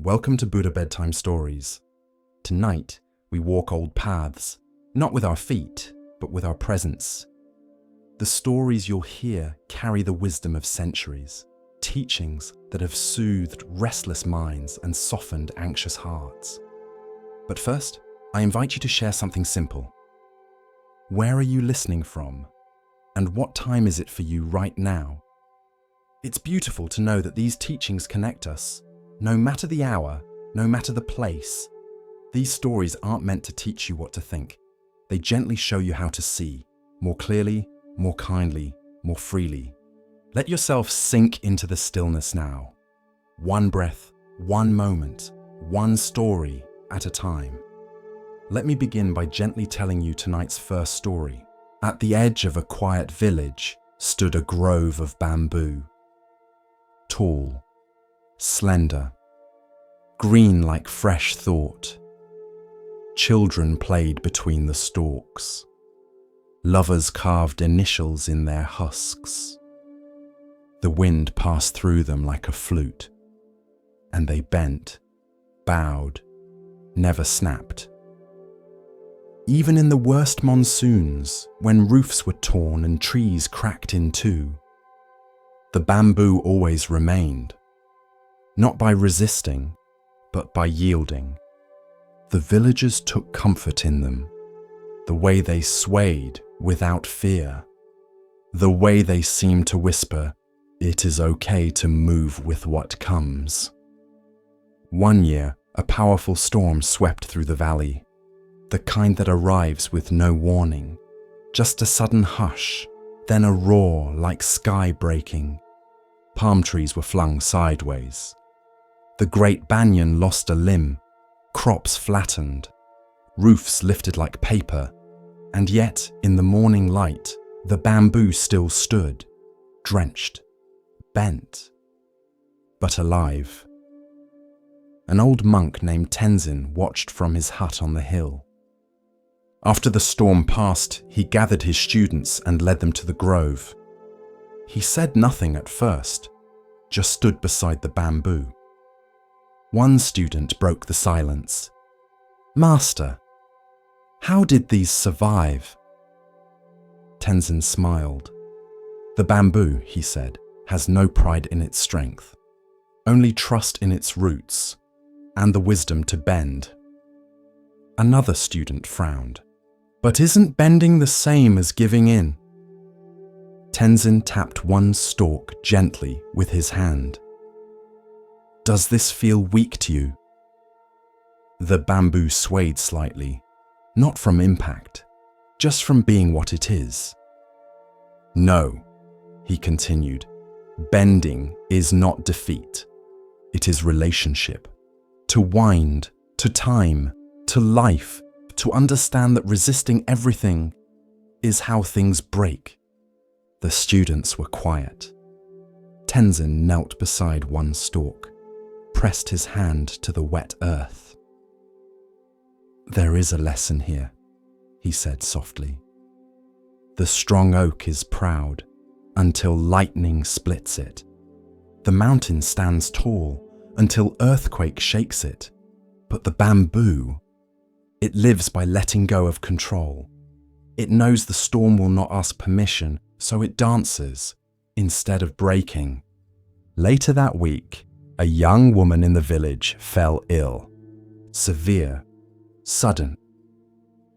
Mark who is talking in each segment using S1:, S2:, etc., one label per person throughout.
S1: Welcome to Buddha Bedtime Stories. Tonight, we walk old paths, not with our feet, but with our presence. The stories you'll hear carry the wisdom of centuries, teachings that have soothed restless minds and softened anxious hearts. But first, I invite you to share something simple. Where are you listening from? And what time is it for you right now? It's beautiful to know that these teachings connect us. No matter the hour, no matter the place, these stories aren't meant to teach you what to think. They gently show you how to see, more clearly, more kindly, more freely. Let yourself sink into the stillness now. One breath, one moment, one story at a time. Let me begin by gently telling you tonight's first story. At the edge of a quiet village stood a grove of bamboo. Tall, slender, green like fresh thought. Children played between the stalks. Lovers carved initials in their husks. The wind passed through them like a flute, and they bent, bowed, never snapped. Even in the worst monsoons, when roofs were torn and trees cracked in two, the bamboo always remained, not by resisting, but by yielding. The villagers took comfort in them, the way they swayed without fear, the way they seemed to whisper, "It is okay to move with what comes." One year, a powerful storm swept through the valley, the kind that arrives with no warning, just a sudden hush, then a roar like sky breaking. Palm trees were flung sideways. The great banyan lost a limb, crops flattened, roofs lifted like paper, and yet, in the morning light, the bamboo still stood, drenched, bent, but alive. An old monk named Tenzin watched from his hut on the hill. After the storm passed, he gathered his students and led them to the grove. He said nothing at first, just stood beside the bamboo. One student broke the silence. "Master, how did these survive?" Tenzin smiled. "The bamboo," he said, "has no pride in its strength, only trust in its roots and the wisdom to bend." Another student frowned. "But isn't bending the same as giving in?" Tenzin tapped one stalk gently with his hand. "Does this feel weak to you?" The bamboo swayed slightly, not from impact, just from being what it is. "No," he continued, "bending is not defeat. It is relationship. To wind, to time, to life, to understand that resisting everything is how things break." The students were quiet. Tenzin knelt beside one stalk, pressed his hand to the wet earth. "There is a lesson here," he said softly. "The strong oak is proud until lightning splits it. The mountain stands tall until earthquake shakes it. But the bamboo, it lives by letting go of control. It knows the storm will not ask permission, so it dances instead of breaking." Later that week, a young woman in the village fell ill. Severe, sudden.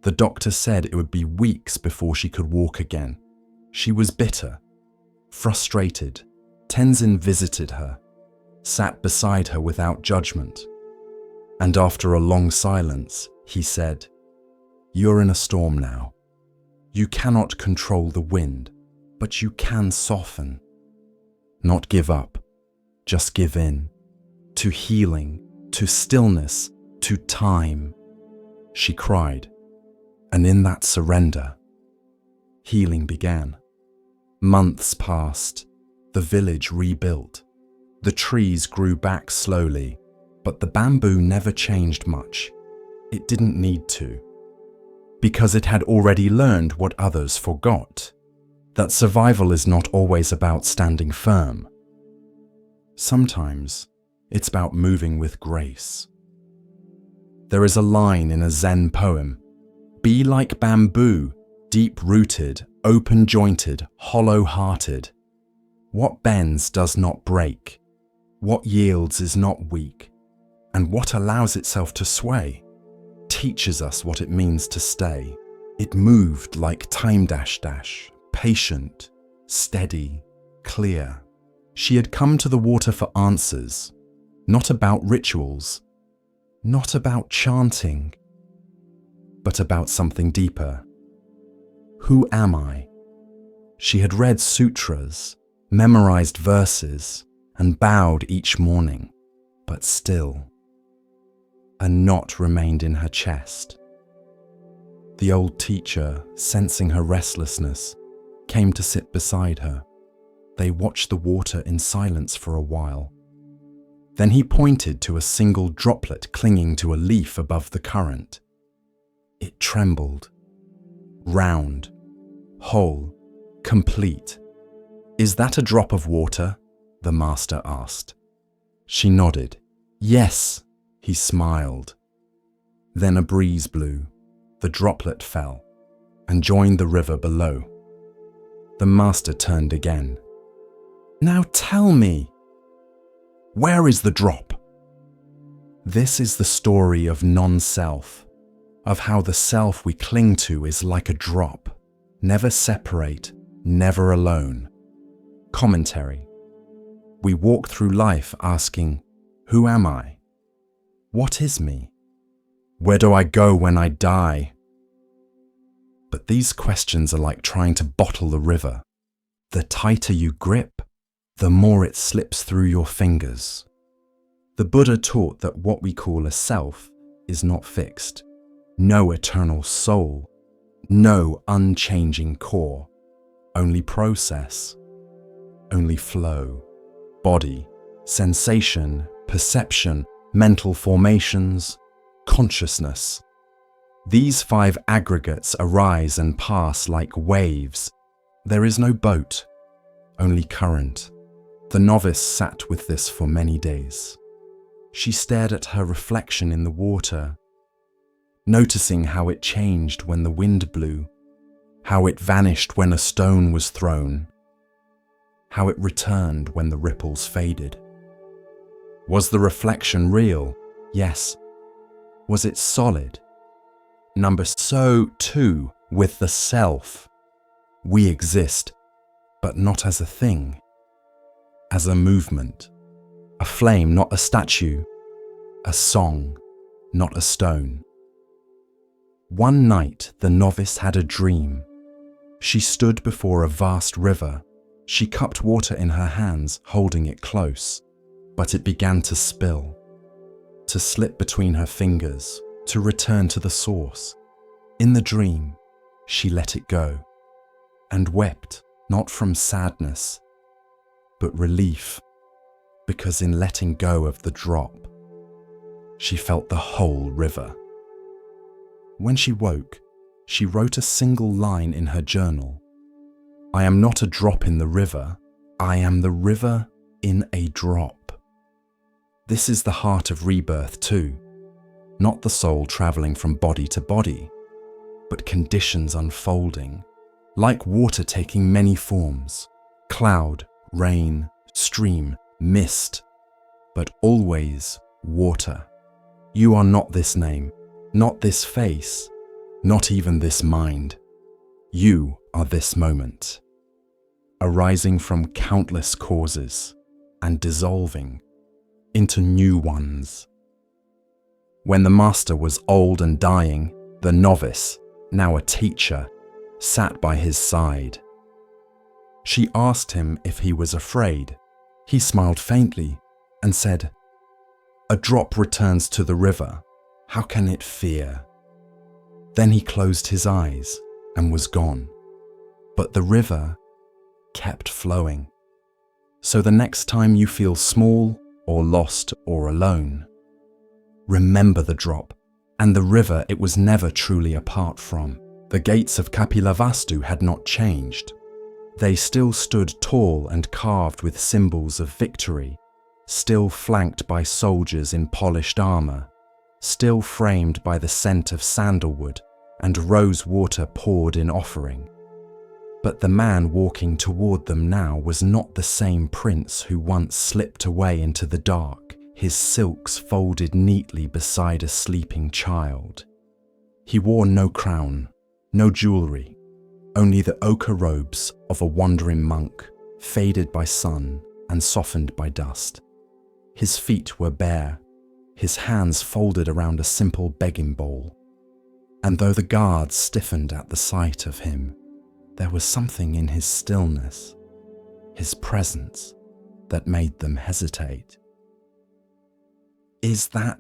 S1: The doctor said it would be weeks before she could walk again. She was bitter, frustrated. Tenzin visited her, sat beside her without judgment. And after a long silence, he said, "You're in a storm now. You cannot control the wind, but you can soften. Not give up, just give in. To healing, to stillness, to time." She cried, and in that surrender, healing began. Months passed, the village rebuilt. The trees grew back slowly, but the bamboo never changed much. It didn't need to, because it had already learned what others forgot, that survival is not always about standing firm. Sometimes It's about moving with grace. There is a line in a Zen poem, "Be like bamboo, deep-rooted, open-jointed, hollow-hearted. What bends does not break, what yields is not weak, and what allows itself to sway teaches us what it means to stay." It moved like time dash dash, patient, steady, clear. She had come to the water for answers, not about rituals, not about chanting, but about something deeper. Who am I? She had read sutras, memorized verses, and bowed each morning, but still, a knot remained in her chest. The old teacher, sensing her restlessness, came to sit beside her. They watched the water in silence for a while. Then he pointed to a single droplet clinging to a leaf above the current. It trembled. Round, whole, complete. "Is that a drop of water?" the master asked. She nodded. "Yes," he smiled. Then a breeze blew. The droplet fell and joined the river below. The master turned again. "Now tell me, where is the drop?" This is the story of non-self, of how the self we cling to is like a drop, never separate, never alone. Commentary. We walk through life asking, who am I? What is me? Where do I go when I die? But these questions are like trying to bottle the river. The tighter you grip, the more it slips through your fingers. The Buddha taught that what we call a self is not fixed. No eternal soul, no unchanging core, only process, only flow, body, sensation, perception, mental formations, consciousness. These 5 aggregates arise and pass like waves. There is no boat, only current. The novice sat with this for many days. She stared at her reflection in the water, noticing how it changed when the wind blew, how it vanished when a stone was thrown, how it returned when the ripples faded. Was the reflection real? Yes. Was it solid? So too with the self. We exist, but not as a thing, as a movement, a flame, not a statue, a song, not a stone. One night the novice had a dream. She stood before a vast river. She cupped water in her hands, holding it close, but it began to spill, to slip between her fingers, to return to the source. In the dream, she let it go and wept, not from sadness, but relief, because in letting go of the drop, she felt the whole river. When she woke, she wrote a single line in her journal. "I am not a drop in the river, I am the river in a drop." This is the heart of rebirth too, not the soul traveling from body to body, but conditions unfolding, like water taking many forms, cloud, rain, stream, mist, but always water. You are not this name, not this face, not even this mind. You are this moment, arising from countless causes and dissolving into new ones. When the master was old and dying, the novice, now a teacher, sat by his side. She asked him if he was afraid. He smiled faintly and said, "A drop returns to the river. How can it fear?" Then he closed his eyes and was gone. But the river kept flowing. So the next time you feel small or lost or alone, remember the drop and the river it was never truly apart from. The gates of Kapilavastu had not changed. They still stood tall and carved with symbols of victory, still flanked by soldiers in polished armor, still framed by the scent of sandalwood and rose water poured in offering. But the man walking toward them now was not the same prince who once slipped away into the dark, his silks folded neatly beside a sleeping child. He wore no crown, no jewelry, only the ochre robes of a wandering monk, faded by sun and softened by dust. His feet were bare, his hands folded around a simple begging bowl. And though the guards stiffened at the sight of him, there was something in his stillness, his presence, that made them hesitate. "Is that?"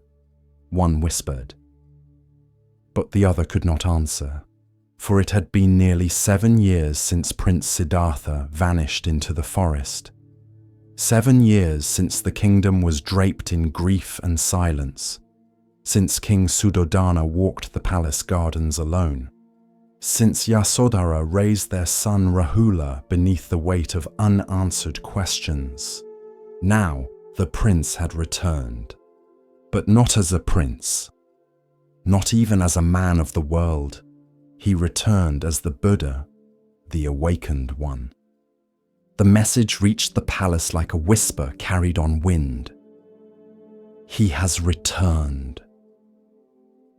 S1: one whispered. But the other could not answer, for it had been nearly 7 years since Prince Siddhartha vanished into the forest. 7 years since the kingdom was draped in grief and silence, since King Suddhodana walked the palace gardens alone, since Yasodhara raised their son Rahula beneath the weight of unanswered questions. Now the prince had returned, but not as a prince, not even as a man of the world. He returned as the Buddha, the awakened one. The message reached the palace like a whisper carried on wind. He has returned.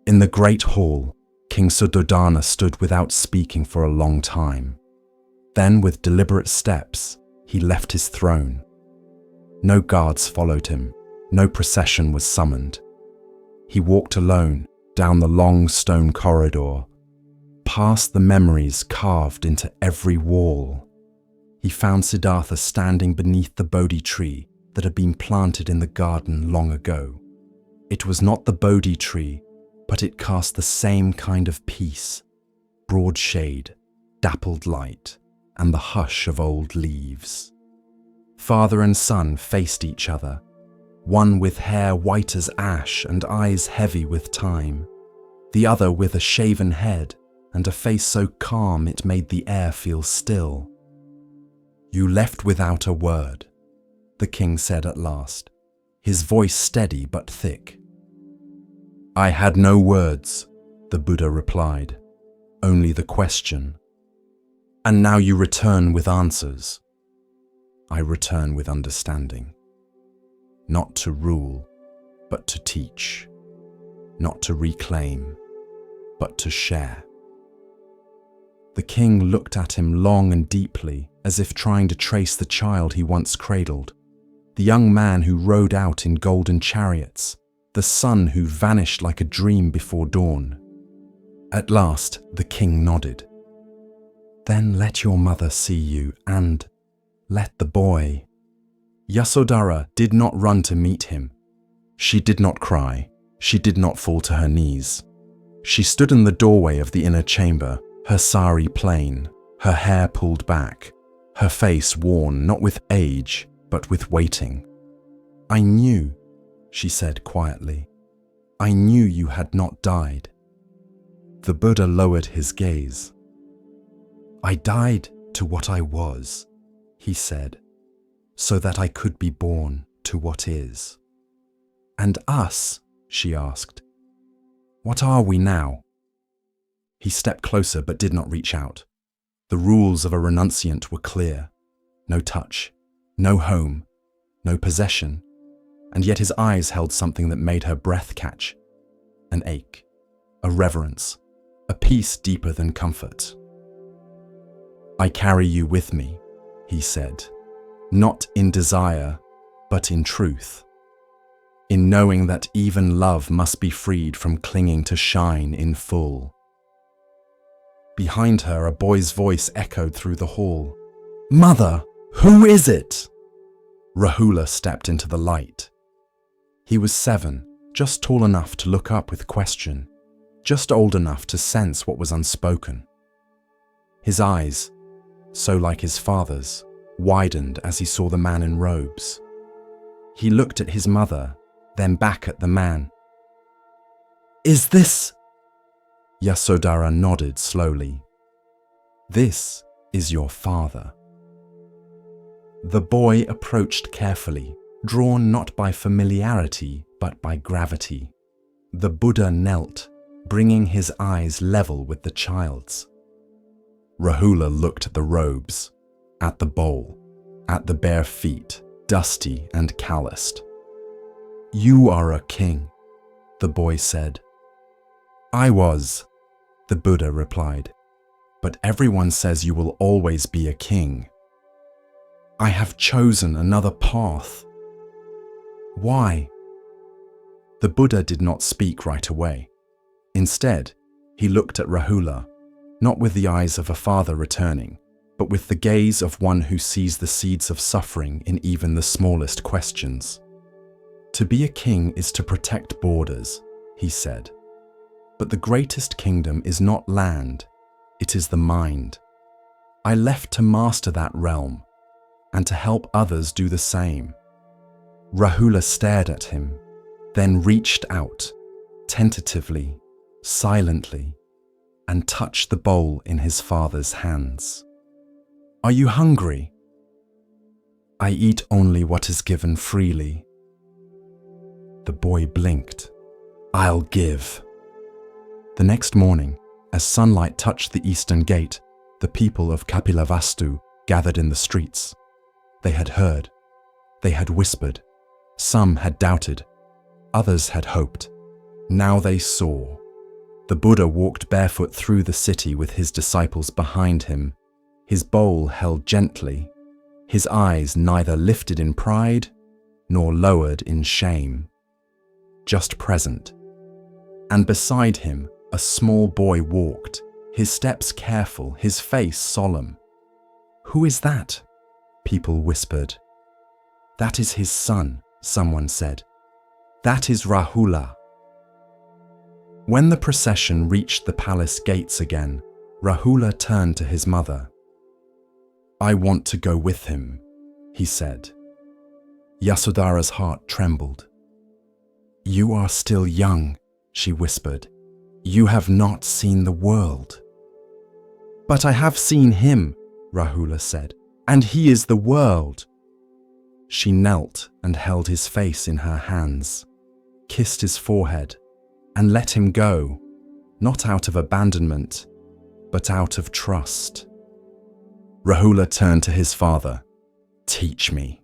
S1: In the great hall, King Suddhodana stood without speaking for a long time. Then, with deliberate steps, he left his throne. No guards followed him, no procession was summoned. He walked alone down the long stone corridor, past the memories carved into every wall. He found Siddhartha standing beneath the Bodhi tree that had been planted in the garden long ago. It was not the Bodhi tree, but it cast the same kind of peace, broad shade, dappled light, and the hush of old leaves. Father and son faced each other, one with hair white as ash and eyes heavy with time, the other with a shaven head and a face so calm it made the air feel still. "You left without a word," the king said at last, his voice steady but thick. "I had no words," the Buddha replied, "only the question. And now you return with answers. I return with understanding. Not to rule, but to teach. Not to reclaim, but to share." The king looked at him long and deeply, as if trying to trace the child he once cradled, the young man who rode out in golden chariots, the son who vanished like a dream before dawn. At last, the king nodded. "Then let your mother see you, and let the boy." Yasodhara did not run to meet him. She did not cry. She did not fall to her knees. She stood in the doorway of the inner chamber, her sari plain, her hair pulled back, her face worn not with age, but with waiting. "I knew," she said quietly. "I knew you had not died." The Buddha lowered his gaze. "I died to what I was," he said, "so that I could be born to what is." "And us?" she asked. "What are we now?" He stepped closer but did not reach out. The rules of a renunciant were clear. No touch, no home, no possession, and yet his eyes held something that made her breath catch. An ache, a reverence, a peace deeper than comfort. "I carry you with me," he said, "not in desire, but in truth. In knowing that even love must be freed from clinging to shine in full." Behind her, a boy's voice echoed through the hall. "Mother, who is it?" Rahula stepped into the light. He was 7, just tall enough to look up with question, just old enough to sense what was unspoken. His eyes, so like his father's, widened as he saw the man in robes. He looked at his mother, then back at the man. "Is this?" Yasodhara nodded slowly. "This is your father." The boy approached carefully, drawn not by familiarity but by gravity. The Buddha knelt, bringing his eyes level with the child's. Rahula looked at the robes, at the bowl, at the bare feet, dusty and calloused. "You are a king," the boy said. "I was," the Buddha replied, "but everyone says you will always be a king. I have chosen another path." "Why?" The Buddha did not speak right away. Instead, he looked at Rahula, not with the eyes of a father returning, but with the gaze of one who sees the seeds of suffering in even the smallest questions. "To be a king is to protect borders," he said. "But the greatest kingdom is not land, it is the mind. I left to master that realm, and to help others do the same." Rahula stared at him, then reached out, tentatively, silently, and touched the bowl in his father's hands. "Are you hungry?" "I eat only what is given freely." The boy blinked. "I'll give." The next morning, as sunlight touched the eastern gate, the people of Kapilavastu gathered in the streets. They had heard. They had whispered. Some had doubted. Others had hoped. Now they saw. The Buddha walked barefoot through the city with his disciples behind him, his bowl held gently, his eyes neither lifted in pride nor lowered in shame, just present. And beside him, a small boy walked, his steps careful, his face solemn. "Who is that?" people whispered. "That is his son," someone said. "That is Rahula." When the procession reached the palace gates again, Rahula turned to his mother. "I want to go with him," he said. Yasodhara's heart trembled. "You are still young," she whispered. "You have not seen the world." "But I have seen him," Rahula said, "and he is the world." She knelt and held his face in her hands, kissed his forehead, and let him go, not out of abandonment, but out of trust. Rahula turned to his father. "Teach me."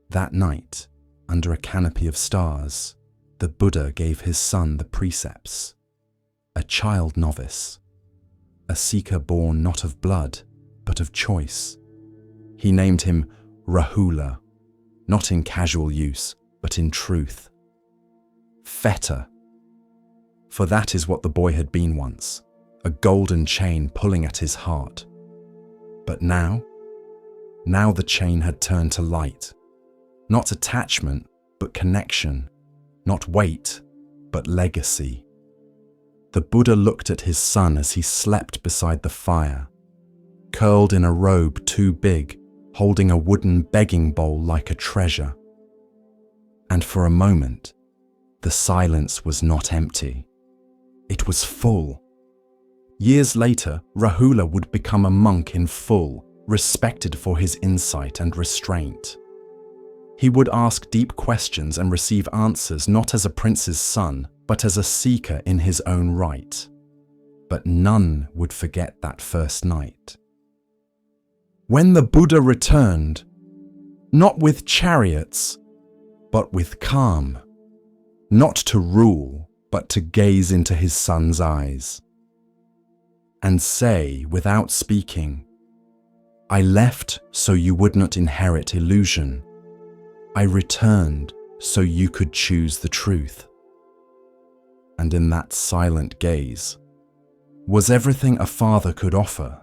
S1: That night, under a canopy of stars, the Buddha gave his son the precepts. A child novice, a seeker born not of blood, but of choice. He named him Rahula, not in casual use, but in truth. Fetter. For that is what the boy had been once, a golden chain pulling at his heart. But now the chain had turned to light. Not attachment, but connection. Not weight, but legacy. The Buddha looked at his son as he slept beside the fire, curled in a robe too big, holding a wooden begging bowl like a treasure. And for a moment, the silence was not empty. It was full. Years later, Rahula would become a monk in full, respected for his insight and restraint. He would ask deep questions and receive answers not as a prince's son, but as a seeker in his own right. But none would forget that first night. When the Buddha returned, not with chariots, but with calm, not to rule, but to gaze into his son's eyes, and say, without speaking, "I left so you would not inherit illusion. I returned so you could choose the truth." And in that silent gaze was everything a father could offer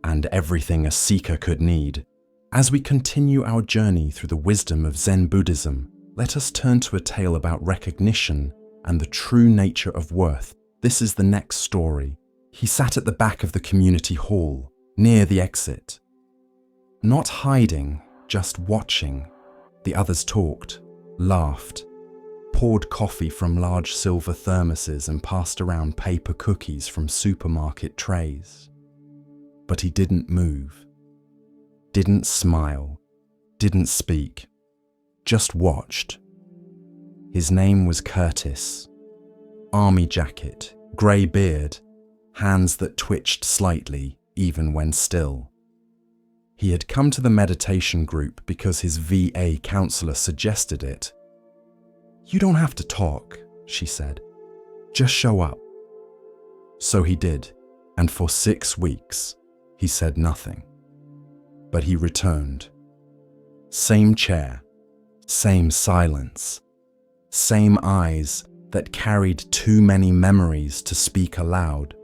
S1: and everything a seeker could need. As we continue our journey through the wisdom of Zen Buddhism, let us turn to a tale about recognition and the true nature of worth. This is the next story. He sat at the back of the community hall, near the exit. Not hiding, just watching. The others talked, laughed, poured coffee from large silver thermoses and passed around paper cookies from supermarket trays. But he didn't move, didn't smile, didn't speak. just watched. His name was Curtis. Army jacket, grey beard, hands that twitched slightly even when still. He had come to the meditation group because his VA counselor suggested it. "You don't have to talk," she said. "Just show up." So he did, and for 6 weeks, he said nothing. But he returned. Same chair, same silence, same eyes that carried too many memories to speak aloud.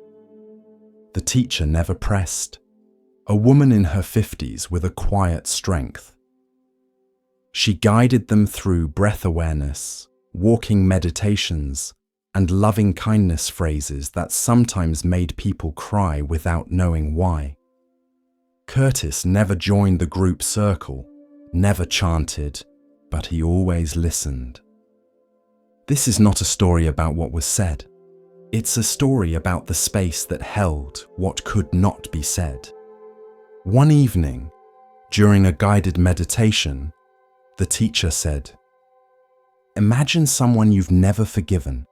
S1: The teacher never pressed, a woman in her 50s with a quiet strength. She guided them through breath awareness, walking meditations, and loving kindness phrases that sometimes made people cry without knowing why. Curtis never joined the group circle, never chanted, but he always listened. This is not a story about what was said. It's a story about the space that held what could not be said. One evening, during a guided meditation, the teacher said, "Imagine someone you've never forgiven.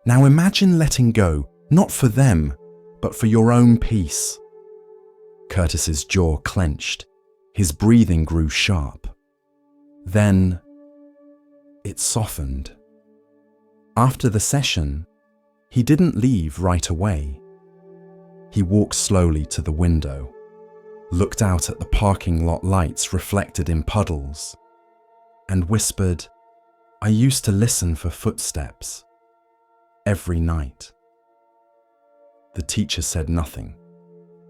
S1: Now imagine letting go, not for them, but for your own peace." Curtis's jaw clenched. His breathing grew sharp. Then it softened. After the session, he didn't leave right away. He walked slowly to the window, looked out at the parking lot lights reflected in puddles, and whispered, "I used to listen for footsteps every night." The teacher said nothing,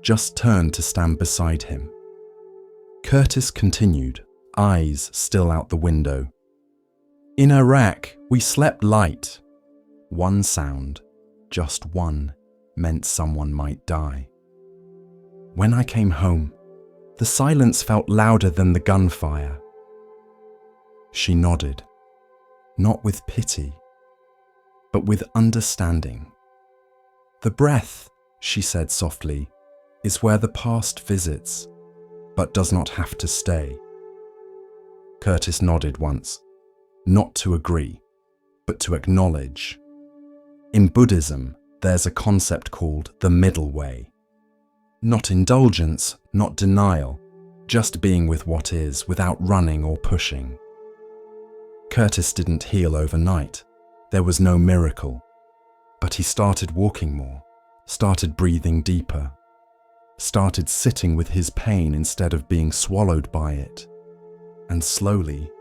S1: just turned to stand beside him. Curtis continued, eyes still out the window. "In Iraq, we slept light. One sound, just one, meant someone might die. When I came home, the silence felt louder than the gunfire." She nodded, not with pity, but with understanding. "The breath," she said softly, "is where the past visits, but does not have to stay." Curtis nodded once, not to agree, but to acknowledge. In Buddhism, there's a concept called the middle way. Not indulgence, not denial, just being with what is without running or pushing. Curtis didn't heal overnight. There was no miracle. But he started walking more, started breathing deeper, started sitting with his pain instead of being swallowed by it. And slowly,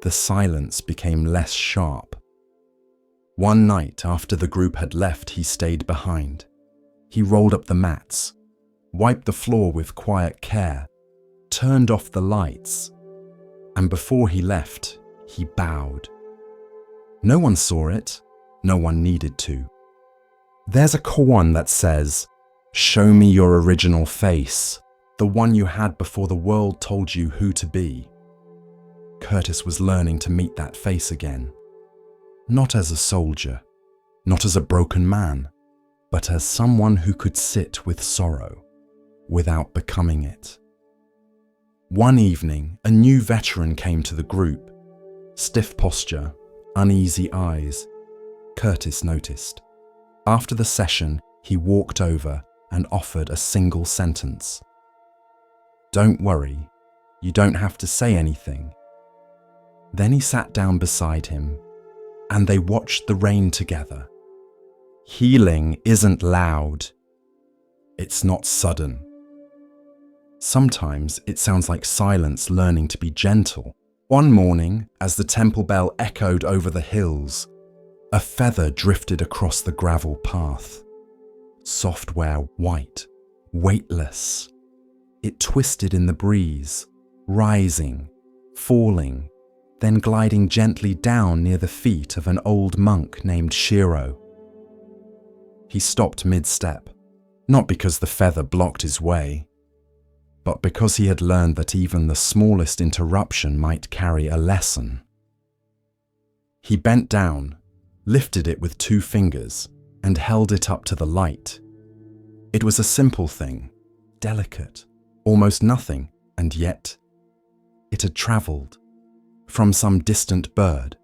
S1: the silence became less sharp. One night after the group had left, he stayed behind. He rolled up the mats, wiped the floor with quiet care, turned off the lights, and before he left, he bowed. No one saw it, no one needed to. There's a koan that says, "Show me your original face, the one you had before the world told you who to be." Curtis was learning to meet that face again. Not as a soldier, not as a broken man, but as someone who could sit with sorrow without becoming it. One evening, a new veteran came to the group. Stiff posture, uneasy eyes. Curtis noticed. After the session, he walked over and offered a single sentence. "Don't worry, you don't have to say anything." Then he sat down beside him, and they watched the rain together. Healing isn't loud. It's not sudden. Sometimes it sounds like silence learning to be gentle. One morning, as the temple bell echoed over the hills, a feather drifted across the gravel path. Software white, weightless. It twisted in the breeze, rising, falling, then gliding gently down near the feet of an old monk named Shiro. He stopped mid-step, not because the feather blocked his way, but because he had learned that even the smallest interruption might carry a lesson. He bent down, lifted it with 2 fingers, and held it up to the light. It was a simple thing, delicate, almost nothing, and yet it had travelled, from some distant bird,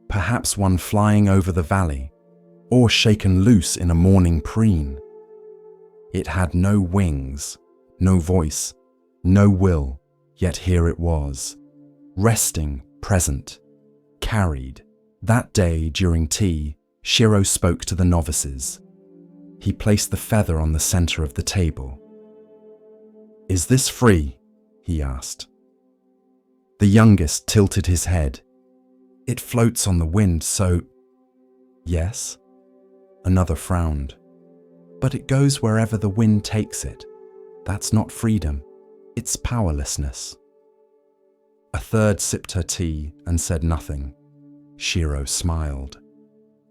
S1: perhaps one flying over the valley, or shaken loose in a morning preen. It had no wings, no voice, no will, yet here it was, resting, present, carried. That day during tea, Shiro spoke to the novices. He placed the feather on the center of the table. "Is this free?" he asked. The youngest tilted his head. "It floats on the wind, so—" "Yes?" Another frowned. "But it goes wherever the wind takes it. That's not freedom, it's powerlessness." A third sipped her tea and said nothing. Shiro smiled.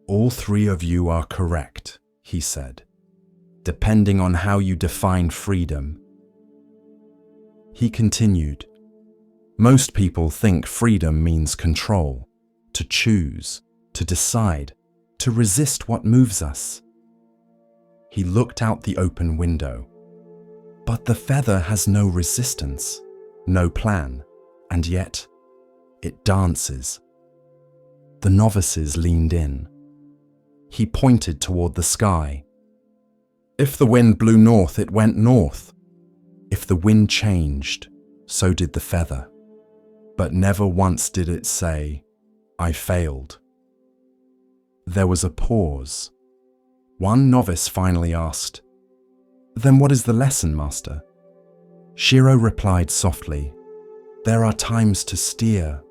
S1: "All three of you are correct," he said, "depending on how you define freedom." He continued, "Most people think freedom means control, to choose, to decide, to resist what moves us." He looked out the open window. "But the feather has no resistance, no plan, and yet it dances." The novices leaned in. He pointed toward the sky. "If the wind blew north, it went north. If the wind changed, so did the feather. But never once did it say, 'I failed.'" There was a pause. One novice finally asked, "Then what is the lesson, Master?" Shiro replied softly, "There are times to steer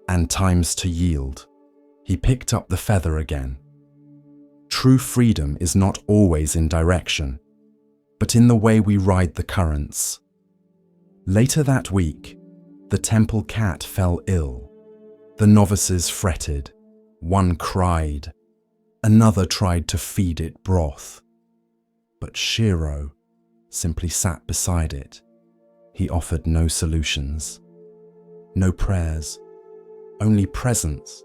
S1: and times to yield." He picked up the feather again. True freedom is not always in direction, but in the way we ride the currents. Later that week, the temple cat fell ill. The novices fretted. One cried. Another tried to feed it broth. But Shiro simply sat beside it. He offered no solutions, no prayers, only presence.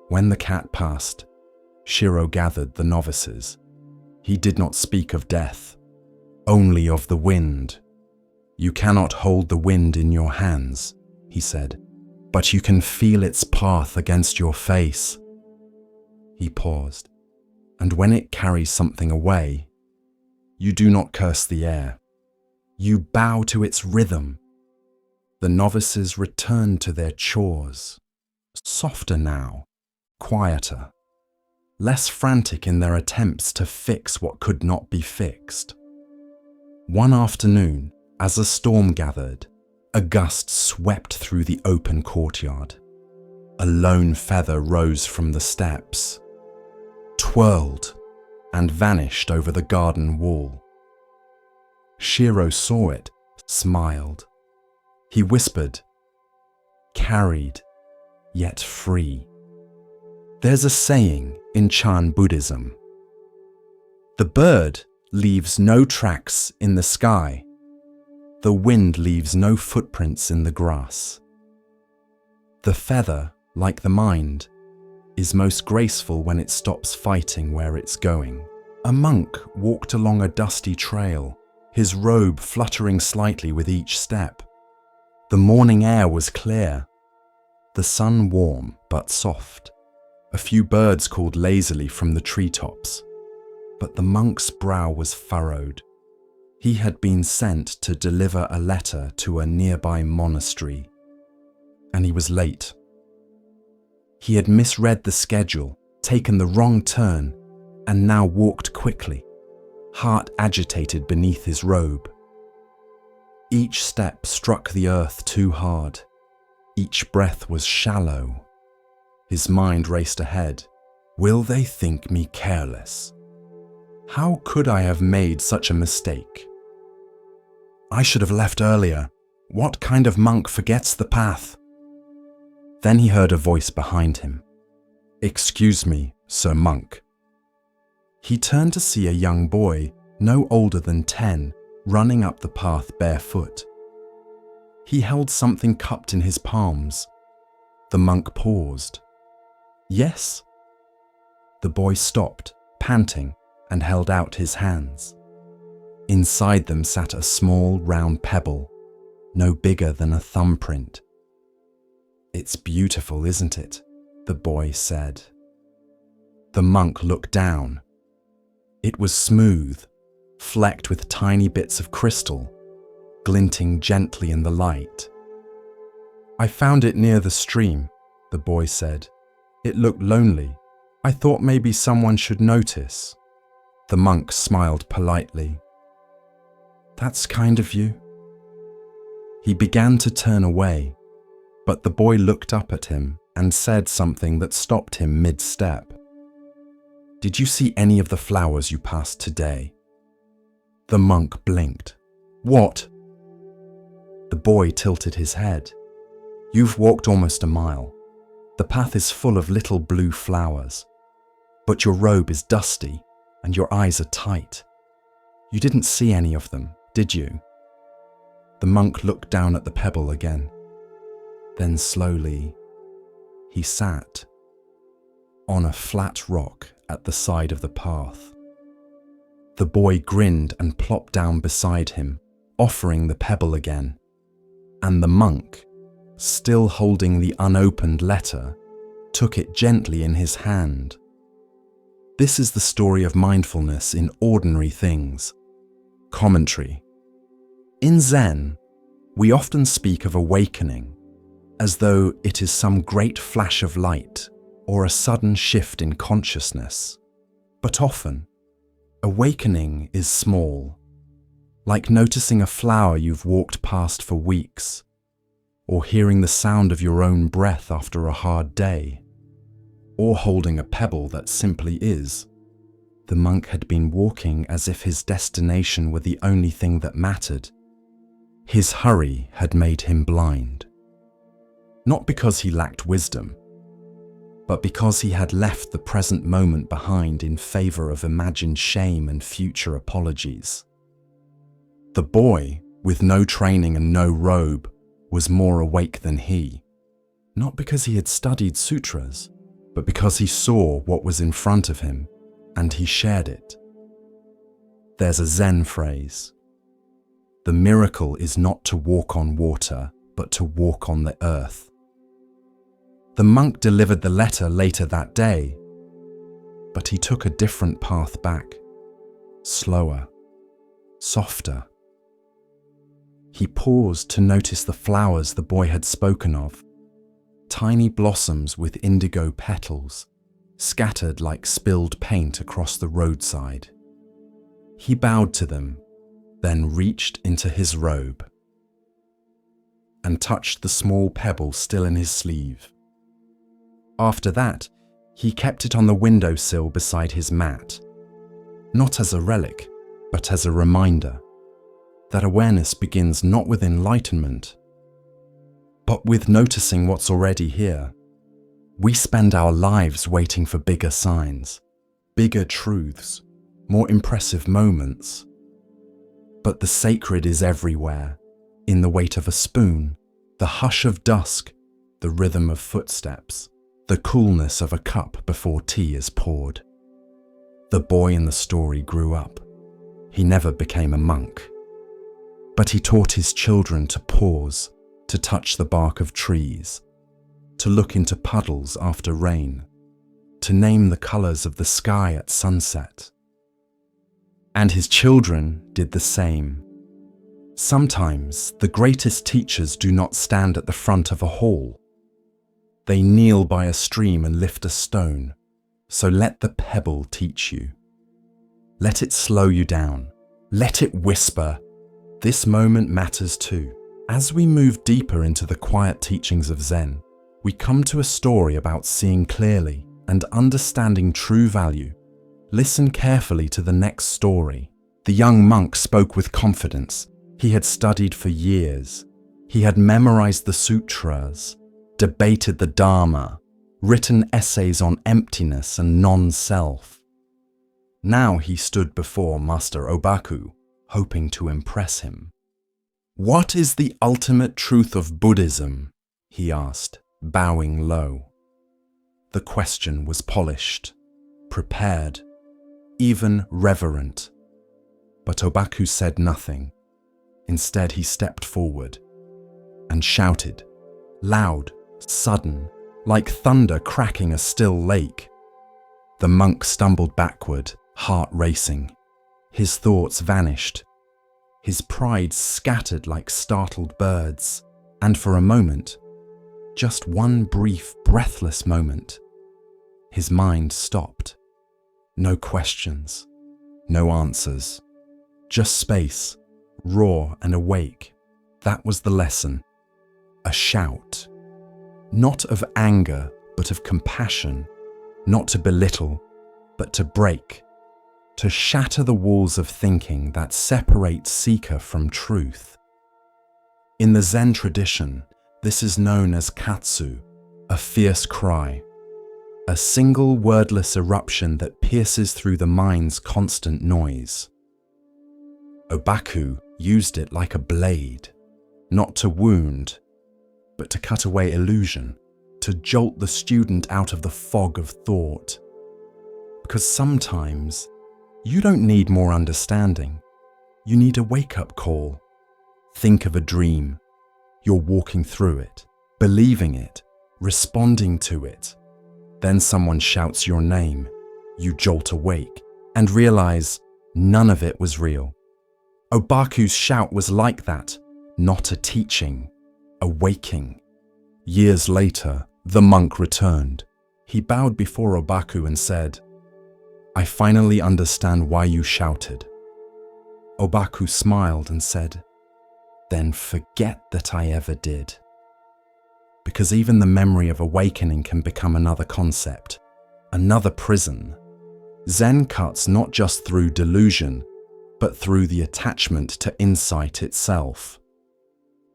S1: When the cat passed, Shiro gathered the novices. He did not speak of death, only of the wind. "You cannot hold the wind in your hands," he said, "but you can feel its path against your face." He paused. "And when it carries something away, you do not curse the air. You bow to its rhythm." The novices returned to their chores, softer now, quieter, less frantic in their attempts to fix what could not be fixed. One afternoon, as a storm gathered, a gust swept through the open courtyard. A lone feather rose from the steps, twirled, and vanished over the garden wall. Shiro saw it, smiled. He whispered, "Carried, yet free." There's a saying in Chan Buddhism: "The bird leaves no tracks in the sky. The wind leaves no footprints in the grass." The feather, like the mind, is most graceful when it stops fighting where it's going. A monk walked along a dusty trail, his robe fluttering slightly with each step. The morning air was clear, the sun warm but soft. A few birds called lazily from the treetops, but the monk's brow was furrowed. He had been sent to deliver a letter to a nearby monastery, and he was late. He had misread the schedule, taken the wrong turn, and now walked quickly, heart agitated beneath his robe. Each step struck the earth too hard. Each breath was shallow. His mind raced ahead. Will they think me careless? How could I have made such a mistake? I should have left earlier. What kind of monk forgets the path? Then he heard a voice behind him. Excuse me, Sir Monk. He turned to see a young boy, no older than 10, running up the path barefoot. He held something cupped in his palms. The monk paused. Yes? The boy stopped, panting, and held out his hands. Inside them sat a small, round pebble, no bigger than a thumbprint. "It's beautiful, isn't it?" the boy said. The monk looked down. It was smooth, flecked with tiny bits of crystal, glinting gently in the light. "I found it near the stream," the boy said. "It looked lonely. I thought maybe someone should notice." The monk smiled politely. "That's kind of you." He began to turn away, but the boy looked up at him and said something that stopped him mid-step. "Did you see any of the flowers you passed today?" The monk blinked. "What?" The boy tilted his head. "You've walked almost a mile. The path is full of little blue flowers. But your robe is dusty and your eyes are tight. You didn't see any of them, did you?" The monk looked down at the pebble again. Then slowly, he sat on a flat rock at the side of the path. The boy grinned and plopped down beside him, offering the pebble again. And the monk, still holding the unopened letter, took it gently in his hand. This is the story of mindfulness in ordinary things. Commentary. In Zen, we often speak of awakening as though it is some great flash of light or a sudden shift in consciousness. But often, awakening is small, like noticing a flower you've walked past for weeks, or hearing the sound of your own breath after a hard day, or holding a pebble that simply is. The monk had been walking as if his destination were the only thing that mattered. His hurry had made him blind. Not because he lacked wisdom, but because he had left the present moment behind in favor of imagined shame and future apologies. The boy, with no training and no robe, was more awake than he, not because he had studied sutras, but because he saw what was in front of him, and he shared it. There's a Zen phrase: "The miracle is not to walk on water, but to walk on the earth." The monk delivered the letter later that day, but he took a different path back, slower, softer. He paused to notice the flowers the boy had spoken of, tiny blossoms with indigo petals, scattered like spilled paint across the roadside. He bowed to them, then reached into his robe and touched the small pebble still in his sleeve. After that, he kept it on the windowsill beside his mat, not as a relic, but as a reminder that awareness begins not with enlightenment, but with noticing what's already here. We spend our lives waiting for bigger signs, bigger truths, more impressive moments. But the sacred is everywhere, in the weight of a spoon, the hush of dusk, the rhythm of footsteps, the coolness of a cup before tea is poured. The boy in the story grew up. He never became a monk. But he taught his children to pause, to touch the bark of trees, to look into puddles after rain, to name the colors of the sky at sunset. And his children did the same. Sometimes the greatest teachers do not stand at the front of a hall. They kneel by a stream and lift a stone, so let the pebble teach you. Let it slow you down. Let it whisper, "This moment matters too." As we move deeper into the quiet teachings of Zen, we come to a story about seeing clearly and understanding true value. Listen carefully to the next story. The young monk spoke with confidence. He had studied for years. He had memorized the sutras, debated the Dharma, written essays on emptiness and non-self. Now he stood before Master Obaku, hoping to impress him. "What is the ultimate truth of Buddhism?" he asked, bowing low. The question was polished, prepared, even reverent. But Obaku said nothing. Instead, he stepped forward and shouted, loud sudden, like thunder cracking a still lake. The monk stumbled backward, heart racing. His thoughts vanished. His pride scattered like startled birds. And for a moment, just one brief, breathless moment, his mind stopped. No questions, no answers, just space, raw and awake. That was the lesson. A shout. Not of anger, but of compassion. Not to belittle, but to break. To shatter the walls of thinking that separate seeker from truth. In the Zen tradition, this is known as katsu, a fierce cry. A single wordless eruption that pierces through the mind's constant noise. Obaku used it like a blade, not to wound, but to cut away illusion, to jolt the student out of the fog of thought. Because sometimes, you don't need more understanding. You need a wake-up call. Think of a dream. You're walking through it, believing it, responding to it. Then someone shouts your name. You jolt awake and realize none of it was real. Obaku's shout was like that, not a teaching, a waking. Years later, the monk returned. He bowed before Obaku and said, "I finally understand why you shouted." Obaku smiled and said, "Then forget that I ever did." Because even the memory of awakening can become another concept, another prison. Zen cuts not just through delusion, but through the attachment to insight itself.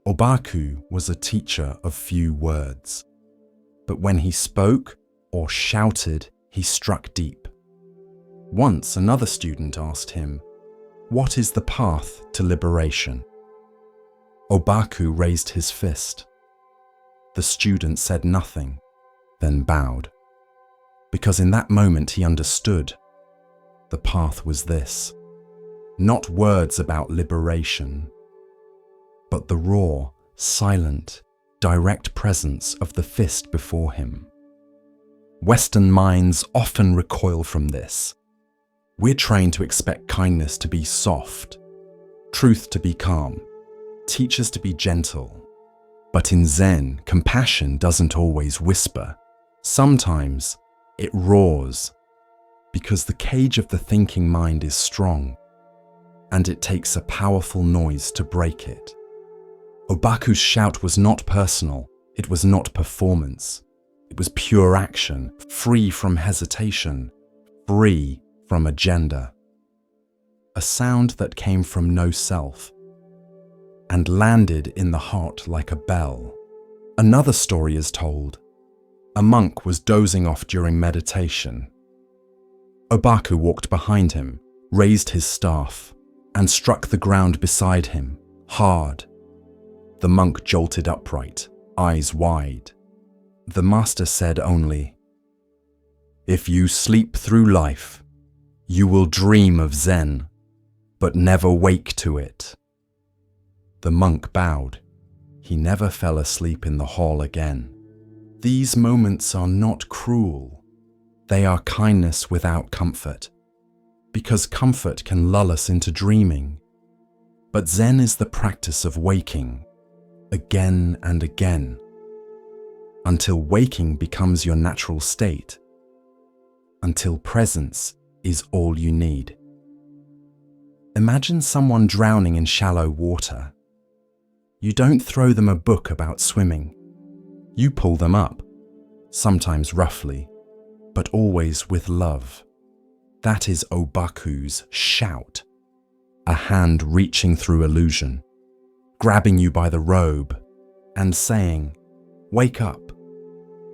S1: Obaku was a teacher of few words, but when he spoke or shouted, he struck deep. Once another student asked him, "What is the path to liberation?" Obaku raised his fist. The student said nothing, then bowed. Because in that moment he understood. The path was this. Not words about liberation, but the raw, silent, direct presence of the fist before him. Western minds often recoil from this. We're trained to expect kindness to be soft, truth to be calm, teachers to be gentle. But in Zen, compassion doesn't always whisper. Sometimes it roars, because the cage of the thinking mind is strong, and it takes a powerful noise to break it. Obaku's shout was not personal, it was not performance. It was pure action, free from hesitation, free from agenda. A sound that came from no self, and landed in the heart like a bell. Another story is told. A monk was dozing off during meditation. Obaku walked behind him, raised his staff, and struck the ground beside him, hard. The monk jolted upright, eyes wide. The master said only, "If you sleep through life, you will dream of Zen, but never wake to it." The monk bowed. He never fell asleep in the hall again. These moments are not cruel. They are kindness without comfort, because comfort can lull us into dreaming. But Zen is the practice of waking, again and again, until waking becomes your natural state, until presence is all you need. Imagine someone drowning in shallow water. You don't throw them a book about swimming. You pull them up, sometimes roughly, but always with love. That is Obaku's shout, a hand reaching through illusion, grabbing you by the robe and saying, "Wake up."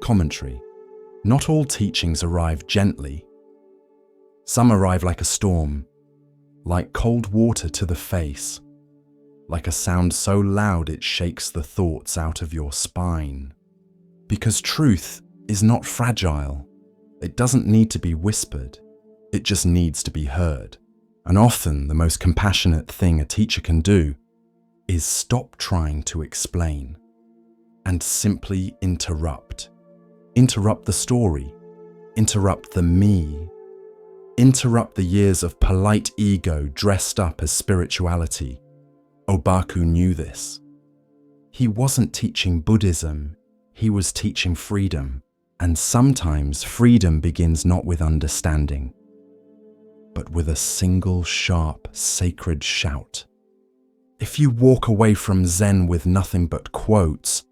S1: Commentary. Not all teachings arrive gently. Some arrive like a storm, like cold water to the face, like a sound so loud it shakes the thoughts out of your spine. Because truth is not fragile. It doesn't need to be whispered. It just needs to be heard. And often the most compassionate thing a teacher can do is stop trying to explain and simply interrupt. Interrupt the story. Interrupt the me. Interrupt the years of polite ego dressed up as spirituality. Obaku knew this. He wasn't teaching Buddhism, he was teaching freedom. And sometimes freedom begins not with understanding, but with a single sharp, sacred shout. If you walk away from Zen with nothing but quotes,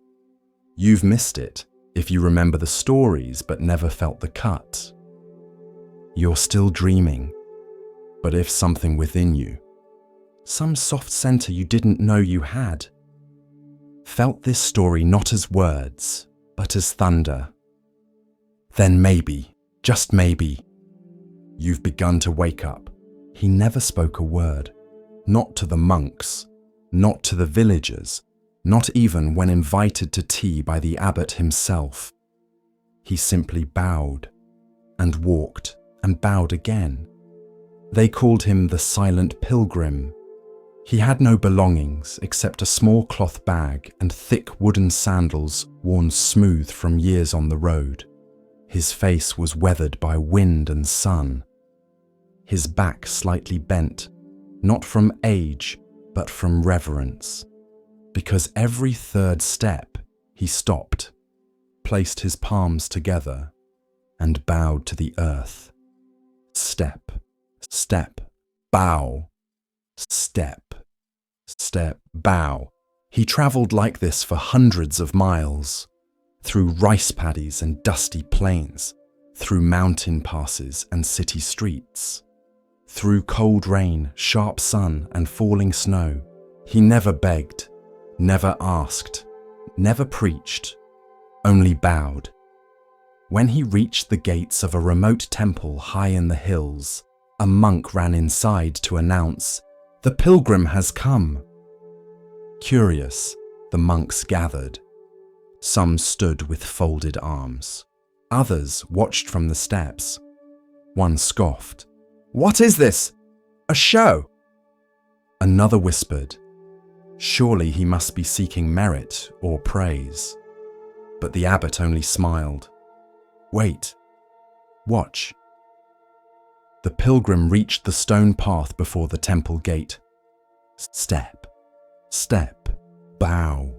S1: you've missed it. If you remember the stories but never felt the cut, you're still dreaming. But if something within you, some soft center you didn't know you had, felt this story not as words, but as thunder, then maybe, just maybe, you've begun to wake up. He never spoke a word, not to the monks, not to the villagers, not even when invited to tea by the abbot himself. He simply bowed and walked and bowed again. They called him the silent pilgrim. He had no belongings except a small cloth bag and thick wooden sandals worn smooth from years on the road. His face was weathered by wind and sun. His back slightly bent, not from age, but from reverence. Because every third step, he stopped, placed his palms together, and bowed to the earth. Step, step, bow. Step, step, bow. He traveled like this for hundreds of miles, through rice paddies and dusty plains, through mountain passes and city streets, through cold rain, sharp sun, and falling snow. He never begged, never asked, never preached, only bowed. When he reached the gates of a remote temple high in the hills, a monk ran inside to announce, "The pilgrim has come." Curious, the monks gathered. Some stood with folded arms. Others watched from the steps. One scoffed, "What is this? A show?" Another whispered, "Surely he must be seeking merit or praise." But the abbot only smiled. "Wait. Watch." The pilgrim reached the stone path before the temple gate. Step, step, bow.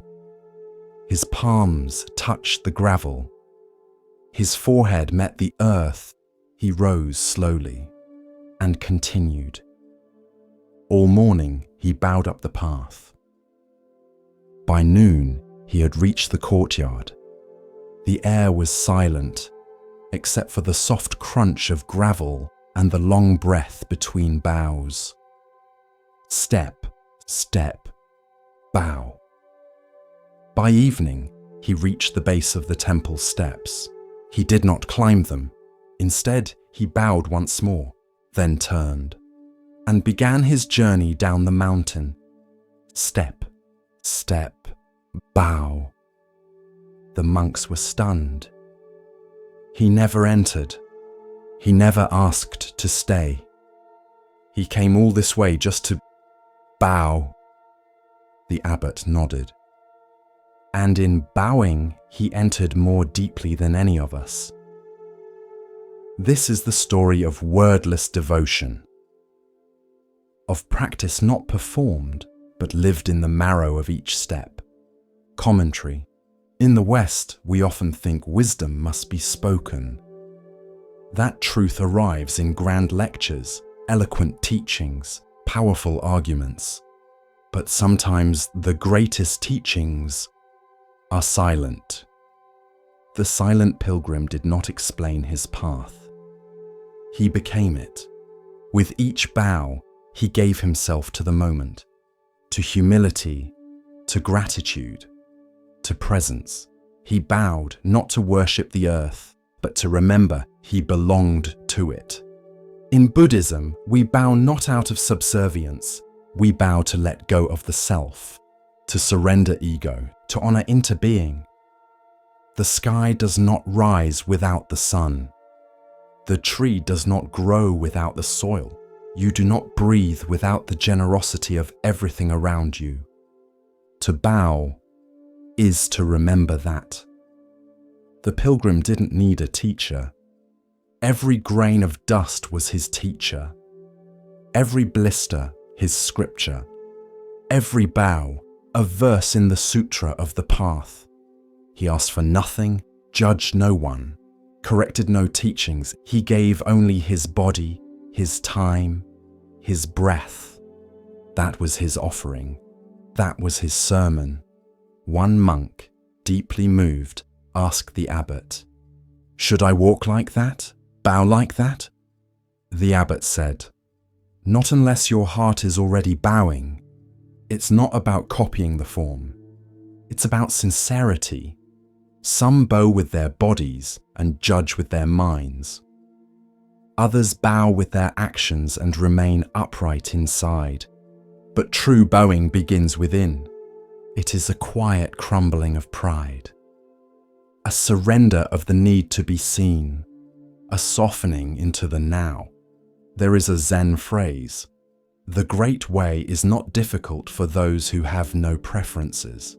S1: His palms touched the gravel. His forehead met the earth. He rose slowly and continued. All morning he bowed up the path. By noon he had reached the courtyard. The air was silent, except for the soft crunch of gravel and the long breath between bows. Step, step, bow. By evening, he reached the base of the temple steps. He did not climb them. Instead, he bowed once more, then turned, and began his journey down the mountain. Step, step, bow. The monks were stunned. He never entered. He never asked to stay. He came all this way just to bow. The abbot nodded. And in bowing, he entered more deeply than any of us. This is the story of wordless devotion, of practice not performed, but lived in the marrow of each step. Commentary. In the West, we often think wisdom must be spoken. That truth arrives in grand lectures, eloquent teachings, powerful arguments. But sometimes the greatest teachings are silent. The silent pilgrim did not explain his path. He became it. With each bow, he gave himself to the moment, to humility, to gratitude, to presence. He bowed not to worship the earth, but to remember he belonged to it. In Buddhism, we bow not out of subservience. We bow to let go of the self, to surrender ego, to honor interbeing. The sky does not rise without the sun. The tree does not grow without the soil. You do not breathe without the generosity of everything around you. To bow is to remember that. The pilgrim didn't need a teacher. Every grain of dust was his teacher. Every blister, his scripture. Every bough, a verse in the sutra of the path. He asked for nothing, judged no one, corrected no teachings. He gave only his body, his time, his breath. That was his offering. That was his sermon. One monk, deeply moved, asked the abbot, "Should I walk like that? Bow like that?" The abbot said, "Not unless your heart is already bowing. It's not about copying the form. It's about sincerity. Some bow with their bodies and judge with their minds. Others bow with their actions and remain upright inside. But true bowing begins within. It is a quiet crumbling of pride, a surrender of the need to be seen, a softening into the now." There is a Zen phrase, "The great way is not difficult for those who have no preferences."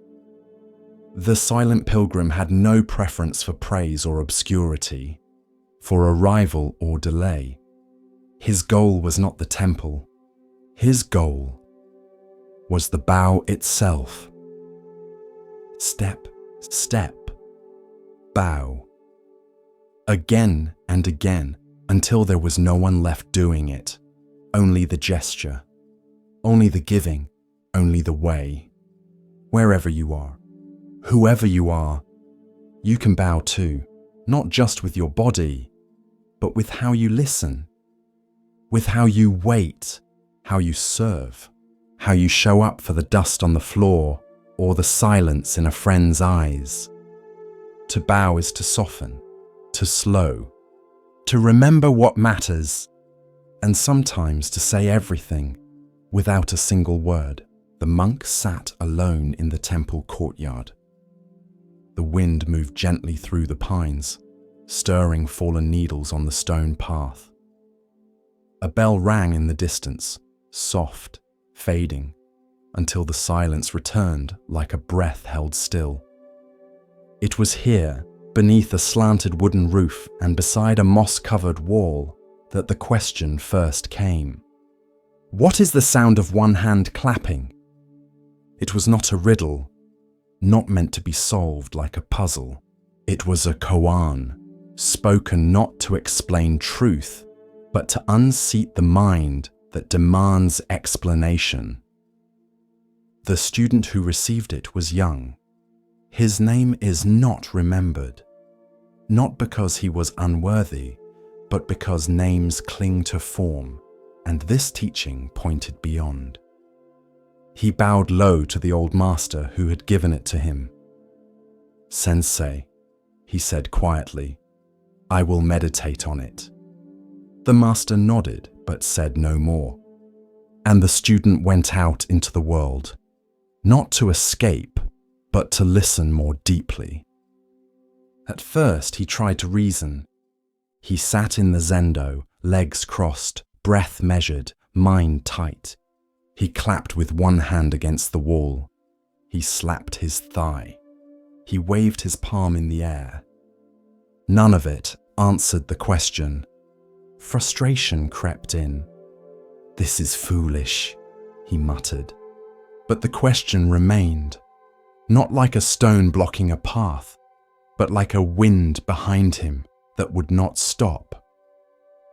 S1: The silent pilgrim had no preference for praise or obscurity, for arrival or delay. His goal was not the temple. His goal was the bow itself. Step, step, bow. Again and again, until there was no one left doing it. Only the gesture, only the giving, only the way. Wherever you are, whoever you are, you can bow too, not just with your body, but with how you listen, with how you wait, how you serve, how you show up for the dust on the floor or the silence in a friend's eyes. To bow is to soften, to slow, to remember what matters, and sometimes to say everything without a single word. The monk sat alone in the temple courtyard. The wind moved gently through the pines, stirring fallen needles on the stone path. A bell rang in the distance, soft, fading, until the silence returned like a breath held still. It was here, beneath a slanted wooden roof and beside a moss-covered wall, that the question first came. What is the sound of one hand clapping? It was not a riddle, not meant to be solved like a puzzle. It was a koan, spoken not to explain truth, but to unseat the mind that demands explanation. The student who received it was young. His name is not remembered, not because he was unworthy, but because names cling to form, and this teaching pointed beyond. He bowed low to the old master who had given it to him. "Sensei," he said quietly, "I will meditate on it." The master nodded but said no more, and the student went out into the world, not to escape, but to listen more deeply. At first he tried to reason. He sat in the zendo, legs crossed, breath measured, mind tight. He clapped with one hand against the wall. He slapped his thigh. He waved his palm in the air. None of it answered the question. Frustration crept in. "This is foolish," he muttered. But the question remained, not like a stone blocking a path, but like a wind behind him that would not stop.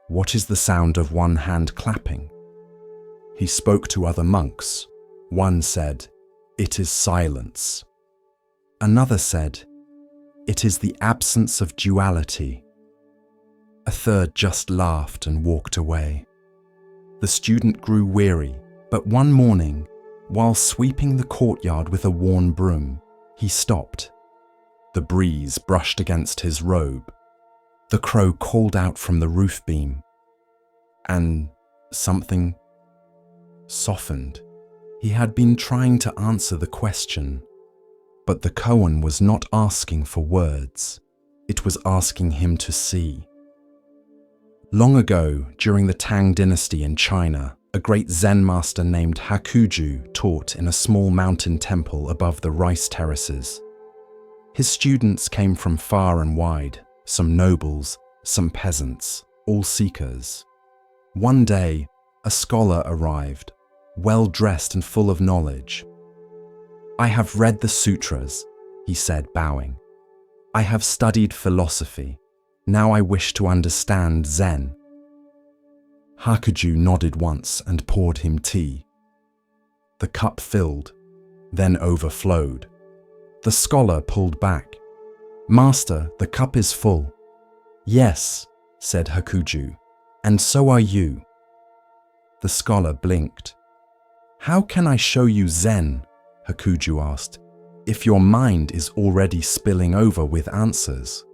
S1: What is the sound of one hand clapping? He spoke to other monks. One said, "It is silence." Another said, "It is the absence of duality." A third just laughed and walked away. The student grew weary, but one morning, while sweeping the courtyard with a worn broom, he stopped. The breeze brushed against his robe. The crow called out from the roof beam, and something softened. He had been trying to answer the question, but the koan was not asking for words. It was asking him to see. Long ago, during the Tang dynasty in China, a great Zen master named Hakuju taught in a small mountain temple above the rice terraces. His students came from far and wide, some nobles, some peasants, all seekers. One day, a scholar arrived, well-dressed and full of knowledge. "I have read the sutras," he said, bowing. "I have studied philosophy. Now I wish to understand Zen." Hakuju nodded once and poured him tea. The cup filled, then overflowed. The scholar pulled back. "Master, the cup is full." "Yes," said Hakuju, "and so are you." The scholar blinked. "How can I show you Zen?" Hakuju asked, "if your mind is already spilling over with answers?"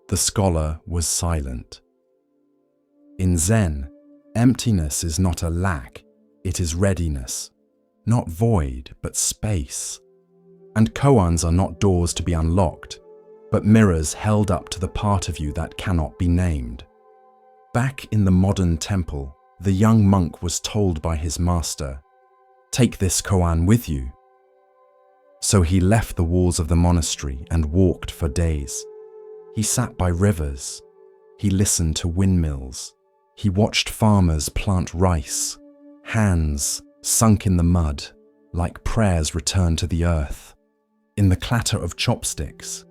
S1: The scholar was silent. In Zen, emptiness is not a lack, it is readiness. Not void, but space. And koans are not doors to be unlocked, but mirrors held up to the part of you that cannot be named. Back in the modern temple, the young monk was told by his master, "Take this koan with you." So he left the walls of the monastery and walked for days. He sat by rivers. He listened to windmills. He watched farmers plant rice. Hands sunk in the mud, like prayers returned to the earth. In the clatter of chopsticks.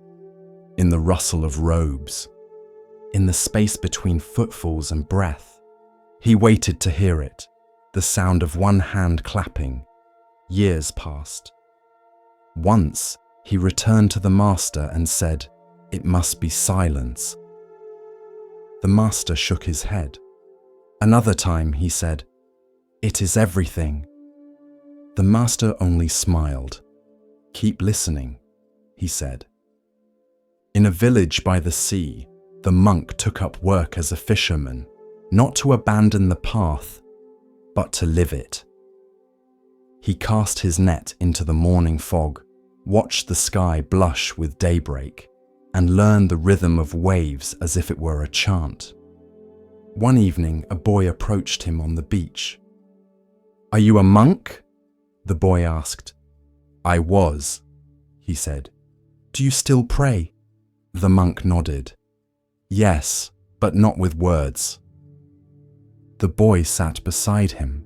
S1: In the rustle of robes. In the space between footfalls and breath. He waited to hear it, the sound of one hand clapping. Years passed. Once, he returned to the master and said, "It must be silence." The master shook his head. Another time, he said, "It is everything." The master only smiled. "Keep listening," he said. In a village by the sea, the monk took up work as a fisherman, not to abandon the path, but to live it. He cast his net into the morning fog, watched the sky blush with daybreak, and learned the rhythm of waves as if it were a chant. One evening, a boy approached him on the beach. "Are you a monk?" the boy asked. "I was," he said. "Do you still pray?" The monk nodded. "Yes, but not with words." The boy sat beside him.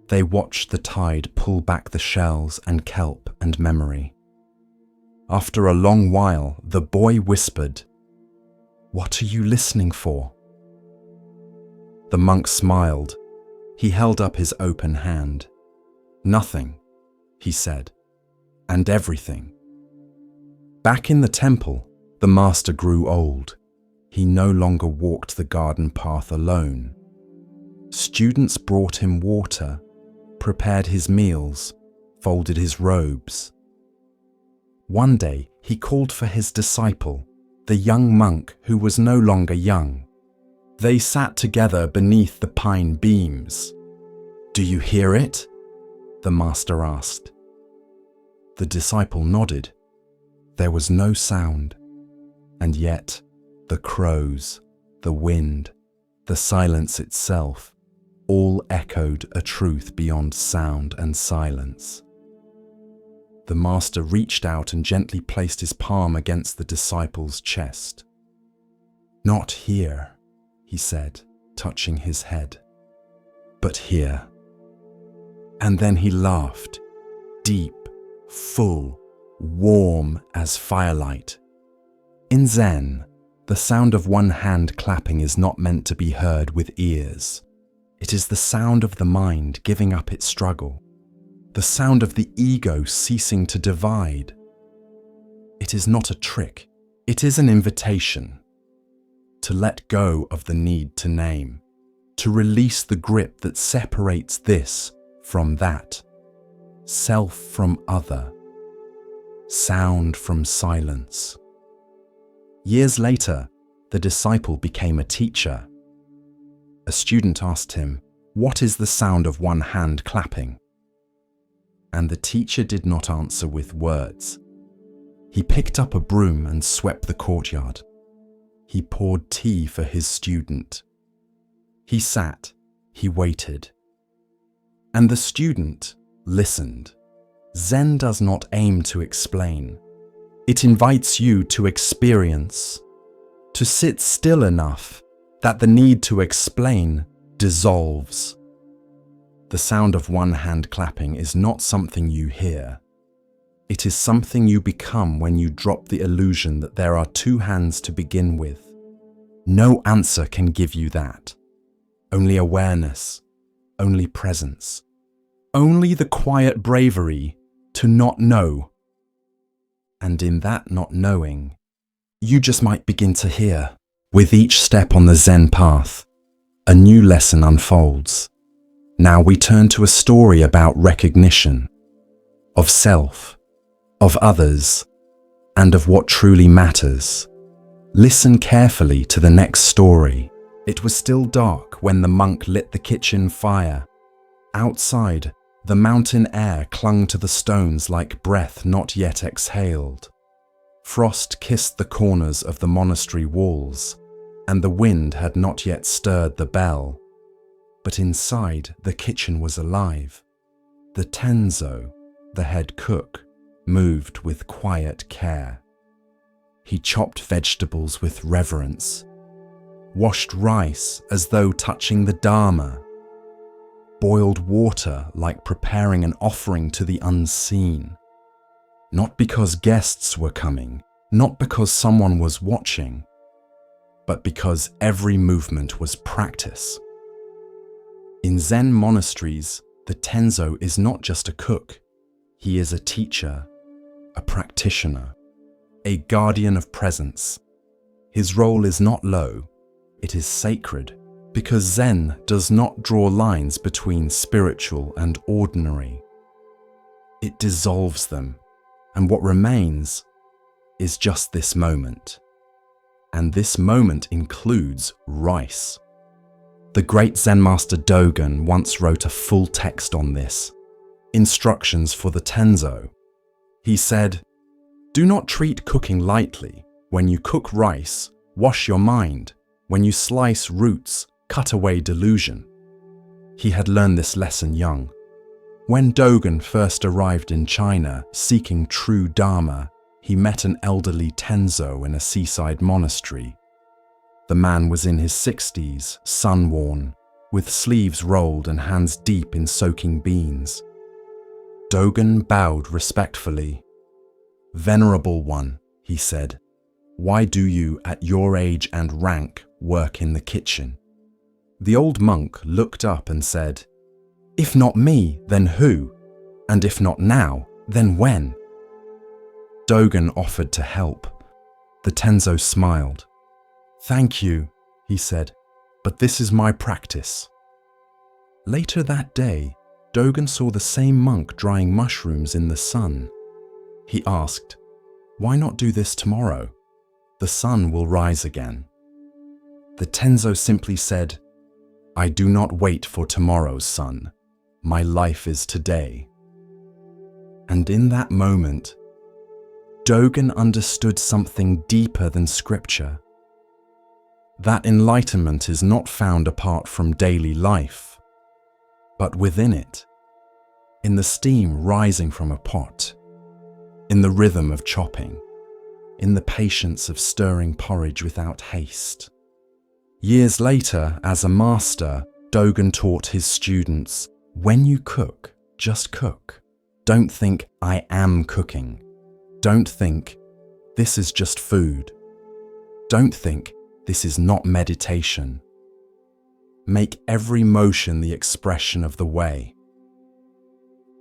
S1: They watched the tide pull back the shells and kelp and memory. After a long while, the boy whispered, "What are you listening for?" The monk smiled. He held up his open hand. "Nothing," he said, "and everything." Back in the temple, the master grew old. He no longer walked the garden path alone. Students brought him water, prepared his meals, folded his robes. One day, he called for his disciple, the young monk who was no longer young. They sat together beneath the pine beams. "Do you hear it?" the master asked. The disciple nodded. There was no sound, and yet the crows, the wind, the silence itself, all echoed a truth beyond sound and silence. The master reached out and gently placed his palm against the disciple's chest. "Not here," he said, touching his head, "but here." And then he laughed, deep, full, warm as firelight. In Zen, the sound of one hand clapping is not meant to be heard with ears. It is the sound of the mind giving up its struggle, the sound of the ego ceasing to divide. It is not a trick, it is an invitation to let go of the need to name, to release the grip that separates this from that, self from other, sound from silence. Years later, the disciple became a teacher. A student asked him, "What is the sound of one hand clapping?" And the teacher did not answer with words. He picked up a broom and swept the courtyard. He poured tea for his student. He sat, he waited. And the student listened. Zen does not aim to explain. It invites you to experience, to sit still enough that the need to explain dissolves. The sound of one hand clapping is not something you hear. It is something you become when you drop the illusion that there are two hands to begin with. No answer can give you that. Only awareness, only presence, only the quiet bravery to not know. And in that not knowing, you just might begin to hear. With each step on the Zen path, a new lesson unfolds. Now we turn to a story about recognition, of self, of others, and of what truly matters. Listen carefully to the next story. It was still dark when the monk lit the kitchen fire. Outside, the mountain air clung to the stones like breath not yet exhaled. Frost kissed the corners of the monastery walls, and the wind had not yet stirred the bell. But inside, the kitchen was alive. The Tenzo, the head cook, moved with quiet care. He chopped vegetables with reverence, washed rice as though touching the Dharma, boiled water like preparing an offering to the unseen. Not because guests were coming, not because someone was watching, but because every movement was practice. In Zen monasteries, the Tenzo is not just a cook. He is a teacher, a practitioner, a guardian of presence. His role is not low, it is sacred, because Zen does not draw lines between spiritual and ordinary. It dissolves them, and what remains is just this moment. And this moment includes rice. The great Zen master Dogen once wrote a full text on this, instructions for the Tenzo. He said, "Do not treat cooking lightly. When you cook rice, wash your mind. When you slice roots, cut away delusion." He had learned this lesson young. When Dogen first arrived in China seeking true Dharma, he met an elderly Tenzo in a seaside monastery. The man was in his 60s, sun-worn, with sleeves rolled and hands deep in soaking beans. Dogen bowed respectfully. "Venerable one," he said, "why do you, at your age and rank, work in the kitchen?" The old monk looked up and said, "If not me, then who? And if not now, then when?" Dogen offered to help. The Tenzo smiled. "Thank you," he said, "but this is my practice." Later that day, Dogen saw the same monk drying mushrooms in the sun. He asked, "Why not do this tomorrow? The sun will rise again." The Tenzo simply said, "I do not wait for tomorrow's sun. My life is today." And in that moment, Dogen understood something deeper than scripture. That enlightenment is not found apart from daily life, but within it, in the steam rising from a pot, in the rhythm of chopping, in the patience of stirring porridge without haste. Years later, as a master, Dogen taught his students, when you cook, just cook. Don't think, I am cooking. Don't think, this is just food. Don't think, this is not meditation. Make every motion the expression of the way.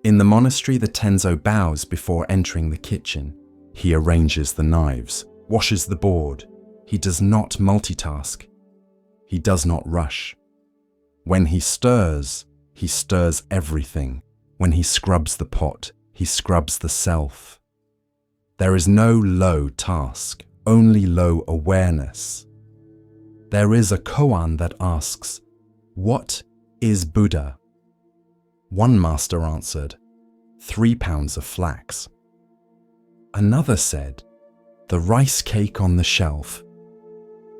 S1: In the monastery, the Tenzo bows before entering the kitchen. He arranges the knives, washes the board. He does not multitask. He does not rush. When he stirs everything. When he scrubs the pot, he scrubs the self. There is no low task, only low awareness. There is a koan that asks, "What is Buddha?" One master answered, 3 pounds of flax. Another said, "The rice cake on the shelf."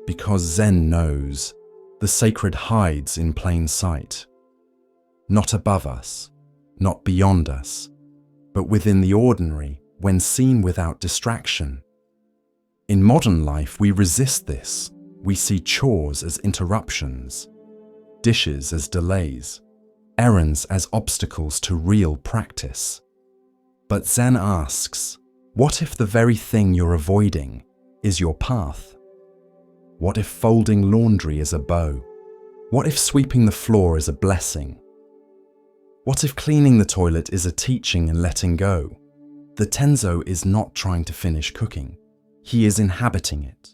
S1: Because Zen knows, the sacred hides in plain sight. Not above us, not beyond us, but within the ordinary when seen without distraction. In modern life, we resist this. We see chores as interruptions, dishes as delays, errands as obstacles to real practice. But Zen asks, what if the very thing you're avoiding is your path? What if folding laundry is a bow? What if sweeping the floor is a blessing? What if cleaning the toilet is a teaching and letting go? The Tenzo is not trying to finish cooking. He is inhabiting it,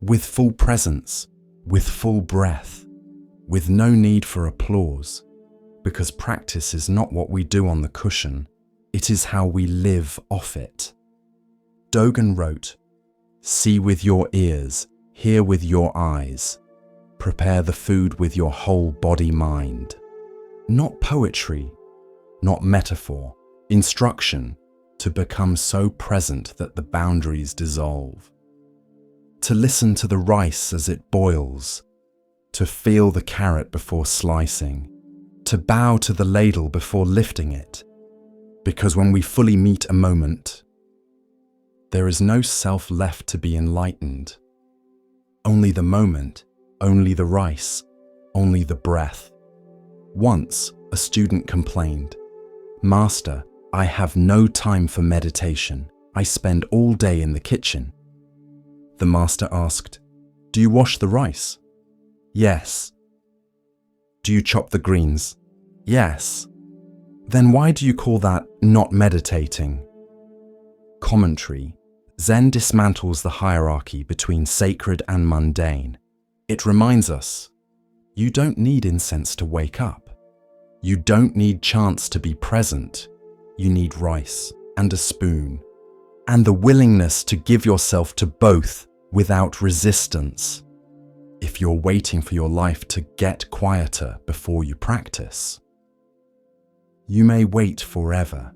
S1: with full presence, with full breath, with no need for applause, because practice is not what we do on the cushion, it is how we live off it. Dogen wrote, "See with your ears, hear with your eyes, prepare the food with your whole body-mind." Not poetry, not metaphor, instruction to become so present that the boundaries dissolve. To listen to the rice as it boils, to feel the carrot before slicing, to bow to the ladle before lifting it, because when we fully meet a moment, there is no self left to be enlightened. Only the moment, only the rice, only the breath. Once, a student complained, "Master, I have no time for meditation. I spend all day in the kitchen." The master asked, "Do you wash the rice?" "Yes." "Do you chop the greens?" "Yes." "Then why do you call that not meditating?" Commentary. Zen dismantles the hierarchy between sacred and mundane. It reminds us, you don't need incense to wake up. You don't need chants to be present. You need rice and a spoon, and the willingness to give yourself to both without resistance. If you're waiting for your life to get quieter before you practice, you may wait forever.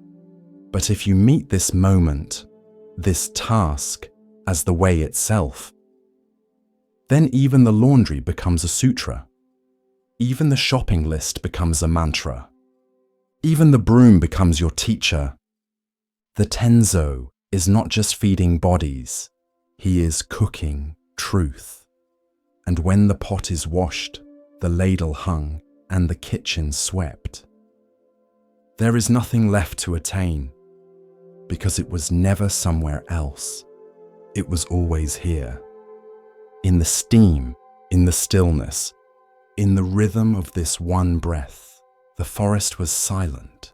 S1: But if you meet this moment, this task, as the way itself, then even the laundry becomes a sutra. Even the shopping list becomes a mantra. Even the broom becomes your teacher. The Tenzo is not just feeding bodies, he is cooking truth. And when the pot is washed, the ladle hung, and the kitchen swept, there is nothing left to attain, because it was never somewhere else. It was always here. In the steam, in the stillness, in the rhythm of this one breath, the forest was silent.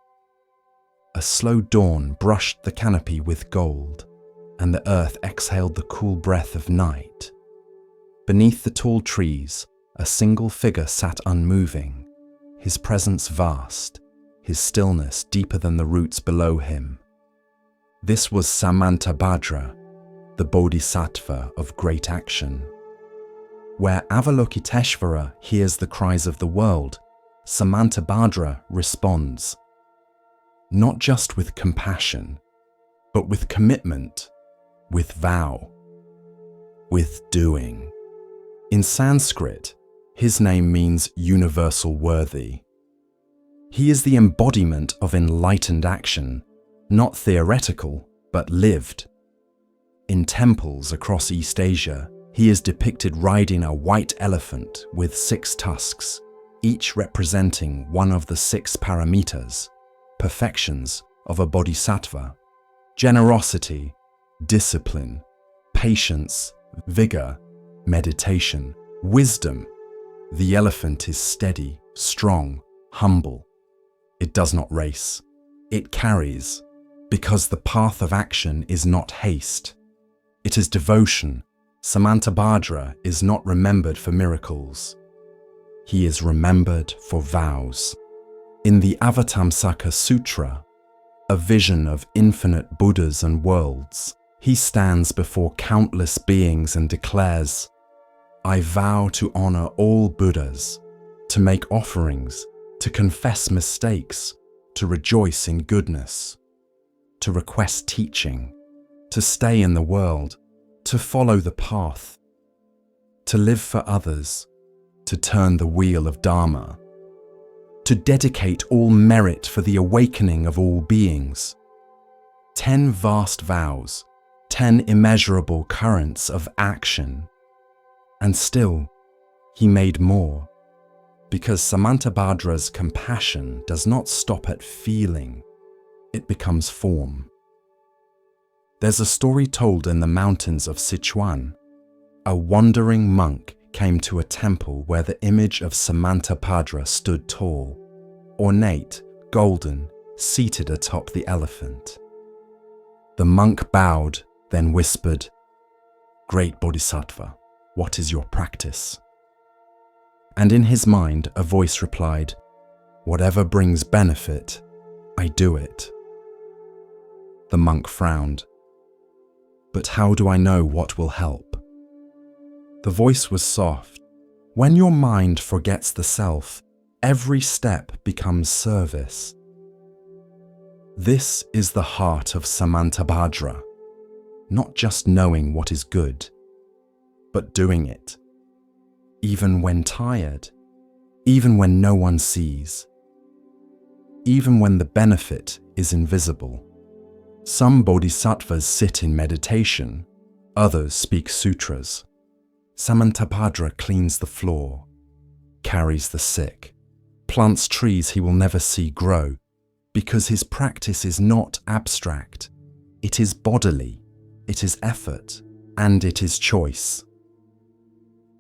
S1: A slow dawn brushed the canopy with gold, and the earth exhaled the cool breath of night. Beneath the tall trees, a single figure sat unmoving, his presence vast, his stillness deeper than the roots below him. This was Samantabhadra, the bodhisattva of great action. Where Avalokiteshvara hears the cries of the world, Samantabhadra responds, not just with compassion, but with commitment, with vow, with doing. In Sanskrit, his name means universal worthy. He is the embodiment of enlightened action, not theoretical, but lived. In temples across East Asia, he is depicted riding a white elephant with 6 tusks, each representing one of the 6 paramitas, perfections of a bodhisattva: generosity, discipline, patience, vigor, meditation, wisdom. The elephant is steady, strong, humble. It does not race. It carries, because the path of action is not haste. It is devotion. Samantabhadra is not remembered for miracles. He is remembered for vows. In the Avatamsaka Sutra, a vision of infinite Buddhas and worlds, he stands before countless beings and declares, "I vow to honor all Buddhas, to make offerings, to confess mistakes, to rejoice in goodness, to request teaching, to stay in the world, to follow the path, to live for others, to turn the wheel of Dharma, to dedicate all merit for the awakening of all beings, 10 vast vows, 10 immeasurable currents of action. And still, he made more, because Samantabhadra's compassion does not stop at feeling, it becomes form. There's a story told in the mountains of Sichuan. A wandering monk came to a temple where the image of Samantabhadra stood tall, ornate, golden, seated atop the elephant. The monk bowed, then whispered, "Great Bodhisattva, what is your practice?" And in his mind, a voice replied, "Whatever brings benefit, I do it." The monk frowned. "But how do I know what will help?" The voice was soft. "When your mind forgets the self, every step becomes service." This is the heart of Samantabhadra, not just knowing what is good, but doing it, even when tired, even when no one sees, even when the benefit is invisible. Some bodhisattvas sit in meditation, others speak sutras. Samantabhadra cleans the floor, carries the sick, plants trees he will never see grow, because his practice is not abstract. It is bodily, it is effort, and it is choice.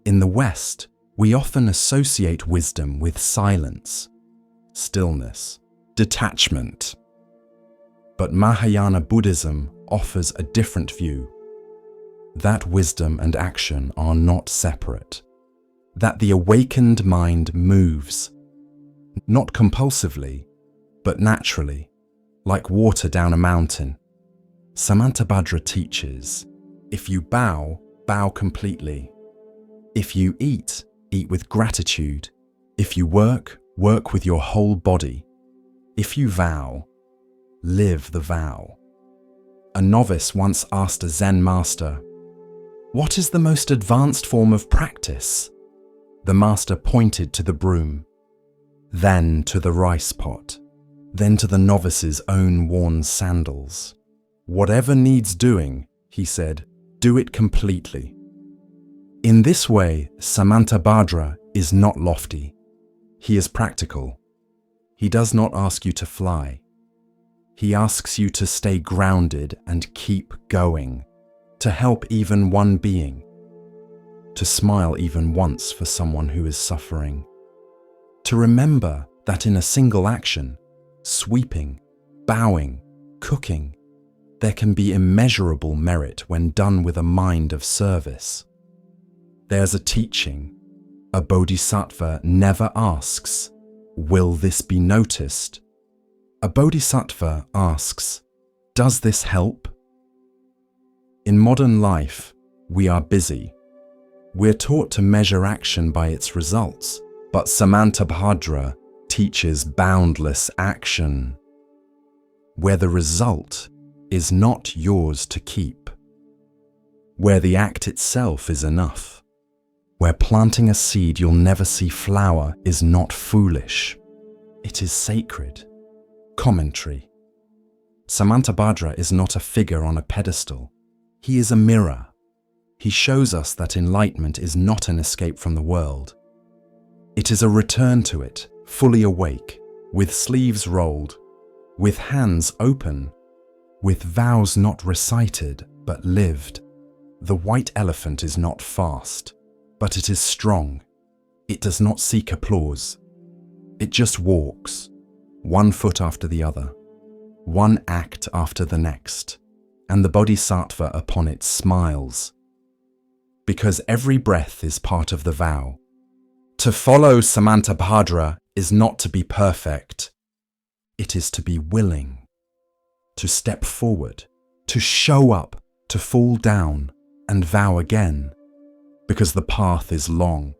S1: In the West, we often associate wisdom with silence, stillness, detachment. But Mahayana Buddhism offers a different view. That wisdom and action are not separate. That the awakened mind moves, not compulsively, but naturally, like water down a mountain. Samantabhadra teaches, if you bow, bow completely. If you eat, eat with gratitude. If you work, work with your whole body. If you vow, live the vow. A novice once asked a Zen master, "What is the most advanced form of practice?" The master pointed to the broom, then to the rice pot, then to the novice's own worn sandals. "Whatever needs doing," he said, "do it completely." In this way, Samantabhadra is not lofty. He is practical. He does not ask you to fly. He asks you to stay grounded and keep going, to help even one being, to smile even once for someone who is suffering, to remember that in a single action, sweeping, bowing, cooking, there can be immeasurable merit when done with a mind of service. There's a teaching. A bodhisattva never asks, "Will this be noticed?" A bodhisattva asks, "Does this help?" In modern life, we are busy. We're taught to measure action by its results, but Samantabhadra teaches boundless action, where the result is not yours to keep, where the act itself is enough, where planting a seed you'll never see flower is not foolish, it is sacred. Commentary. Samantabhadra is not a figure on a pedestal. He is a mirror. He shows us that enlightenment is not an escape from the world. It is a return to it, fully awake, with sleeves rolled, with hands open, with vows not recited but lived. The white elephant is not fast, but it is strong. It does not seek applause. It just walks, one foot after the other, one act after the next, and the bodhisattva upon it smiles. Because every breath is part of the vow. To follow Samantabhadra is not to be perfect. It is to be willing, to step forward, to show up, to fall down and vow again. Because the path is long,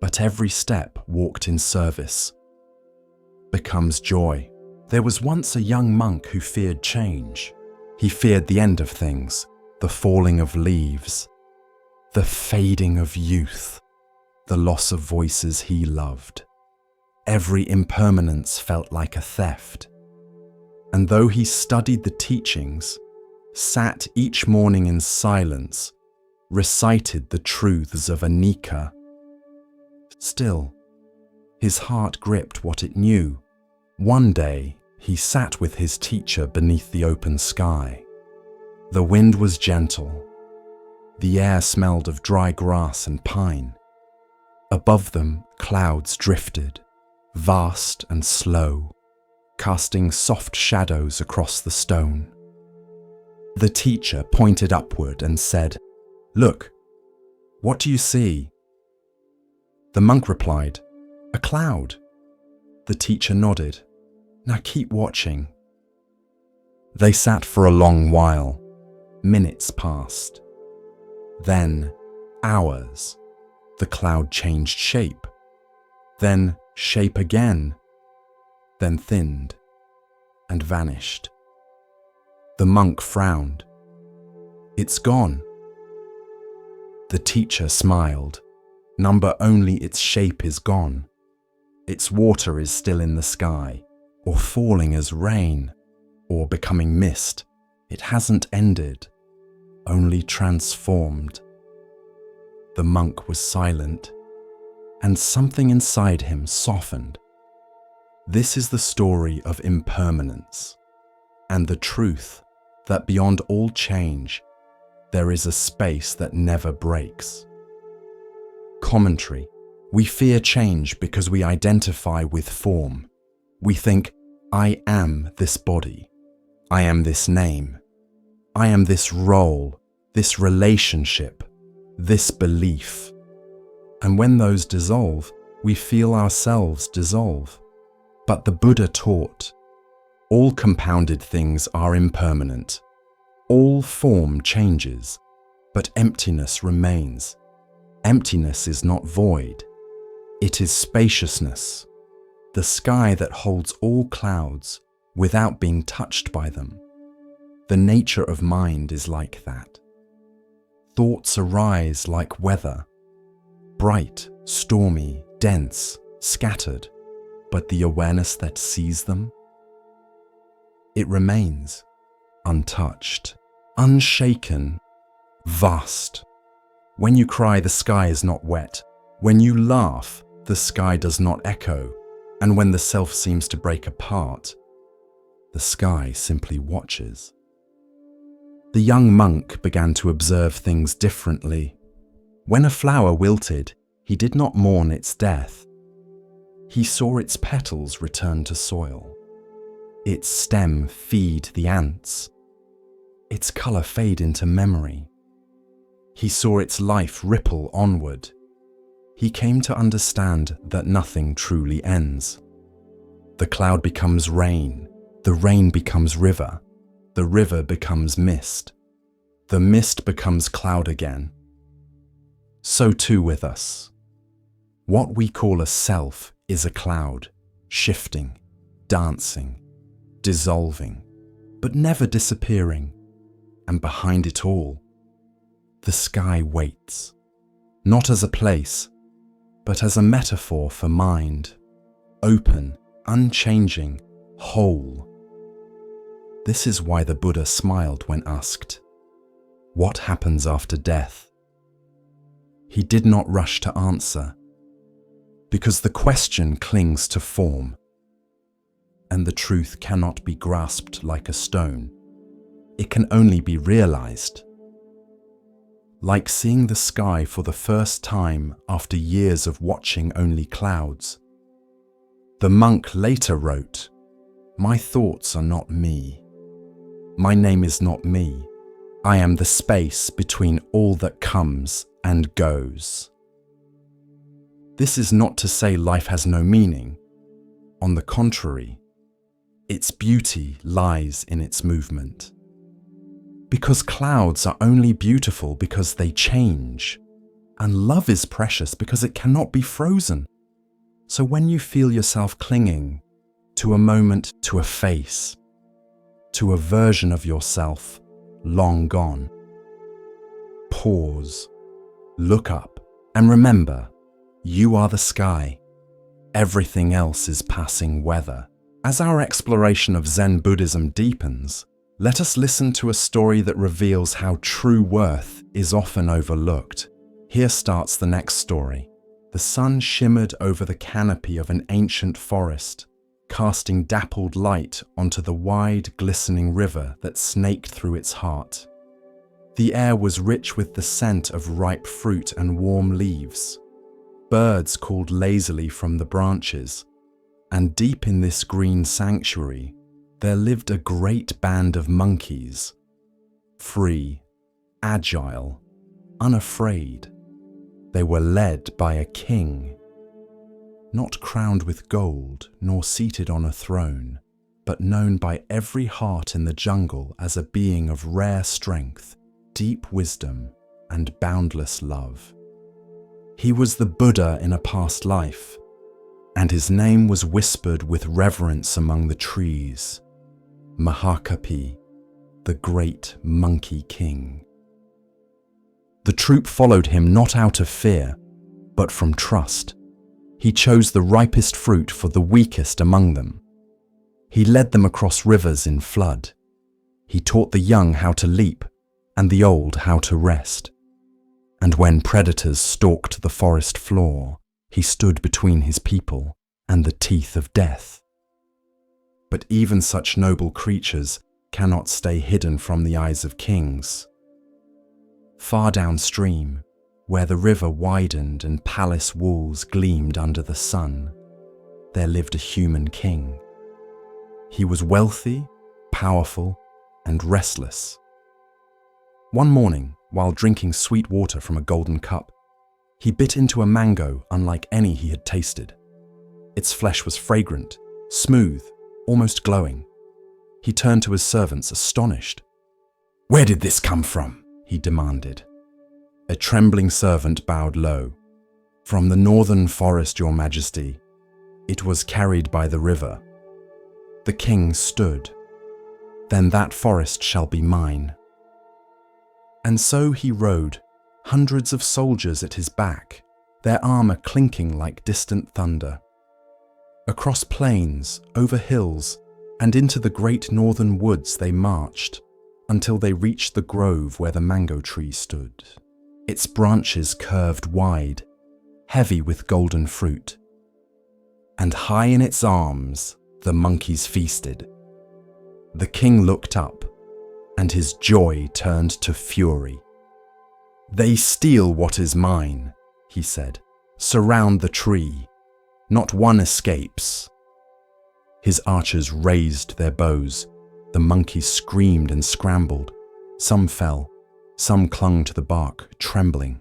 S1: but every step walked in service becomes joy. There was once a young monk who feared change. He feared the end of things, the falling of leaves, the fading of youth, the loss of voices he loved. Every impermanence felt like a theft. And though he studied the teachings, sat each morning in silence, recited the truths of anicca, still, his heart gripped what it knew. One day, he sat with his teacher beneath the open sky. The wind was gentle. The air smelled of dry grass and pine. Above them, clouds drifted, vast and slow, casting soft shadows across the stone. The teacher pointed upward and said, "Look, what do you see?" The monk replied, "A cloud." The teacher nodded. "Now keep watching." They sat for a long while. Minutes passed. Then hours. The cloud changed shape. Then shape again. Then thinned and vanished. The monk frowned. "It's gone." The teacher smiled. "Number only its shape is gone. Its water is still in the sky, or falling as rain, or becoming mist. It hasn't ended, only transformed." The monk was silent, and something inside him softened. This is the story of impermanence, and the truth that beyond all change, there is a space that never breaks. Commentary. We fear change because we identify with form. We think, "I am this body. I am this name. I am this role, this relationship, this belief." And when those dissolve, we feel ourselves dissolve. But the Buddha taught, all compounded things are impermanent. All form changes, but emptiness remains. Emptiness is not void. It is spaciousness, the sky that holds all clouds without being touched by them. The nature of mind is like that. Thoughts arise like weather, bright, stormy, dense, scattered, but the awareness that sees them, it remains untouched, unshaken, vast. When you cry, the sky is not wet. When you laugh, the sky does not echo. And when the self seems to break apart, the sky simply watches. The young monk began to observe things differently. When a flower wilted, he did not mourn its death. He saw its petals return to soil, its stem feed the ants, its color fade into memory. He saw its life ripple onward. He came to understand that nothing truly ends. The cloud becomes rain, the rain becomes river, the river becomes mist, the mist becomes cloud again. So too with us. What we call a self is a cloud, shifting, dancing, dissolving, but never disappearing. And behind it all, the sky waits, not as a place, but as a metaphor for mind, open, unchanging, whole. This is why the Buddha smiled when asked, "What happens after death?" He did not rush to answer, because the question clings to form, and the truth cannot be grasped like a stone. It can only be realized. Like seeing the sky for the first time after years of watching only clouds. The monk later wrote, "My thoughts are not me. My name is not me. I am the space between all that comes and goes." This is not to say life has no meaning. On the contrary, its beauty lies in its movement. Because clouds are only beautiful because they change, and love is precious because it cannot be frozen. So when you feel yourself clinging to a moment, to a face, to a version of yourself long gone, pause, look up, and remember, you are the sky. Everything else is passing weather. As our exploration of Zen Buddhism deepens, let us listen to a story that reveals how true worth is often overlooked. Here starts the next story. The sun shimmered over the canopy of an ancient forest, casting dappled light onto the wide, glistening river that snaked through its heart. The air was rich with the scent of ripe fruit and warm leaves. Birds called lazily from the branches, and deep in this green sanctuary, there lived a great band of monkeys, free, agile, unafraid. They were led by a king, not crowned with gold nor seated on a throne, but known by every heart in the jungle as a being of rare strength, deep wisdom, and boundless love. He was the Buddha in a past life, and his name was whispered with reverence among the trees, Mahakapi, the great monkey king. The troop followed him not out of fear, but from trust. He chose the ripest fruit for the weakest among them. He led them across rivers in flood. He taught the young how to leap, and the old how to rest. And when predators stalked the forest floor, he stood between his people and the teeth of death. But even such noble creatures cannot stay hidden from the eyes of kings. Far downstream, where the river widened and palace walls gleamed under the sun, there lived a human king. He was wealthy, powerful, and restless. One morning, while drinking sweet water from a golden cup, he bit into a mango unlike any he had tasted. Its flesh was fragrant, smooth, almost glowing. He turned to his servants, astonished. "Where did this come from?" he demanded. A trembling servant bowed low. "From the northern forest, Your Majesty. It was carried by the river." The king stood. "Then that forest shall be mine." And so he rode, hundreds of soldiers at his back, their armor clinking like distant thunder. Across plains, over hills, and into the great northern woods they marched, until they reached the grove where the mango tree stood. Its branches curved wide, heavy with golden fruit. And high in its arms, the monkeys feasted. The king looked up, and his joy turned to fury. "They steal what is mine," he said. "Surround the tree. Not one escapes." His archers raised their bows. The monkeys screamed and scrambled. Some fell. Some clung to the bark, trembling.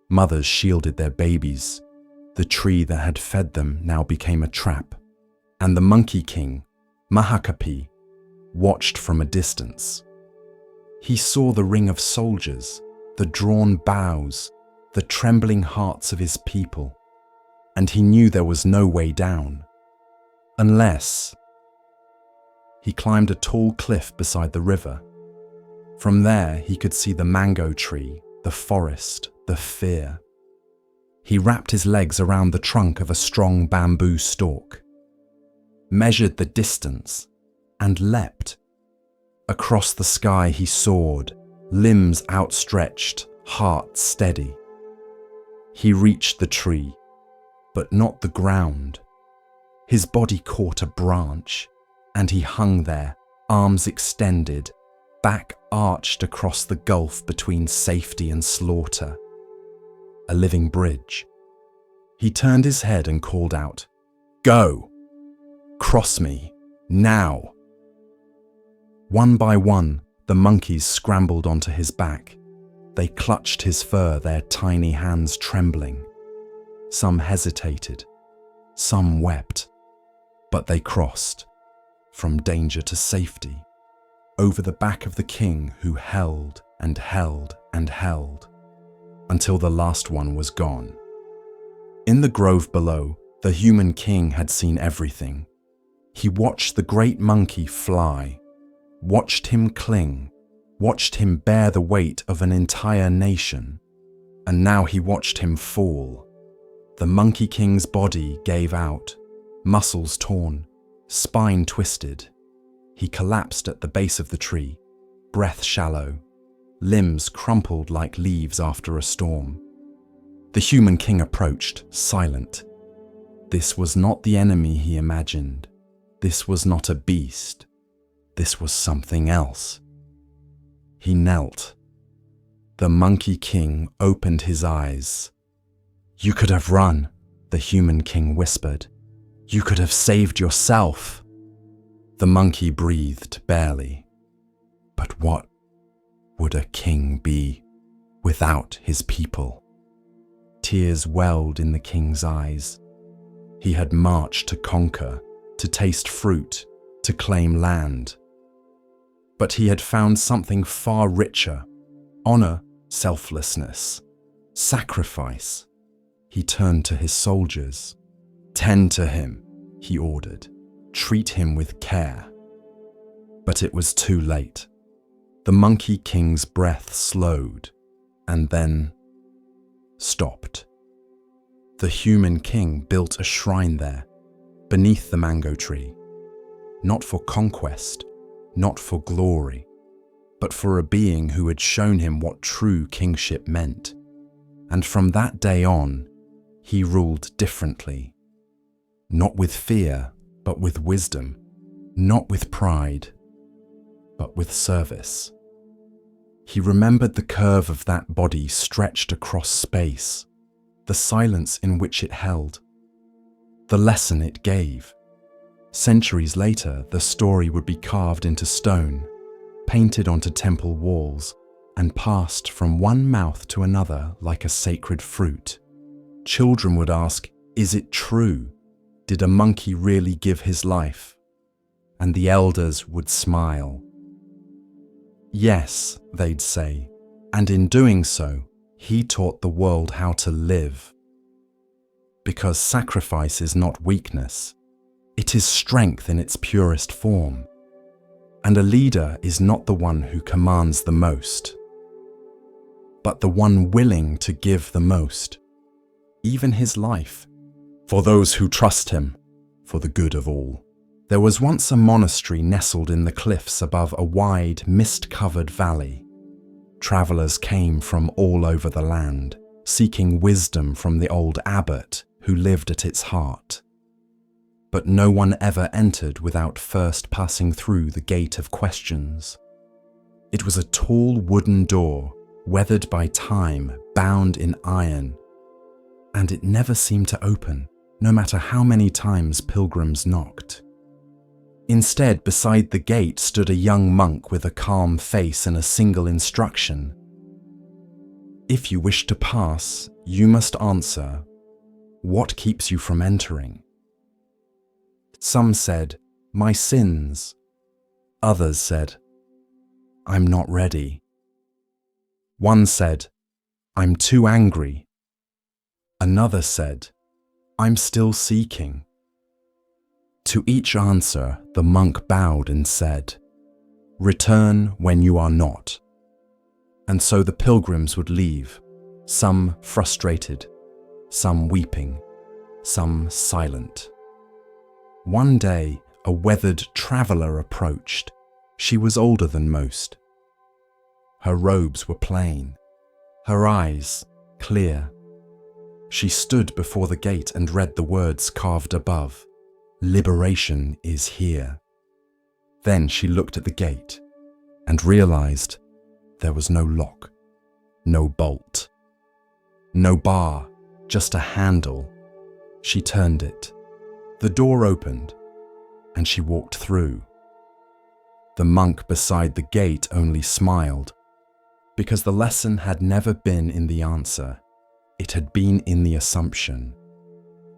S1: Mothers shielded their babies. The tree that had fed them now became a trap. And the monkey king, Mahakapi, watched from a distance. He saw the ring of soldiers, the drawn bows, the trembling hearts of his people, and he knew there was no way down. Unless he climbed a tall cliff beside the river. From there, he could see the mango tree, the forest, the fear. He wrapped his legs around the trunk of a strong bamboo stalk, measured the distance, and leapt. Across the sky he soared, limbs outstretched, heart steady. He reached the tree, but not the ground. His body caught a branch, and he hung there, arms extended, back arched across the gulf between safety and slaughter. A living bridge. He turned his head and called out, "Go! Cross me, now!" One by one, the monkeys scrambled onto his back. They clutched his fur, their tiny hands trembling. Some hesitated, some wept, but they crossed, from danger to safety, over the back of the king who held and held and held, until the last one was gone. In the grove below, the human king had seen everything. He watched the great monkey fly, watched him cling, watched him bear the weight of an entire nation, and now he watched him fall. The monkey king's body gave out, muscles torn, spine twisted. He collapsed at the base of the tree, breath shallow, limbs crumpled like leaves after a storm. The human king approached, silent. This was not the enemy he imagined. This was not a beast. This was something else. He knelt. The monkey king opened his eyes. "You could have run," the human king whispered. "You could have saved yourself." The monkey breathed barely. But what would a king be without his people? Tears welled in the king's eyes. He had marched to conquer, to taste fruit, to claim land. But he had found something far richer: honor, selflessness, sacrifice. He turned to his soldiers. "Tend to him," he ordered. "Treat him with care." But it was too late. The monkey king's breath slowed and then stopped. The human king built a shrine there, beneath the mango tree, not for conquest, not for glory, but for a being who had shown him what true kingship meant. And from that day on, he ruled differently. Not with fear, but with wisdom. Not with pride, but with service. He remembered the curve of that body stretched across space, the silence in which it held, the lesson it gave. Centuries later, the story would be carved into stone, painted onto temple walls, and passed from one mouth to another like a sacred fruit. Children would ask, "Is it true? Did a monkey really give his life?" And the elders would smile. "Yes," they'd say, "and in doing so, he taught the world how to live." Because sacrifice is not weakness. It is strength in its purest form. And a leader is not the one who commands the most, but the one willing to give the most, even his life, for those who trust him, for the good of all. There was once a monastery nestled in the cliffs above a wide, mist-covered valley. Travelers came from all over the land, seeking wisdom from the old abbot who lived at its heart. But no one ever entered without first passing through the gate of questions. It was a tall wooden door, weathered by time, bound in iron, and it never seemed to open, no matter how many times pilgrims knocked. Instead, beside the gate stood a young monk with a calm face and a single instruction. "If you wish to pass, you must answer, 'What keeps you from entering?'" Some said, "My sins." Others said, "I'm not ready." One said, "I'm too angry." Another said, "I'm still seeking." To each answer, the monk bowed and said, "Return when you are not." And so the pilgrims would leave, some frustrated, some weeping, some silent. One day, a weathered traveler approached. She was older than most. Her robes were plain, her eyes clear. She stood before the gate and read the words carved above, "Liberation is here." Then she looked at the gate and realized there was no lock, no bolt, no bar, just a handle. She turned it. The door opened, and she walked through. The monk beside the gate only smiled, because the lesson had never been in the answer. It had been in the assumption.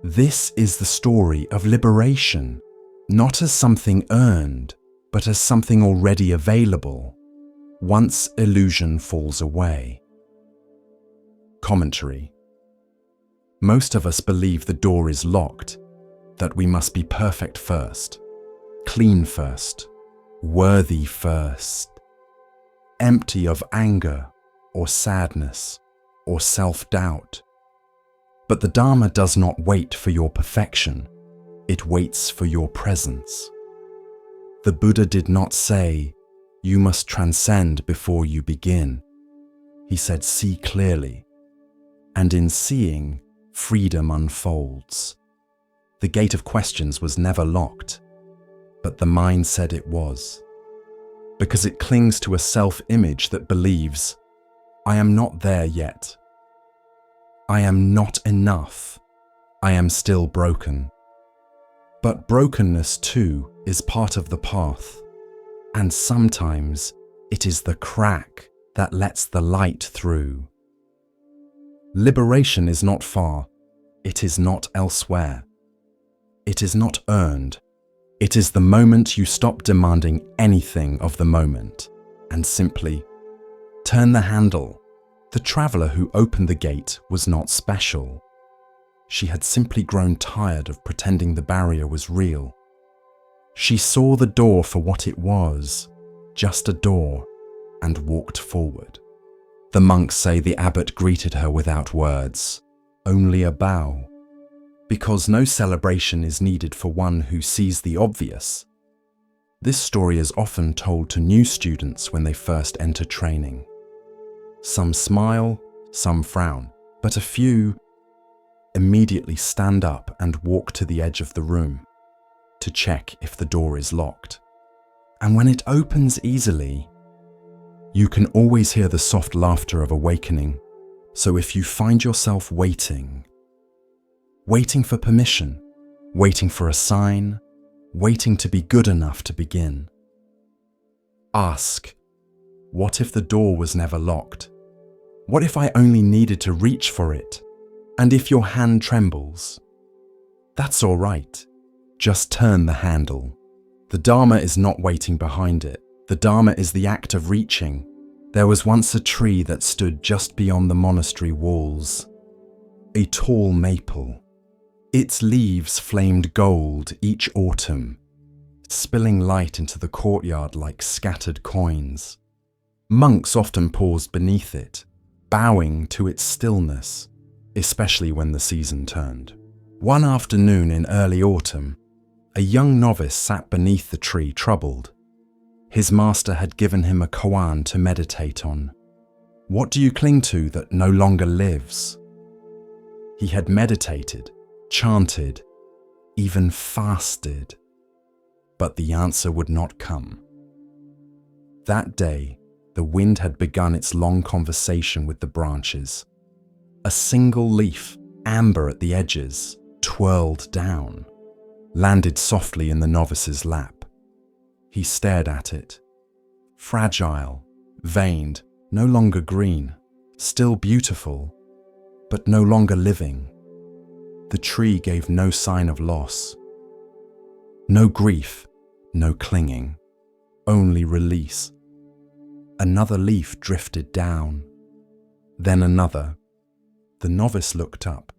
S1: This is the story of liberation, not as something earned, but as something already available, once illusion falls away. Commentary. Most of us believe the door is locked, that we must be perfect first, clean first, worthy first, empty of anger or sadness or self-doubt. But the Dharma does not wait for your perfection. It waits for your presence. The Buddha did not say, "You must transcend before you begin." He said, "See clearly." And in seeing, freedom unfolds. The gate of questions was never locked, but the mind said it was, because it clings to a self-image that believes, "I am not there yet. I am not enough. I am still broken." But brokenness too is part of the path, and sometimes it is the crack that lets the light through. Liberation is not far. It is not elsewhere. It is not earned. It is the moment you stop demanding anything of the moment and simply turn the handle. The traveler who opened the gate was not special. She had simply grown tired of pretending the barrier was real. She saw the door for what it was, just a door, and walked forward. The monks say the abbot greeted her without words, only a bow, because no celebration is needed for one who sees the obvious. This story is often told to new students when they first enter training. Some smile, some frown, but a few immediately stand up and walk to the edge of the room to check if the door is locked. And when it opens easily, you can always hear the soft laughter of awakening. So if you find yourself waiting for permission, waiting for a sign, waiting to be good enough to begin, ask, what if the door was never locked? What if I only needed to reach for it? And if your hand trembles, that's all right. Just turn the handle. The Dharma is not waiting behind it. The Dharma is the act of reaching. There was once a tree that stood just beyond the monastery walls, a tall maple. Its leaves flamed gold each autumn, spilling light into the courtyard like scattered coins. Monks often paused beneath it, bowing to its stillness, especially when the season turned. One afternoon in early autumn, a young novice sat beneath the tree troubled. His master had given him a koan to meditate on. What do you cling to that no longer lives? He had meditated, chanted, even fasted, but the answer would not come. That day, the wind had begun its long conversation with the branches. A single leaf, amber at the edges, twirled down, landed softly in the novice's lap. He stared at it. Fragile, veined, no longer green, still beautiful, but no longer living. The tree gave no sign of loss. No grief, no clinging, only release. Another leaf drifted down, then another. The novice looked up.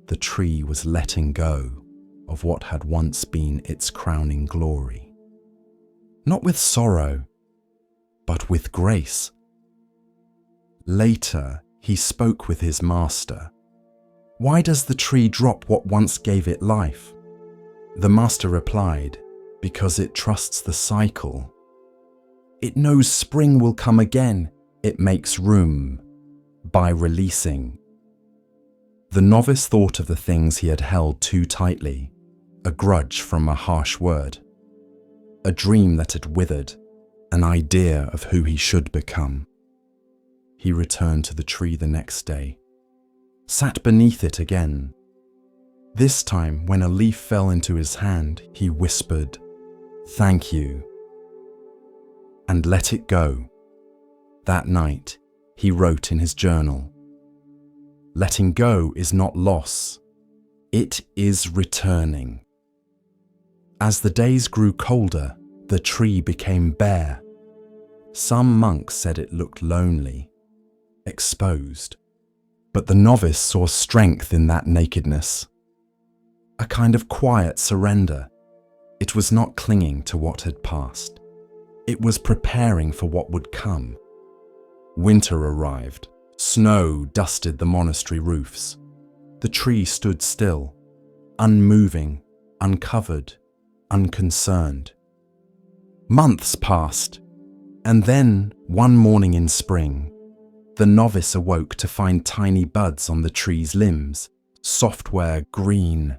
S1: The tree was letting go of what had once been its crowning glory. Not with sorrow, but with grace. Later, he spoke with his master. Why does the tree drop what once gave it life? The master replied, because it trusts the cycle. It knows spring will come again. It makes room by releasing. The novice thought of the things he had held too tightly, a grudge from a harsh word, a dream that had withered, an idea of who he should become. He returned to the tree the next day, sat beneath it again. This time, when a leaf fell into his hand, he whispered, "Thank you," and let it go. That night, he wrote in his journal, "Letting go is not loss, it is returning." As the days grew colder, the tree became bare. Some monks said it looked lonely, exposed, but the novice saw strength in that nakedness, a kind of quiet surrender. It was not clinging to what had passed. It was preparing for what would come. Winter arrived. Snow dusted the monastery roofs. The tree stood still, unmoving, uncovered, unconcerned. Months passed, and then one morning in spring, the novice awoke to find tiny buds on the tree's limbs, software green,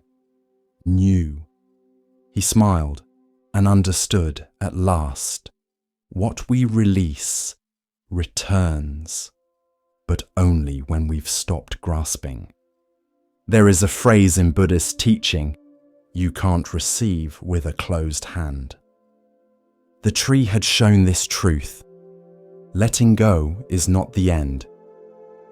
S1: new. He smiled and understood at last. What we release returns, but only when we've stopped grasping. There is a phrase in Buddhist teaching, you can't receive with a closed hand. The tree had shown this truth. Letting go is not the end.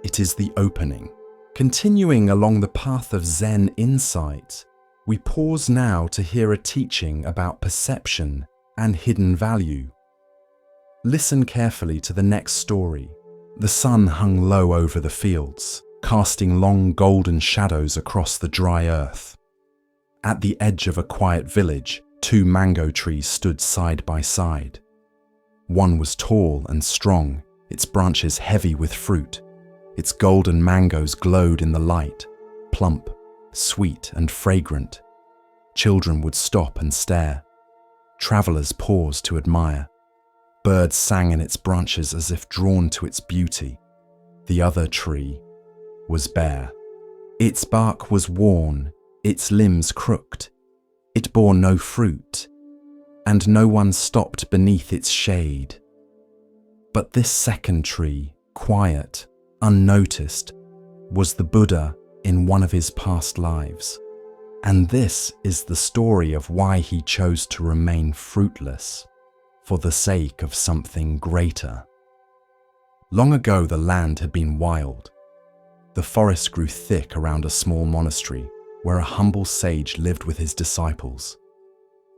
S1: It is the opening. Continuing along the path of Zen insight, we pause now to hear a teaching about perception and hidden value. Listen carefully to the next story. The sun hung low over the fields, casting long golden shadows across the dry earth. At the edge of a quiet village, 2 mango trees stood side by side. One was tall and strong, its branches heavy with fruit. Its golden mangoes glowed in the light, plump, sweet and fragrant. Children would stop and stare. Travelers paused to admire. Birds sang in its branches as if drawn to its beauty. The other tree was bare. Its bark was worn, its limbs crooked. It bore no fruit, and no one stopped beneath its shade. But this second tree, quiet, unnoticed, was the Buddha in one of his past lives. And this is the story of why he chose to remain fruitless, for the sake of something greater. Long ago, the land had been wild. The forest grew thick around a small monastery where a humble sage lived with his disciples.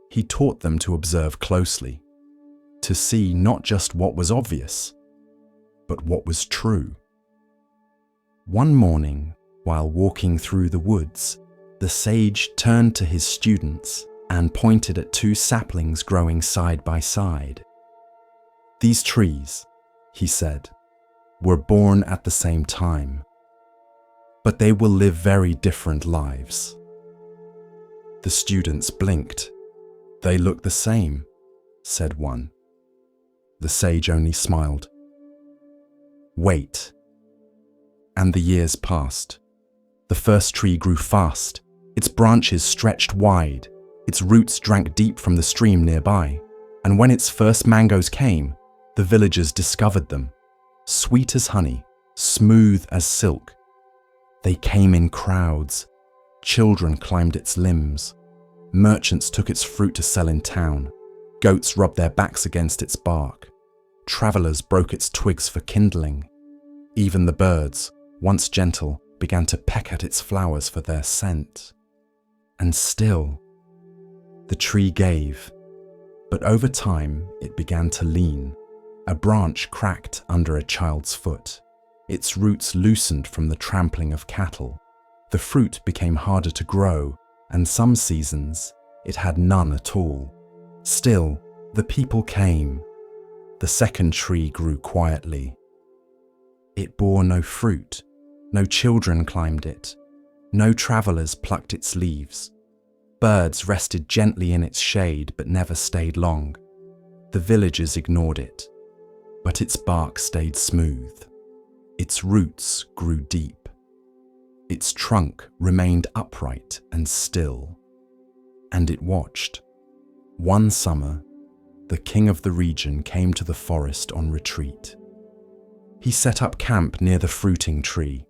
S1: He taught them to observe closely, to see not just what was obvious, but what was true. One morning, while walking through the woods, the sage turned to his students and pointed at 2 saplings growing side by side. These trees, he said, were born at the same time, but they will live very different lives. The students blinked. They look the same, said one. The sage only smiled. Wait. And the years passed. The first tree grew fast. Its branches stretched wide. Its roots drank deep from the stream nearby. And when its first mangoes came, the villagers discovered them. Sweet as honey, smooth as silk. They came in crowds. Children climbed its limbs. Merchants took its fruit to sell in town. Goats rubbed their backs against its bark. Travelers broke its twigs for kindling. Even the birds, once gentle, began to peck at its flowers for their scent. And still, the tree gave, but over time it began to lean. A branch cracked under a child's foot. Its roots loosened from the trampling of cattle. The fruit became harder to grow, and some seasons it had none at all. Still, the people came. The second tree grew quietly. It bore no fruit. No children climbed it. No travelers plucked its leaves. Birds rested gently in its shade but never stayed long. The villagers ignored it, but its bark stayed smooth. Its roots grew deep. Its trunk remained upright and still. And it watched. One summer, the king of the region came to the forest on retreat. He set up camp near the fruiting tree.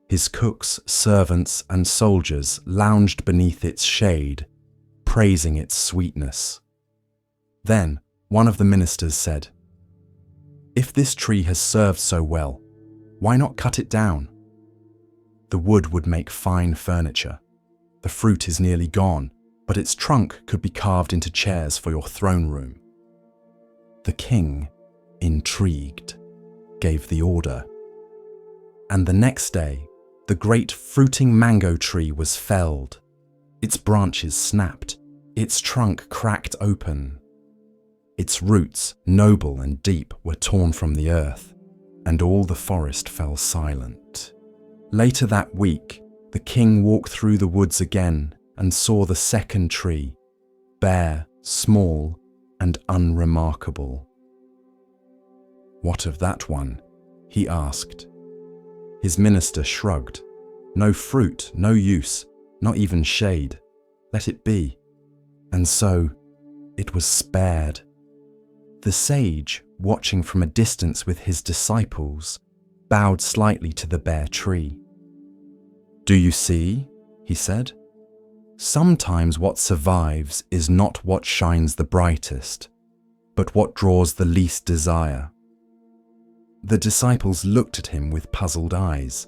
S1: His cooks, servants, and soldiers lounged beneath its shade, praising its sweetness. Then one of the ministers said, "If this tree has served so well, why not cut it down? The wood would make fine furniture. The fruit is nearly gone, but its trunk could be carved into chairs for your throne room." The king, intrigued, gave the order. And the next day, the great fruiting mango tree was felled. Its branches snapped, its trunk cracked open. Its roots, noble and deep, were torn from the earth, and all the forest fell silent. Later that week, the king walked through the woods again and saw the second tree, bare, small, and unremarkable. "What of that one?" he asked. His minister shrugged. "No fruit, no use, not even shade. Let it be." And so it was spared. The sage, watching from a distance with his disciples, bowed slightly to the bare tree. "Do you see?" he said. "Sometimes what survives is not what shines the brightest, but what draws the least desire." The disciples looked at him with puzzled eyes.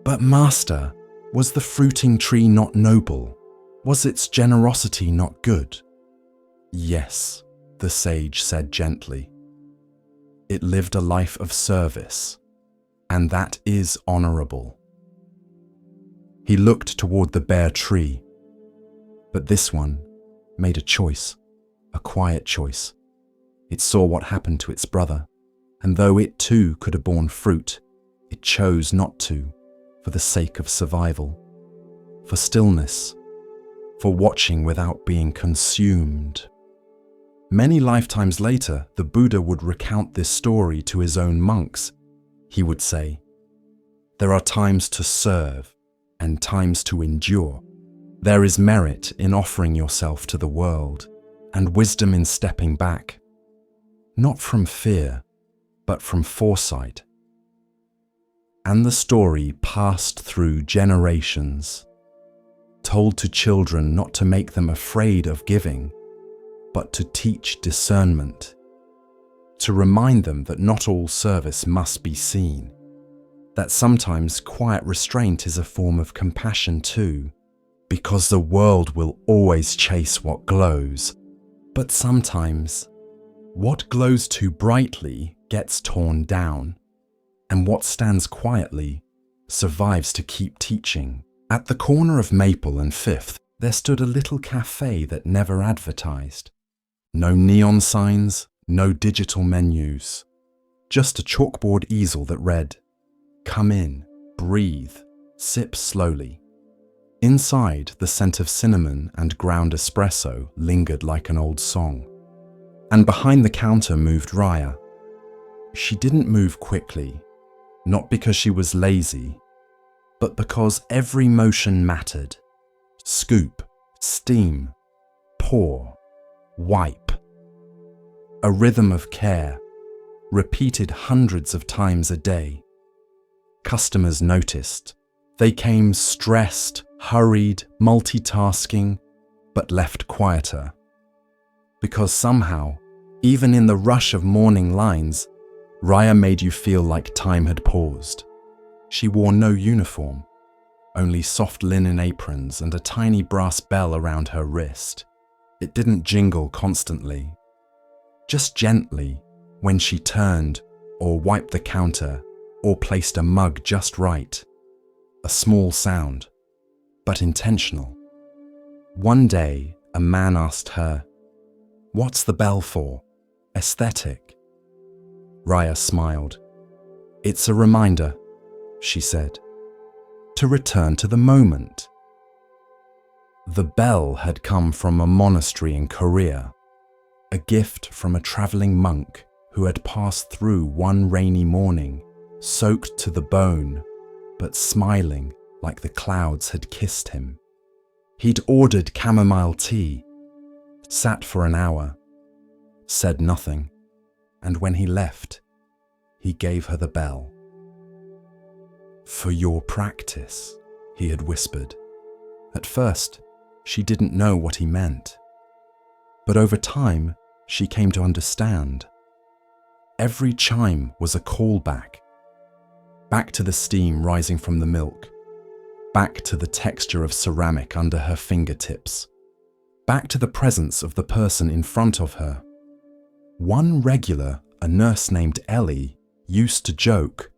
S1: "But Master, was the fruiting tree not noble? Was its generosity not good?" "Yes," the sage said gently. "It lived a life of service, and that is honorable." He looked toward the bare tree, but this one made a choice, a quiet choice. It saw what happened to its brother, and though it too could have borne fruit, it chose not to, for the sake of survival, for stillness, for watching without being consumed. Many lifetimes later, the Buddha would recount this story to his own monks. He would say, "There are times to serve and times to endure. There is merit in offering yourself to the world, and wisdom in stepping back, not from fear, but from foresight." And the story passed through generations, told to children not to make them afraid of giving, but to teach discernment, to remind them that not all service must be seen, that sometimes quiet restraint is a form of compassion too, because the world will always chase what glows, but sometimes what glows too brightly gets torn down, and what stands quietly survives to keep teaching. At the corner of Maple and Fifth, there stood a little cafe that never advertised. No neon signs, no digital menus, just a chalkboard easel that read, "Come in, breathe, sip slowly." Inside, the scent of cinnamon and ground espresso lingered like an old song. And behind the counter moved Raya. She didn't move quickly, not because she was lazy, but because every motion mattered. Scoop, steam, pour, wipe. A rhythm of care, repeated hundreds of times a day. Customers noticed. They came stressed, hurried, multitasking, but left quieter. Because somehow, even in the rush of morning lines, Raya made you feel like time had paused. She wore no uniform, only soft linen aprons and a tiny brass bell around her wrist. It didn't jingle constantly, just gently when she turned or wiped the counter or placed a mug just right. A small sound, but intentional. One day, a man asked her, "What's the bell for? Aesthetic?" Raya smiled. "It's a reminder," she said, "to return to the moment." The bell had come from a monastery in Korea, a gift from a traveling monk who had passed through one rainy morning, soaked to the bone, but smiling like the clouds had kissed him. He'd ordered chamomile tea, sat for an hour, said nothing, and when he left, he gave her the bell. "For your practice," he had whispered. At first, she didn't know what he meant. But over time, she came to understand. Every chime was a callback. Back to the steam rising from the milk. Back to the texture of ceramic under her fingertips. Back to the presence of the person in front of her. One regular, a nurse named Ellie, used to joke,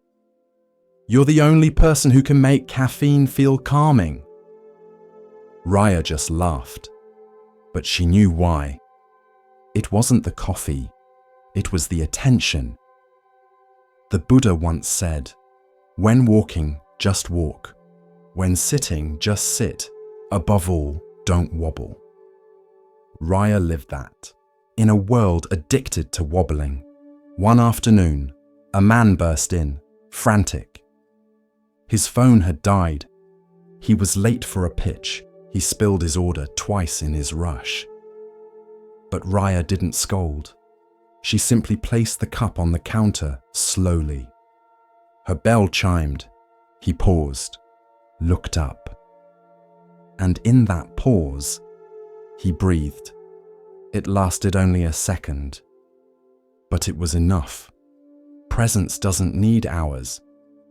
S1: "You're the only person who can make caffeine feel calming." Raya just laughed, but she knew why. It wasn't the coffee, it was the attention. The Buddha once said, "When walking, just walk. When sitting, just sit. Above all, don't wobble. Raya lived that. In a world addicted to wobbling, one afternoon, a man burst in, frantic. His phone had died. He was late for a pitch. He spilled his order twice in his rush. But Raya didn't scold. She simply placed the cup on the counter slowly. Her bell chimed. He paused, looked up. And in that pause, he breathed. It lasted only a second, but it was enough. Presence doesn't need hours.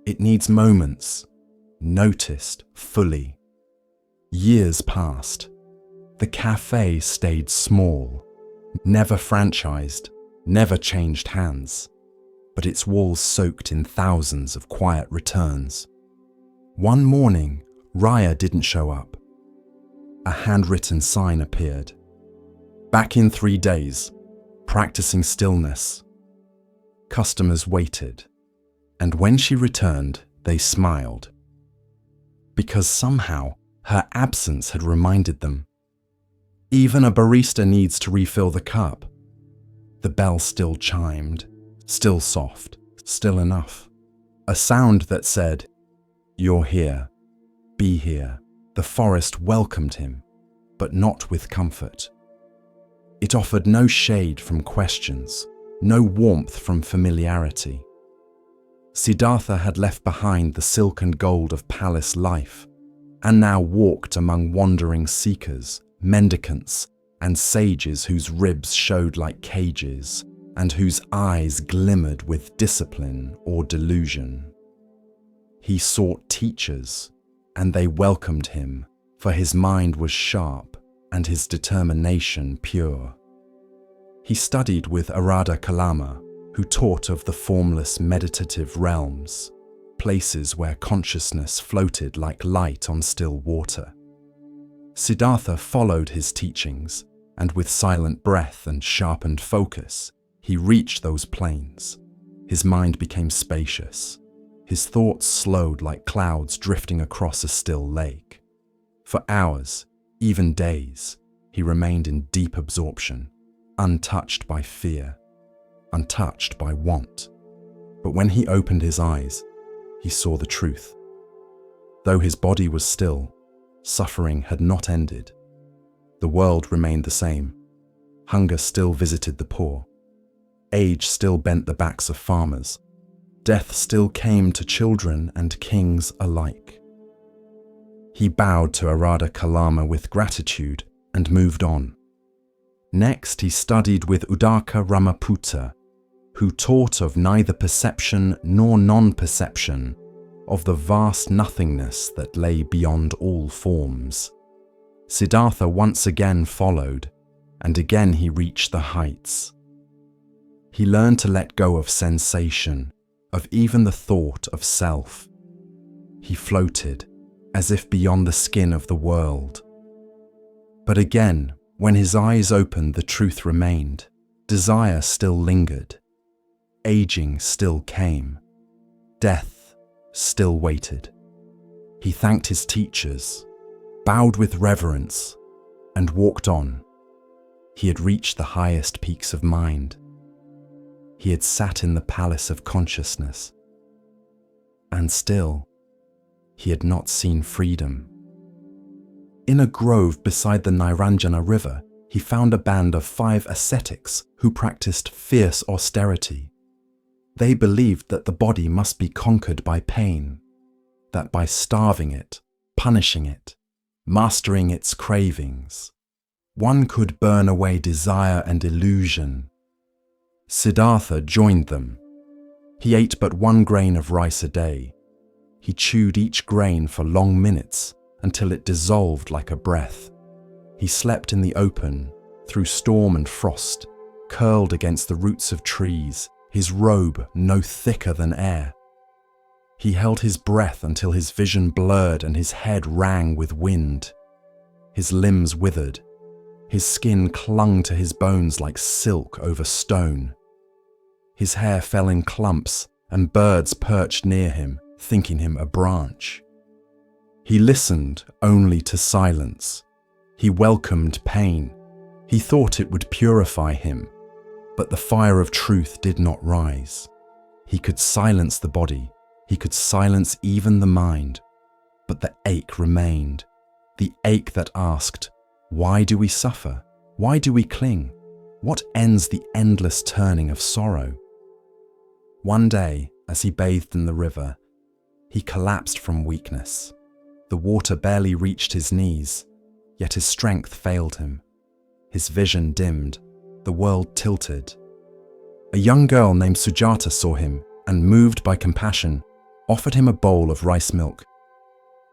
S1: It needs moments, noticed fully. Years passed. The cafe stayed small, never franchised, never changed hands, but its walls soaked in thousands of quiet returns. One morning, Raya didn't show up. A handwritten sign appeared. Back in 3 days, practicing stillness. Customers waited, and when she returned, they smiled. Because somehow, her absence had reminded them. Even a barista needs to refill the cup. The bell still chimed, still soft, still enough. A sound that said, "You're here, be here." The forest welcomed him, but not with comfort. It offered no shade from questions, no warmth from familiarity. Siddhartha had left behind the silk and gold of palace life, and now walked among wandering seekers, mendicants, and sages whose ribs showed like cages, and whose eyes glimmered with discipline or delusion. He sought teachers, and they welcomed him, for his mind was sharp and his determination pure. He studied with Arada Kalama, who taught of the formless meditative realms, places where consciousness floated like light on still water. Siddhartha followed his teachings, and with silent breath and sharpened focus, he reached those planes. His mind became spacious. His thoughts slowed like clouds drifting across a still lake. For hours, even days, he remained in deep absorption, untouched by fear, untouched by want. But when he opened his eyes, he saw the truth. Though his body was still, suffering had not ended. The world remained the same. Hunger still visited the poor. Age still bent the backs of farmers. Death still came to children and kings alike. He bowed to Arada Kalama with gratitude and moved on. Next, he studied with Udaka Ramaputta, who taught of neither perception nor non-perception, of the vast nothingness that lay beyond all forms. Siddhartha once again followed, and again he reached the heights. He learned to let go of sensation, of even the thought of self. He floated, as if beyond the skin of the world. But again, when his eyes opened, the truth remained. Desire still lingered. Aging still came. Death still waited. He thanked his teachers, bowed with reverence, and walked on. He had reached the highest peaks of mind. He had sat in the palace of consciousness. And still, he had not seen freedom. In a grove beside the Niranjana river, he found a band of 5 ascetics who practiced fierce austerity. They believed that the body must be conquered by pain, that by starving it, punishing it, mastering its cravings, one could burn away desire and illusion. Siddhartha joined them. He ate but 1 grain of rice a day. He chewed each grain for long minutes until it dissolved like a breath. He slept in the open, through storm and frost, curled against the roots of trees, his robe no thicker than air. He held his breath until his vision blurred and his head rang with wind. His limbs withered. His skin clung to his bones like silk over stone. His hair fell in clumps, and birds perched near him, thinking him a branch. He listened only to silence, He welcomed pain. He thought it would purify him, but the fire of truth did not rise. He could silence the body. He could silence even the mind, but the ache remained. The ache that asked, why do we suffer? Why do we cling? What ends the endless turning of sorrow? One day, as he bathed in the river, he collapsed from weakness. The water barely reached his knees, yet his strength failed him. His vision dimmed, the world tilted. A young girl named Sujata saw him and, moved by compassion, offered him a bowl of rice milk.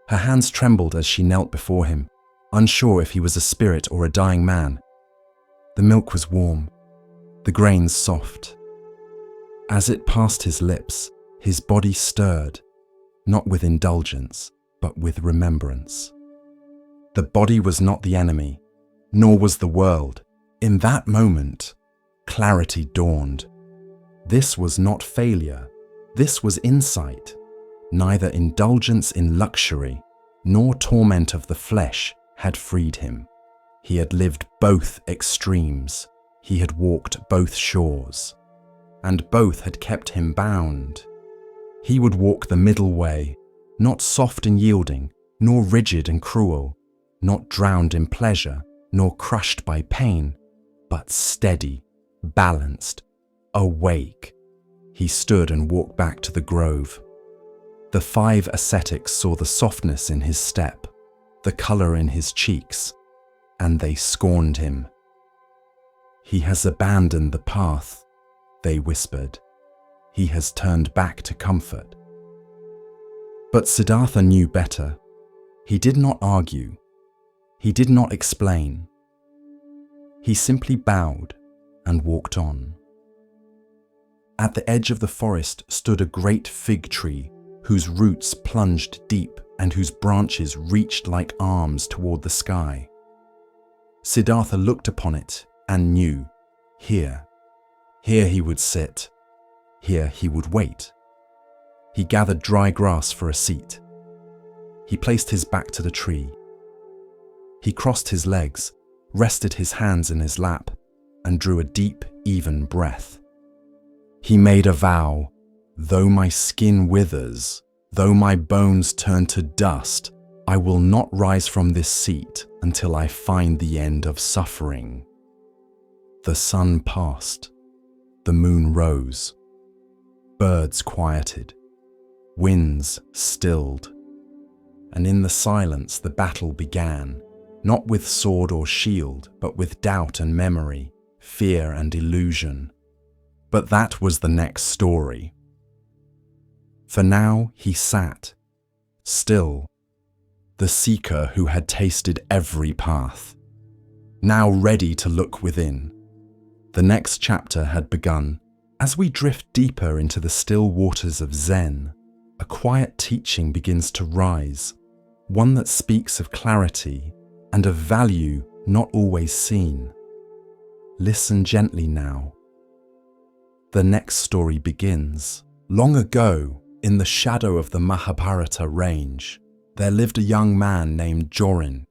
S1: Her hands trembled as she knelt before him, unsure if he was a spirit or a dying man. The milk was warm, the grains soft. As it passed his lips, his body stirred, not with indulgence, but with remembrance. The body was not the enemy, nor was the world. In that moment, clarity dawned. This was not failure, this was insight. Neither indulgence in luxury, nor torment of the flesh had freed him. He had lived both extremes. He had walked both shores, and both had kept him bound. He would walk the middle way, not soft and yielding, nor rigid and cruel, not drowned in pleasure, nor crushed by pain, but steady, balanced, awake. He stood and walked back to the grove. The 5 ascetics saw the softness in his step, the colour in his cheeks, and they scorned him. He has abandoned the path, they whispered. He has turned back to comfort. But Siddhartha knew better. He did not argue. He did not explain. He simply bowed and walked on. At the edge of the forest stood a great fig tree whose roots plunged deep and whose branches reached like arms toward the sky. Siddhartha looked upon it and knew, here he would sit, here he would wait. He gathered dry grass for a seat. He placed his back to the tree. He crossed his legs, rested his hands in his lap, and drew a deep, even breath. He made a vow, though my skin withers, though my bones turn to dust, I will not rise from this seat until I find the end of suffering. The sun passed. The moon rose. Birds quieted. Winds stilled. And in the silence the battle began, not with sword or shield, but with doubt and memory, fear and illusion. But that was the next story. For now he sat, still, the seeker who had tasted every path, now ready to look within. The next chapter had begun. As we drift deeper into the still waters of Zen, a quiet teaching begins to rise, one that speaks of clarity and of value not always seen. Listen gently now. The next story begins. Long ago, in the shadow of the Mahabharata range, there lived a young man named Jorin.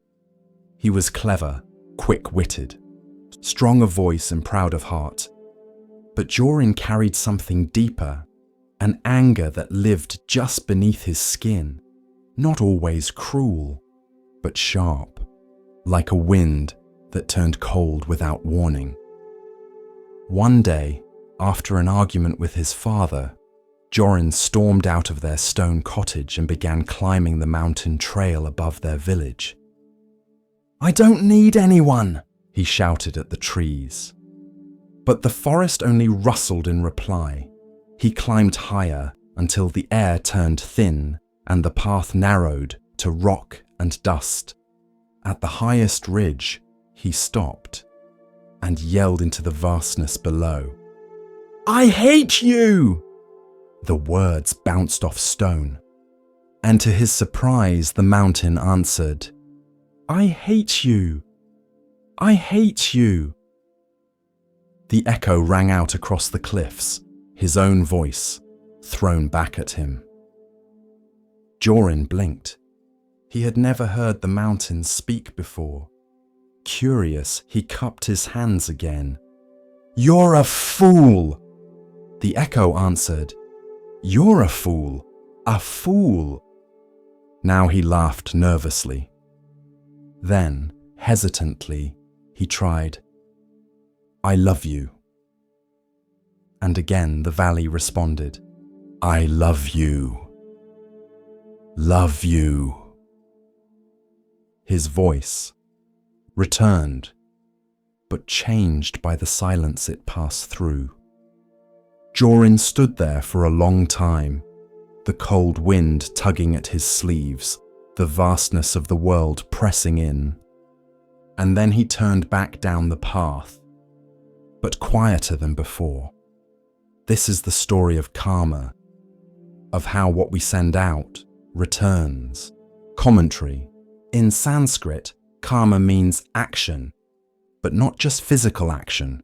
S1: He was clever, quick-witted, strong of voice and proud of heart. But Jorin carried something deeper, an anger that lived just beneath his skin, not always cruel, but sharp, like a wind that turned cold without warning. One day, after an argument with his father, Jorin stormed out of their stone cottage and began climbing the mountain trail above their village. "I don't need anyone," he shouted at the trees. But the forest only rustled in reply. He climbed higher until the air turned thin and the path narrowed to rock and dust. At the highest ridge, he stopped and yelled into the vastness below, "I hate you!" The words bounced off stone, and to his surprise, the mountain answered, "I hate you! I hate you!" The echo rang out across the cliffs, his own voice thrown back at him. Jorin blinked. He had never heard the mountain speak before. Curious, he cupped his hands again. "You're a fool!" The echo answered, "You're a fool, a fool." Now he laughed nervously. Then, hesitantly, he tried, "I love you." And again the valley responded, "I love you. Love you." His voice returned, but changed by the silence it passed through. Jorin stood there for a long time, the cold wind tugging at his sleeves, the vastness of the world pressing in. And then he turned back down the path, but quieter than before. This is the story of karma, of how what we send out returns. Commentary. In Sanskrit, karma means action, but not just physical action.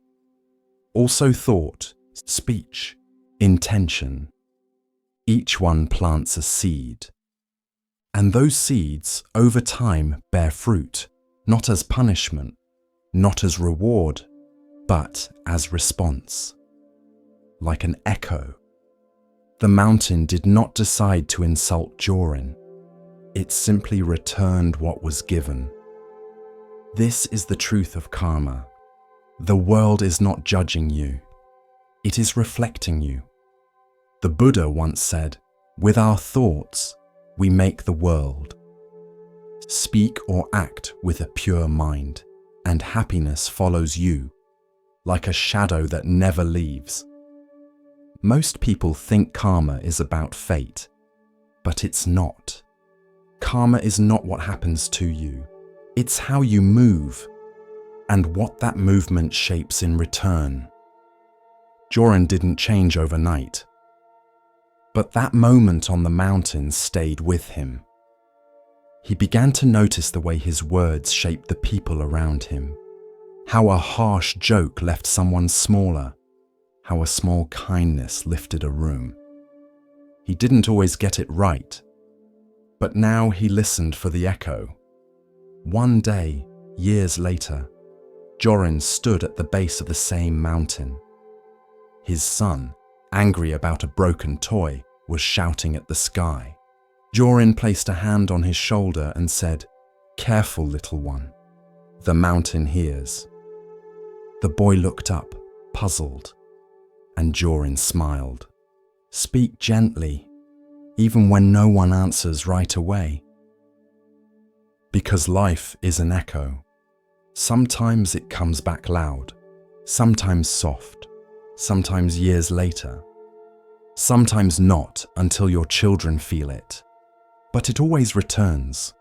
S1: Also thought, speech, intention. Each one plants a seed. And those seeds, over time, bear fruit, not as punishment, not as reward, but as response. Like an echo. The mountain did not decide to insult Jorin. It simply returned what was given. This is the truth of karma. The world is not judging you. It is reflecting you. The Buddha once said, "With our thoughts, we make the world." Speak or act with a pure mind, and happiness follows you, like a shadow that never leaves. Most people think karma is about fate, but it's not. Karma is not what happens to you. It's how you move, and what that movement shapes in return. Jorin didn't change overnight, but that moment on the mountain stayed with him. He began to notice the way his words shaped the people around him, how a harsh joke left someone smaller, how a small kindness lifted a room. He didn't always get it right, but now he listened for the echo. One day, years later, Jorin stood at the base of the same mountain. His son, angry about a broken toy, was shouting at the sky. Jorin placed a hand on his shoulder and said, "Careful, little one. The mountain hears." The boy looked up, puzzled, and Jorin smiled. "Speak gently, even when no one answers right away." Because life is an echo. Sometimes it comes back loud, sometimes soft, sometimes years later, sometimes not until your children feel it. But it always returns.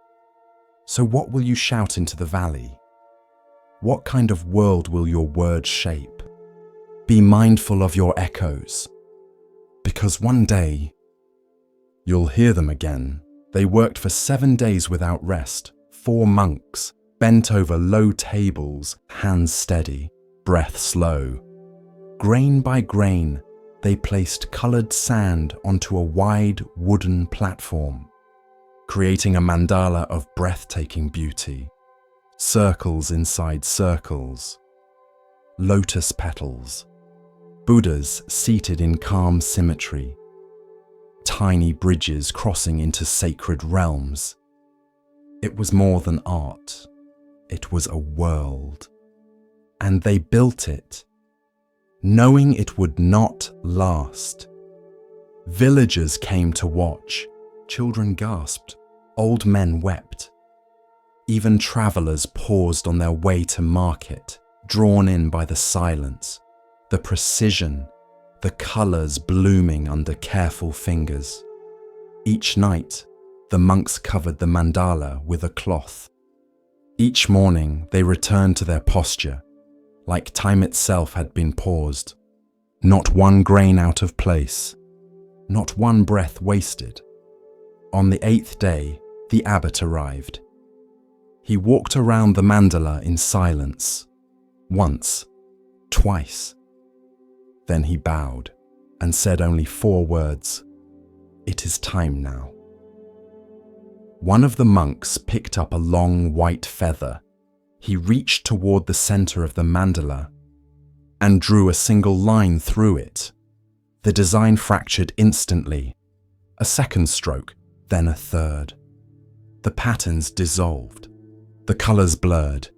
S1: So what will you shout into the valley? What kind of world will your words shape? Be mindful of your echoes, because one day you'll hear them again. They worked for 7 days without rest. 4 monks, bent over low tables, hands steady, breath slow. Grain by grain, they placed colored sand onto a wide wooden platform, creating a mandala of breathtaking beauty. Circles inside circles, lotus petals, Buddhas seated in calm symmetry, tiny bridges crossing into sacred realms. It was more than art, it was a world. And they built it, knowing it would not last. Villagers came to watch, children gasped, old men wept. Even travelers paused on their way to market, drawn in by the silence, the precision, the colors blooming under careful fingers. Each night, the monks covered the mandala with a cloth. Each morning, they returned to their posture, like time itself had been paused. Not one grain out of place, not one breath wasted. On the 8th day, the abbot arrived. He walked around the mandala in silence, once, twice. Then he bowed and said only 4 words, "It is time now." One of the monks picked up a long white feather, He reached toward the center of the mandala and drew a single line through it. The design fractured instantly. A second stroke, then a third. The patterns dissolved. The colors blurred.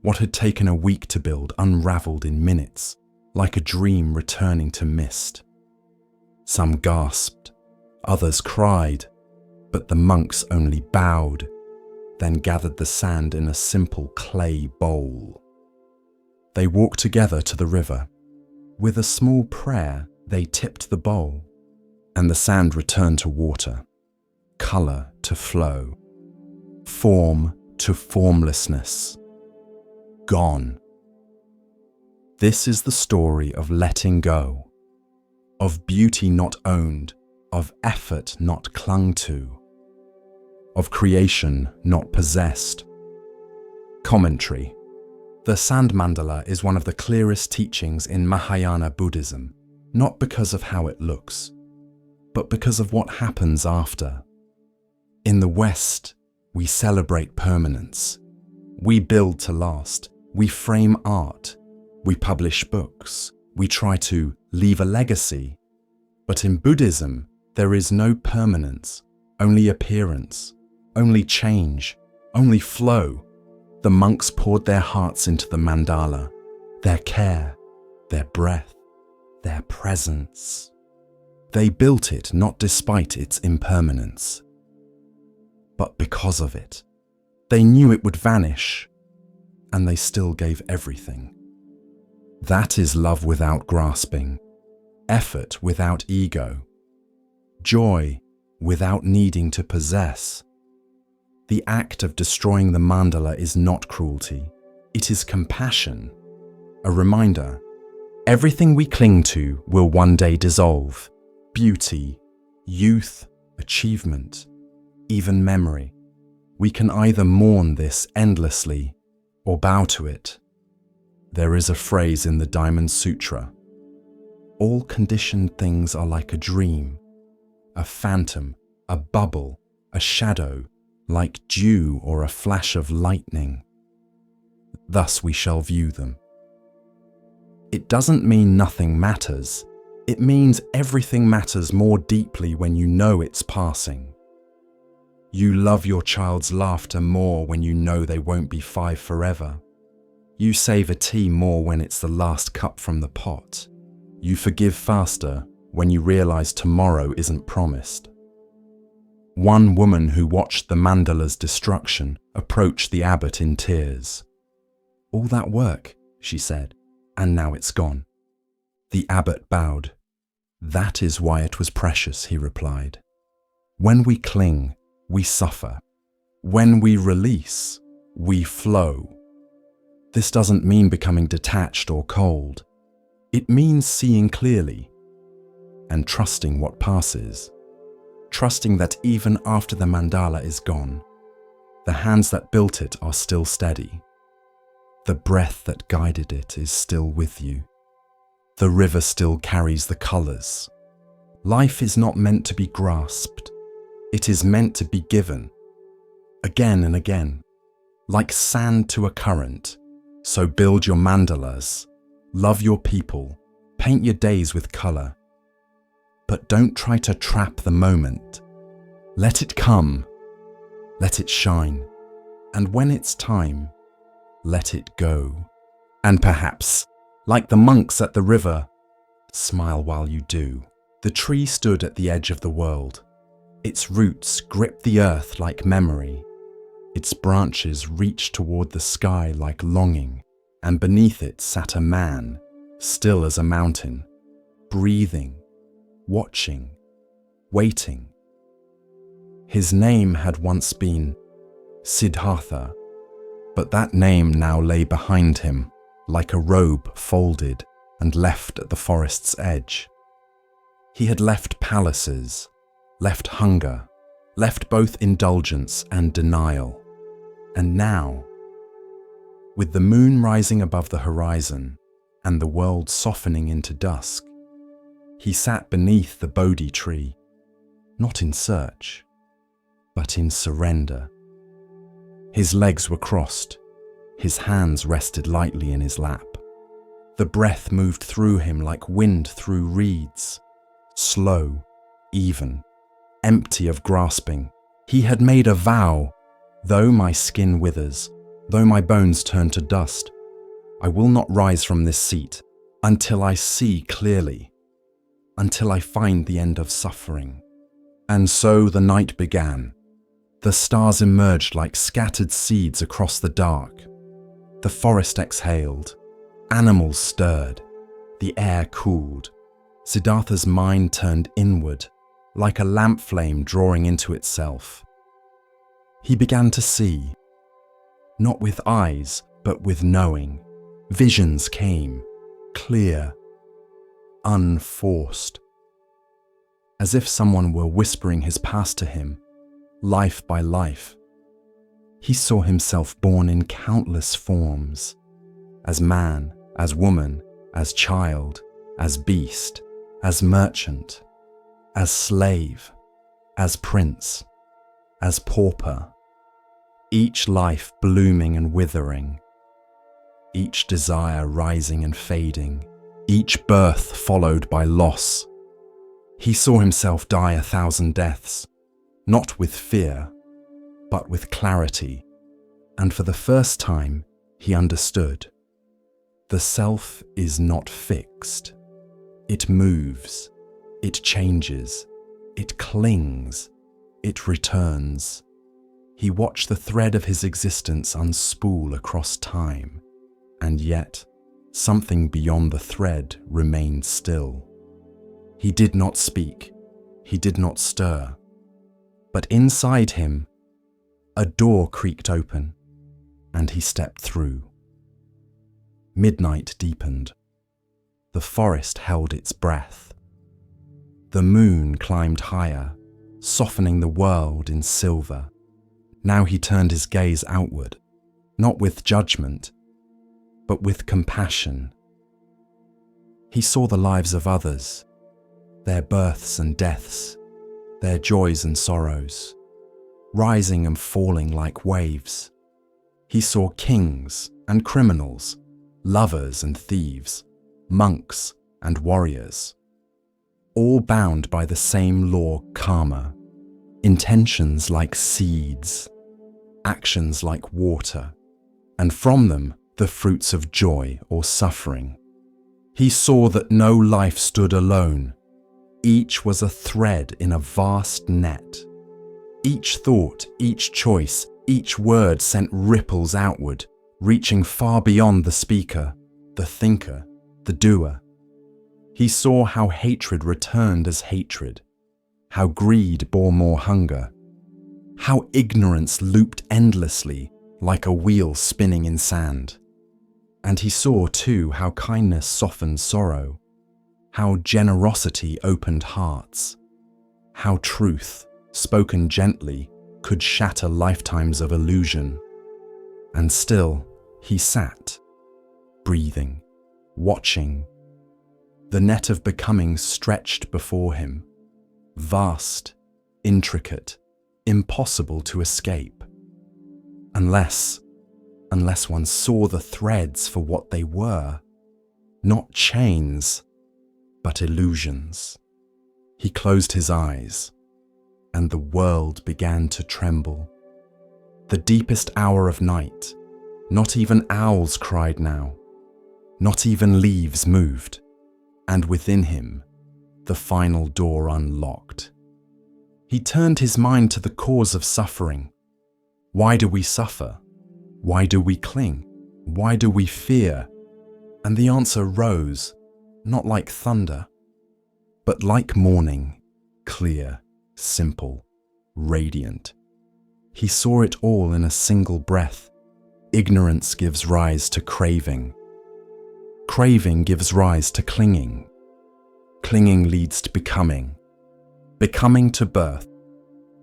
S1: What had taken a week to build unraveled in minutes, like a dream returning to mist. Some gasped, others cried, but the monks only bowed, then gathered the sand in a simple clay bowl. They walked together to the river. With a small prayer, they tipped the bowl, and the sand returned to water, color to flow, form to formlessness. Gone. This is the story of letting go, of beauty not owned, of effort not clung to, of creation not possessed. Commentary. The sand mandala is one of the clearest teachings in Mahayana Buddhism, not because of how it looks, but because of what happens after. In the West, we celebrate permanence. We build to last. We frame art. We publish books. We try to leave a legacy. But in Buddhism, there is no permanence, only appearance, only change, only flow. The monks poured their hearts into the mandala, their care, their breath, their presence. They built it not despite its impermanence, but because of it. They knew it would vanish, and they still gave everything. That is love without grasping, effort without ego, joy without needing to possess. The act of destroying the mandala is not cruelty, it is compassion, a reminder. Everything we cling to will one day dissolve. Beauty, youth, achievement, even memory. We can either mourn this endlessly or bow to it. There is a phrase in the Diamond Sutra. All conditioned things are like a dream, a phantom, a bubble, a shadow, like dew or a flash of lightning. Thus we shall view them. It doesn't mean nothing matters. It means everything matters more deeply when you know it's passing. You love your child's laughter more when you know they won't be 5 forever. You savor tea more when it's the last cup from the pot. You forgive faster when you realize tomorrow isn't promised. One woman who watched the mandala's destruction approached the abbot in tears. "All that work," she said, "and now it's gone." The abbot bowed. "That is why it was precious," he replied. "When we cling, we suffer. When we release, we flow." This doesn't mean becoming detached or cold. It means seeing clearly and trusting what passes. Trusting that even after the mandala is gone, the hands that built it are still steady. The breath that guided it is still with you. The river still carries the colors. Life is not meant to be grasped. It is meant to be given. Again and again. Like sand to a current, so build your mandalas. Love your people. Paint your days with color. But don't try to trap the moment. Let it come. Let it shine. And when it's time, let it go. And perhaps, like the monks at the river, smile while you do. The tree stood at the edge of the world. Its roots gripped the earth like memory. Its branches reached toward the sky like longing, and beneath it sat a man, still as a mountain, breathing, watching, waiting. His name had once been Siddhartha, but that name now lay behind him, like a robe folded and left at the forest's edge. He had left palaces, left hunger, left both indulgence and denial. And now, with the moon rising above the horizon and the world softening into dusk, he sat beneath the Bodhi tree, not in search, but in surrender. His legs were crossed, His hands rested lightly in his lap. The breath moved through him like wind through reeds, slow, even, empty of grasping. He had made a vow, though my skin withers, though my bones turn to dust, I will not rise from this seat until I see clearly, until I find the end of suffering. And so the night began. The stars emerged like scattered seeds across the dark. The forest exhaled. Animals stirred. The air cooled. Siddhartha's mind turned inward, like a lamp flame drawing into itself. He began to see, not with eyes, but with knowing. Visions came, clear, unforced, as if someone were whispering his past to him, life by life. He saw himself born in countless forms, as man, as woman, as child, as beast, as merchant, as slave, as prince, as pauper, each life blooming and withering, each desire rising and fading, each birth followed by loss. He saw himself die 1,000 deaths, not with fear, but with clarity, and for the first time he understood. The self is not fixed. It moves, it changes, it clings, it returns. He watched the thread of his existence unspool across time, and yet something beyond the thread remained still. He did not speak, he did not stir, but inside him, a door creaked open, and he stepped through. Midnight deepened. The forest held its breath. The moon climbed higher, softening the world in silver. Now he turned his gaze outward, not with judgment, but with compassion. He saw the lives of others, their births and deaths, their joys and sorrows, rising and falling like waves. He saw kings and criminals, lovers and thieves, monks and warriors, all bound by the same law, karma, intentions like seeds, actions like water, and from them the fruits of joy or suffering. He saw that no life stood alone. Each was a thread in a vast net. Each thought, each choice, each word sent ripples outward, reaching far beyond the speaker, the thinker, the doer. He saw how hatred returned as hatred, how greed bore more hunger, how ignorance looped endlessly like a wheel spinning in sand. And he saw too how kindness softened sorrow, how generosity opened hearts, how truth, spoken gently, could shatter lifetimes of illusion. And still he sat, breathing, watching. The net of becoming stretched before him, vast, intricate, impossible to escape. Unless one saw the threads for what they were, not chains, but illusions. He closed his eyes, and the world began to tremble. The deepest hour of night, not even owls cried now, not even leaves moved, and within him, the final door unlocked. He turned his mind to the cause of suffering. Why do we suffer? Why do we cling? Why do we fear? And the answer rose, not like thunder, but like morning, clear, simple, radiant. He saw it all in a single breath. Ignorance gives rise to craving. Craving gives rise to clinging. Clinging leads to becoming. Becoming to birth.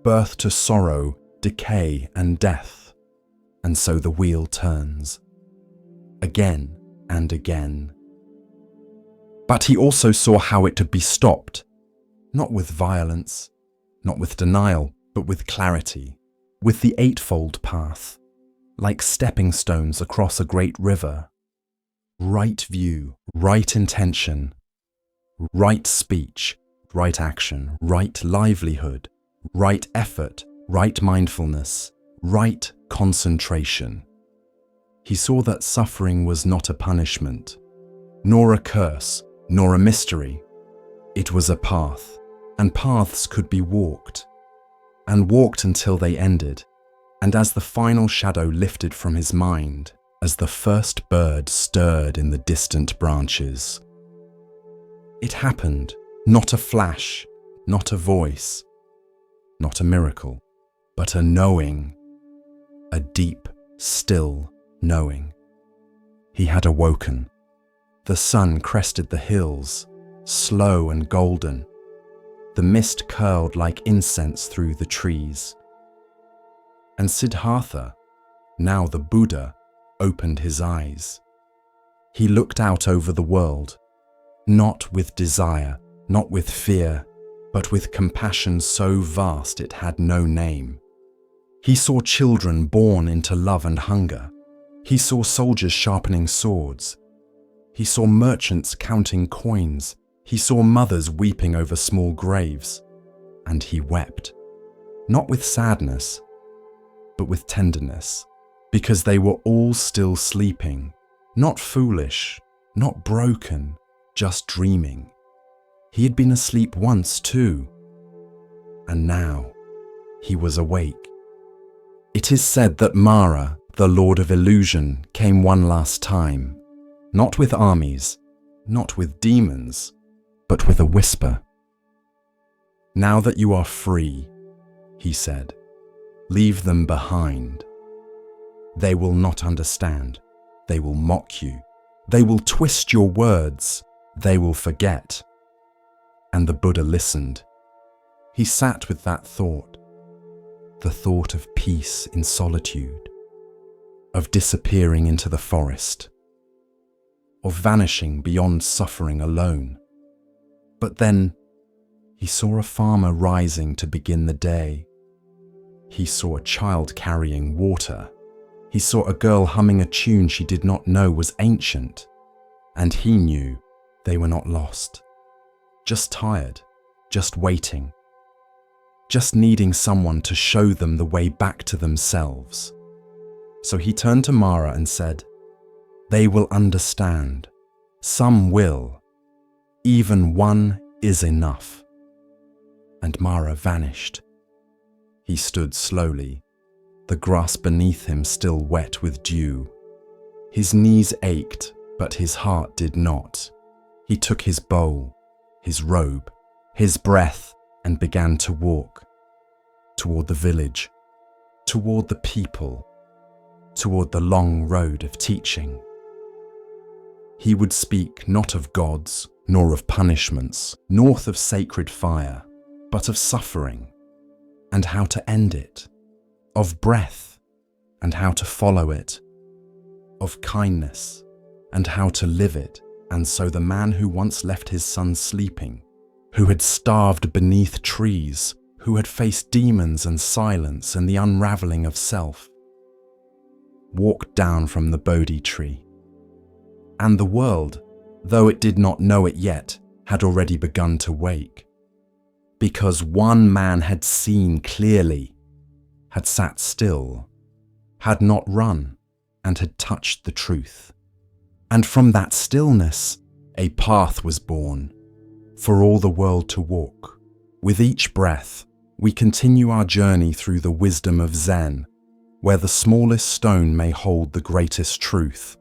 S1: Birth to sorrow, decay, and death. And so the wheel turns. Again and again. But he also saw how it could be stopped. Not with violence, not with denial, but with clarity. With the eightfold path. like stepping stones across a great river. Right view, right intention, right speech, right action, right livelihood, right effort, right mindfulness, right concentration. He saw that suffering was not a punishment, nor a curse, nor a mystery. It was a path, and paths could be walked, and walked until they ended. And as the final shadow lifted from his mind, as the first bird stirred in the distant branches, it happened, not a flash, not a voice, not a miracle, but a knowing, a deep, still knowing. He had awoken. The sun crested the hills, slow and golden. The mist curled like incense through the trees. And Siddhartha, now the Buddha, opened his eyes. He looked out over the world, not with desire, not with fear, but with compassion so vast it had no name. He saw children born into love and hunger. He saw soldiers sharpening swords. He saw merchants counting coins. He saw mothers weeping over small graves. And he wept, not with sadness, but with tenderness, because they were all still sleeping, not foolish, not broken, just dreaming. He had been asleep once too, and now he was awake. It is said that Mara, the Lord of Illusion, came one last time, not with armies, not with demons, but with a whisper. Now that you are free, he said, leave them behind. They will not understand. They will mock you. They will twist your words. They will forget. And the Buddha listened. He sat with that thought, the thought of peace in solitude, of disappearing into the forest, of vanishing beyond suffering alone. But then he saw a farmer rising to begin the day. He saw a child carrying water. He saw a girl humming a tune she did not know was ancient. And he knew they were not lost, just tired, just waiting, just needing someone to show them the way back to themselves. So he turned to Mara and said, "They will understand. Some will. Even one is enough." And Mara vanished. He stood slowly, the grass beneath him still wet with dew. His knees ached, but his heart did not. He took his bowl, his robe, his breath, and began to walk toward the village, toward the people, toward the long road of teaching. He would speak not of gods, nor of punishments, nor of sacred fire, but of suffering, and how to end it, of breath, and how to follow it, of kindness, and how to live it. And so the man who once left his son sleeping, who had starved beneath trees, who had faced demons and silence and the unraveling of self, walked down from the Bodhi tree. And the world, though it did not know it yet, had already begun to wake. Because one man had seen clearly, had sat still, had not run, and had touched the truth. And from that stillness, a path was born for all the world to walk. With each breath, we continue our journey through the wisdom of Zen, where the smallest stone may hold the greatest truth.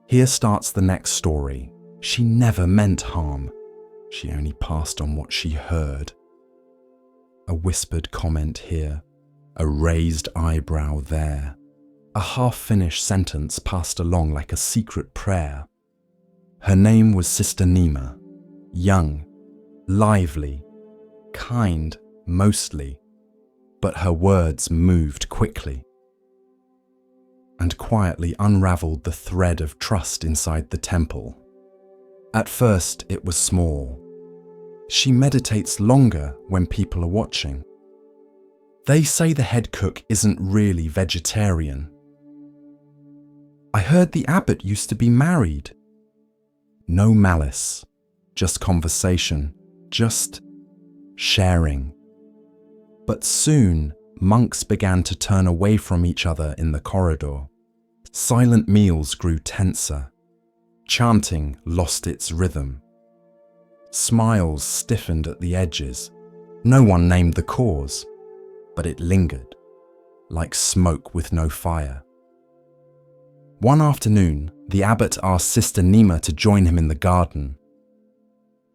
S1: Here starts the next story. She never meant harm. She only passed on what she heard. A whispered comment here, a raised eyebrow there. A half-finished sentence passed along like a secret prayer. Her name was Sister Nima, young, lively, kind mostly, but her words moved quickly and quietly unraveled the thread of trust inside the temple. At first, it was small. She meditates longer when people are watching. They say the head cook isn't really vegetarian. I heard the abbot used to be married." No malice, just conversation, just sharing. But soon, monks began to turn away from each other in the corridor. Silent meals grew tenser. Chanting lost its rhythm. Smiles stiffened at the edges. No one named the cause, but it lingered, like smoke with no fire. One afternoon, the abbot asked Sister Nima to join him in the garden.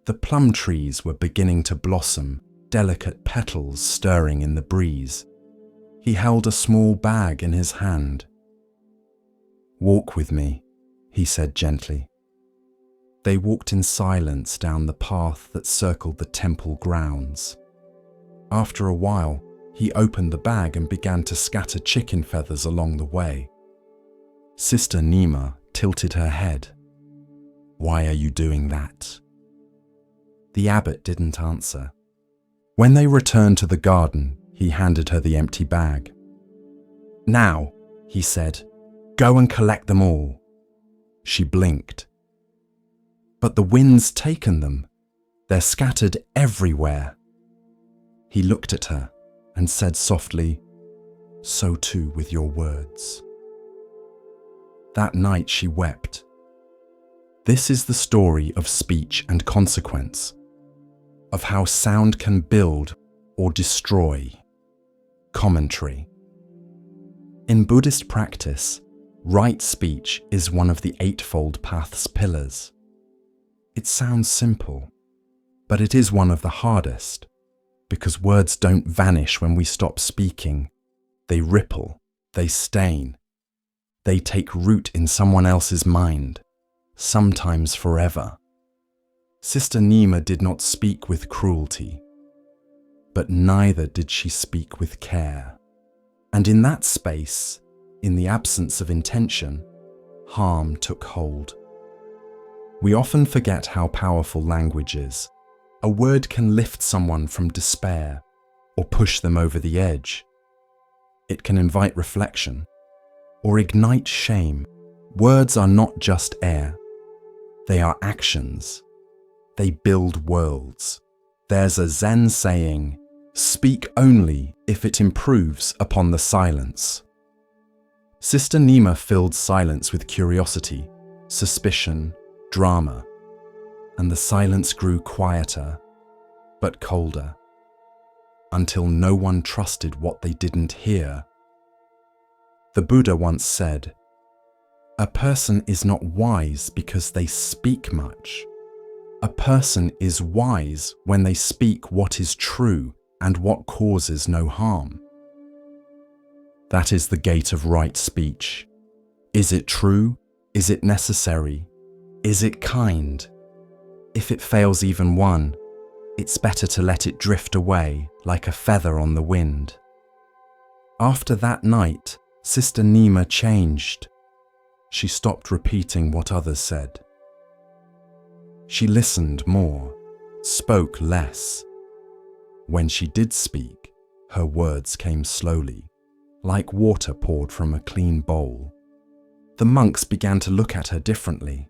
S1: The plum trees were beginning to blossom, delicate petals stirring in the breeze. He held a small bag in his hand. "Walk with me," he said gently. They walked in silence down the path that circled the temple grounds. After a while, he opened the bag and began to scatter chicken feathers along the way. Sister Nima tilted her head. "Why are you doing that?" The abbot didn't answer. When they returned to the garden, he handed her the empty bag. "Now," he said, "go and collect them all." She blinked. "But the wind's taken them. They're scattered everywhere." He looked at her and said softly, "So too with your words." That night she wept. This is the story of speech and consequence, of how sound can build or destroy. Commentary. In Buddhist practice, right speech is one of the Eightfold Path's pillars. It sounds simple, but it is one of the hardest, because words don't vanish when we stop speaking. They ripple, they stain, they take root in someone else's mind, sometimes forever. Sister Nima did not speak with cruelty, but neither did she speak with care. And in that space, in the absence of intention, harm took hold. We often forget how powerful language is. A word can lift someone from despair or push them over the edge. It can invite reflection or ignite shame. Words are not just air. They are actions. They build worlds. There's a Zen saying, "Speak only if it improves upon the silence." Sister Nima filled silence with curiosity, suspicion, drama, and the silence grew quieter, but colder, until no one trusted what they didn't hear. The Buddha once said, "A person is not wise because they speak much. A person is wise when they speak what is true and what causes no harm." That is the gate of right speech. Is it true? Is it necessary? Is it kind? If it fails even one, it's better to let it drift away like a feather on the wind. After that night, Sister Nima changed. She stopped repeating what others said. She listened more, spoke less. When she did speak, her words came slowly, like water poured from a clean bowl. The monks began to look at her differently,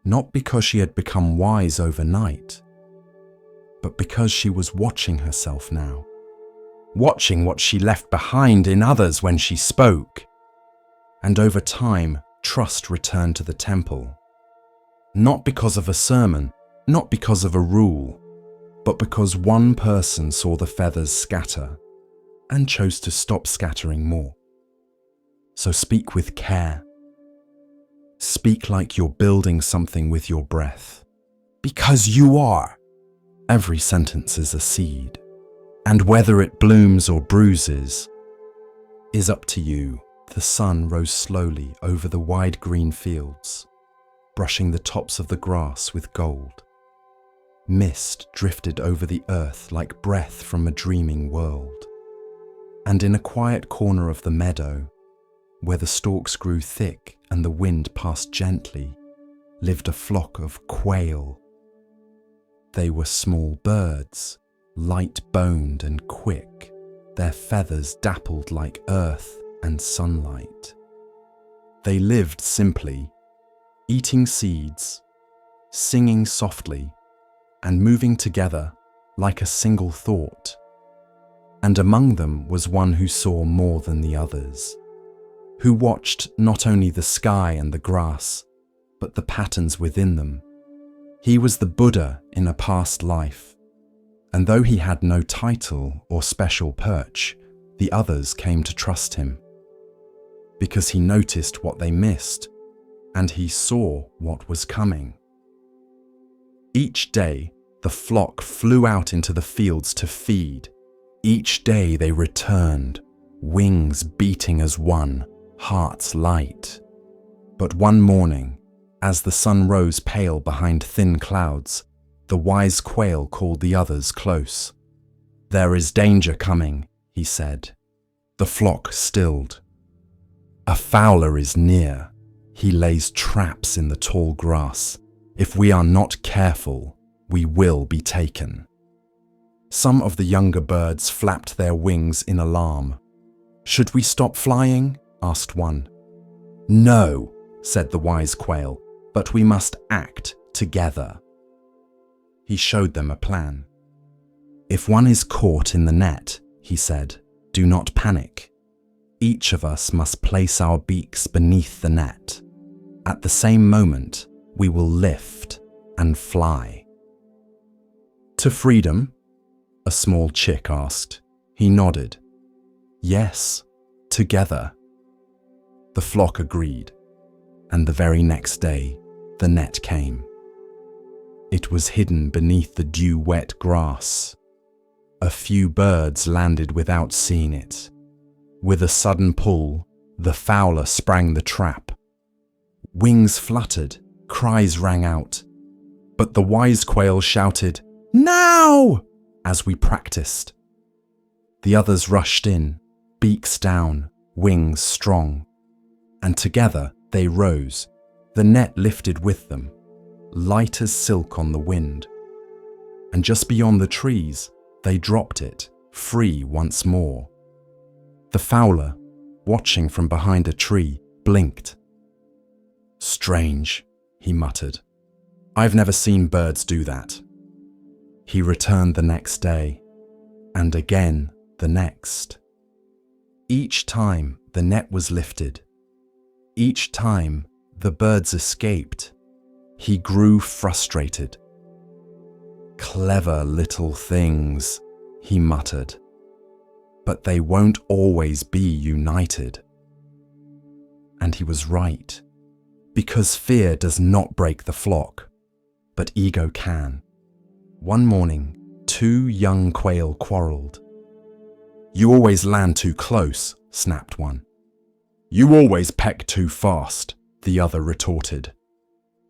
S1: not because she had become wise overnight, but because she was watching herself now, watching what she left behind in others when she spoke. And over time, trust returned to the temple. Not because of a sermon, not because of a rule, but because one person saw the feathers scatter and chose to stop scattering more. So speak with care. Speak like you're building something with your breath. Because you are. Every sentence is a seed, and whether it blooms or bruises is up to you. The sun rose slowly over the wide green fields, brushing the tops of the grass with gold. Mist drifted over the earth like breath from a dreaming world. And in a quiet corner of the meadow, where the stalks grew thick and the wind passed gently, lived a flock of quail. They were small birds, light-boned and quick, their feathers dappled like earth and sunlight. They lived simply, eating seeds, singing softly, and moving together like a single thought. And among them was one who saw more than the others, who watched not only the sky and the grass, but the patterns within them. He was the Buddha in a past life, and though he had no title or special perch, the others came to trust him, because he noticed what they missed, and he saw what was coming. Each day, the flock flew out into the fields to feed. Each day they returned, wings beating as one, hearts light. But one morning, as the sun rose pale behind thin clouds, the wise quail called the others close. "There is danger coming," he said. The flock stilled. "A fowler is near. He lays traps in the tall grass. If we are not careful, we will be taken." Some of the younger birds flapped their wings in alarm. "Should we stop flying?" asked one. "No," said the wise quail, "but we must act together." He showed them a plan. "If one is caught in the net," he said, "do not panic. Each of us must place our beaks beneath the net. At the same moment, we will lift and fly." "To freedom?" a small chick asked. He nodded. "Yes, together." The flock agreed, and the very next day, the net came. It was hidden beneath the dew-wet grass. A few birds landed without seeing it. With a sudden pull, the fowler sprang the trap. Wings fluttered, cries rang out. But the wise quail shouted, "Now!" as we practiced. The others rushed in, beaks down, wings strong. And together they rose, the net lifted with them, light as silk on the wind. And just beyond the trees, they dropped it, free once more. The fowler, watching from behind a tree, blinked. "Strange," he muttered. "I've never seen birds do that." He returned the next day, and again the next. Each time the net was lifted. Each time the birds escaped. He grew frustrated. "Clever little things," he muttered. "But they won't always be united." And he was right, because fear does not break the flock, but ego can. One morning, two young quail quarreled. "You always land too close," snapped one. "You always peck too fast," the other retorted.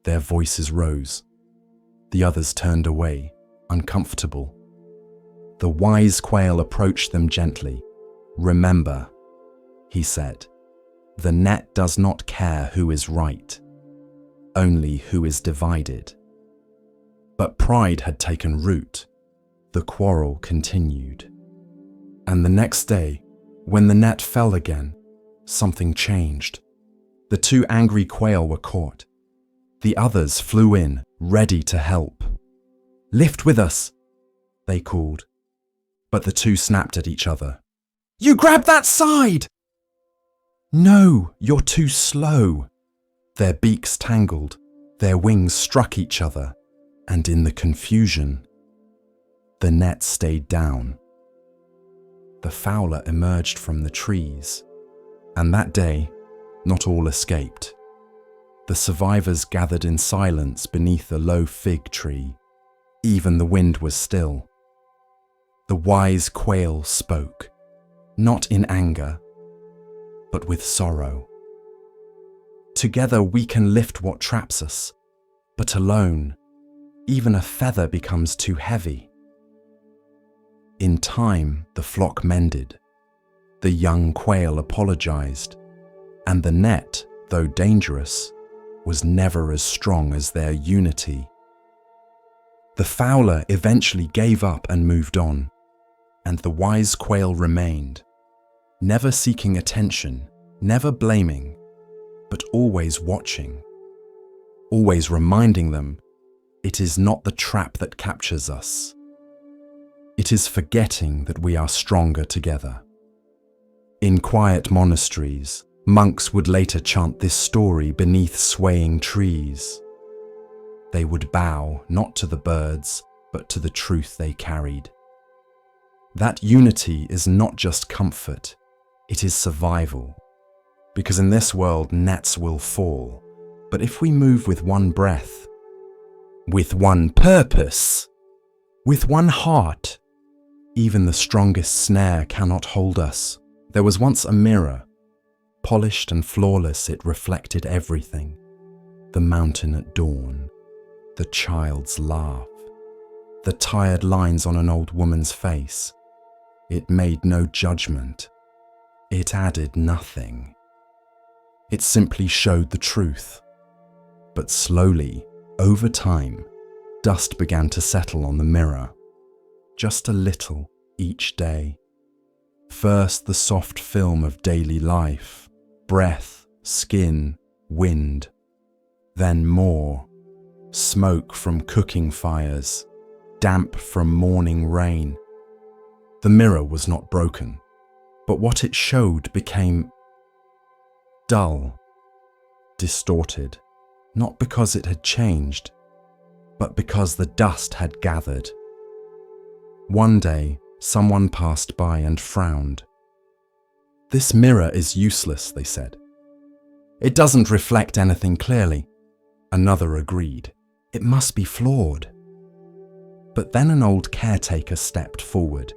S1: Their voices rose. The others turned away, uncomfortable. The wise quail approached them gently. "Remember," he said, "the net does not care who is right, only who is divided." But pride had taken root. The quarrel continued. And the next day, when the net fell again, something changed. The two angry quail were caught. The others flew in, ready to help. "Lift with us," they called. But the two snapped at each other. "You grab that side!" "No, you're too slow." Their beaks tangled, their wings struck each other, and in the confusion, the net stayed down. The fowler emerged from the trees, and that day, not all escaped. The survivors gathered in silence beneath a low fig tree. Even the wind was still. The wise quail spoke, not in anger, but with sorrow. "Together we can lift what traps us, but alone, even a feather becomes too heavy." In time, the flock mended. The young quail apologized, and the net, though dangerous, was never as strong as their unity. The fowler eventually gave up and moved on, and the wise quail remained, never seeking attention, never blaming, but always watching, always reminding them it is not the trap that captures us. It is forgetting that we are stronger together. In quiet monasteries, monks would later chant this story beneath swaying trees. They would bow not to the birds, but to the truth they carried. That unity is not just comfort, it is survival. Because in this world, nets will fall. But if we move with one breath, with one purpose, with one heart, even the strongest snare cannot hold us. There was once a mirror. Polished and flawless, it reflected everything. The mountain at dawn, the child's laugh, the tired lines on an old woman's face. It made no judgment. It added nothing. It simply showed the truth. But slowly, over time, dust began to settle on the mirror. Just a little each day. First the soft film of daily life, breath, skin, wind. Then more, smoke from cooking fires, damp from morning rain. The mirror was not broken, but what it showed became dull, distorted, not because it had changed, but because the dust had gathered. One day, someone passed by and frowned. "This mirror is useless," they said. "It doesn't reflect anything clearly." Another agreed. "It must be flawed." But then an old caretaker stepped forward.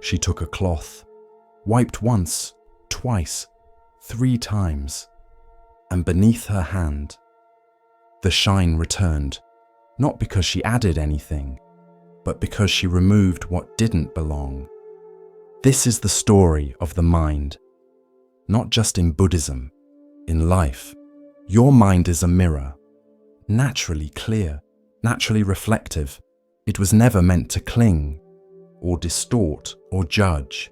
S1: She took a cloth, wiped once, twice, 3 times, and beneath her hand, the shine returned, not because she added anything, but because she removed what didn't belong. This is the story of the mind, not just in Buddhism, in life. Your mind is a mirror, naturally clear, naturally reflective. It was never meant to cling, or distort, or judge.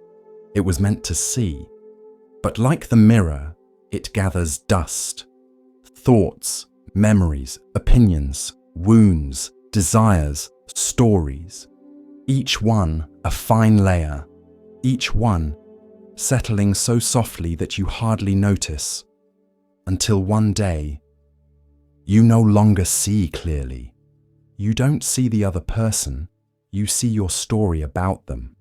S1: It was meant to see. But like the mirror, it gathers dust, thoughts, memories, opinions, wounds, desires, stories. Each one a fine layer, each one settling so softly that you hardly notice, until one day, you no longer see clearly. You don't see the other person, you see your story about them.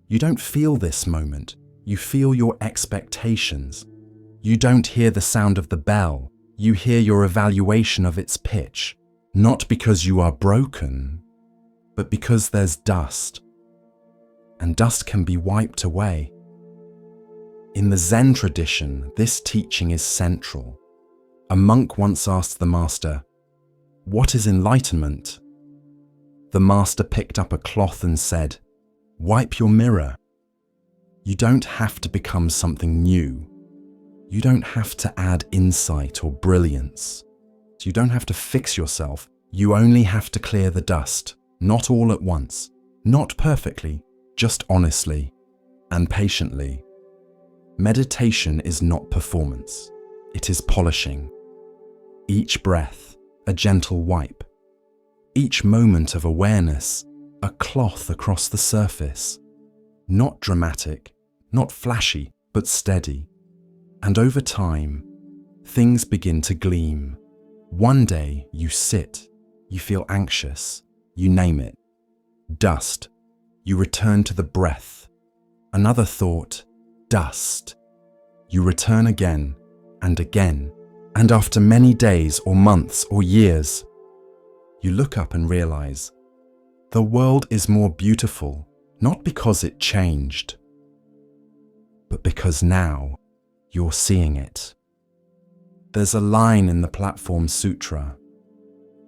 S1: You don't feel this moment, you feel your expectations. You don't hear the sound of the bell, you hear your evaluation of its pitch, not because you are broken, but because there's dust. And dust can be wiped away. In the Zen tradition, this teaching is central. A monk once asked the master, "What is enlightenment?" The master picked up a cloth and said, "Wipe your mirror." You don't have to become something new. You don't have to add insight or brilliance. You don't have to fix yourself. You only have to clear the dust, not all at once, not perfectly, just honestly and patiently. Meditation is not performance. It is polishing. Each breath, a gentle wipe. Each moment of awareness, a cloth across the surface. Not dramatic, not flashy, but steady. And over time, things begin to gleam. One day you sit, you feel anxious, you name it. Dust, you return to the breath. Another thought, dust. You return again and again, and after many days or months or years, you look up and realize the world is more beautiful, not because it changed, but because now you're seeing it. There's a line in the Platform Sutra.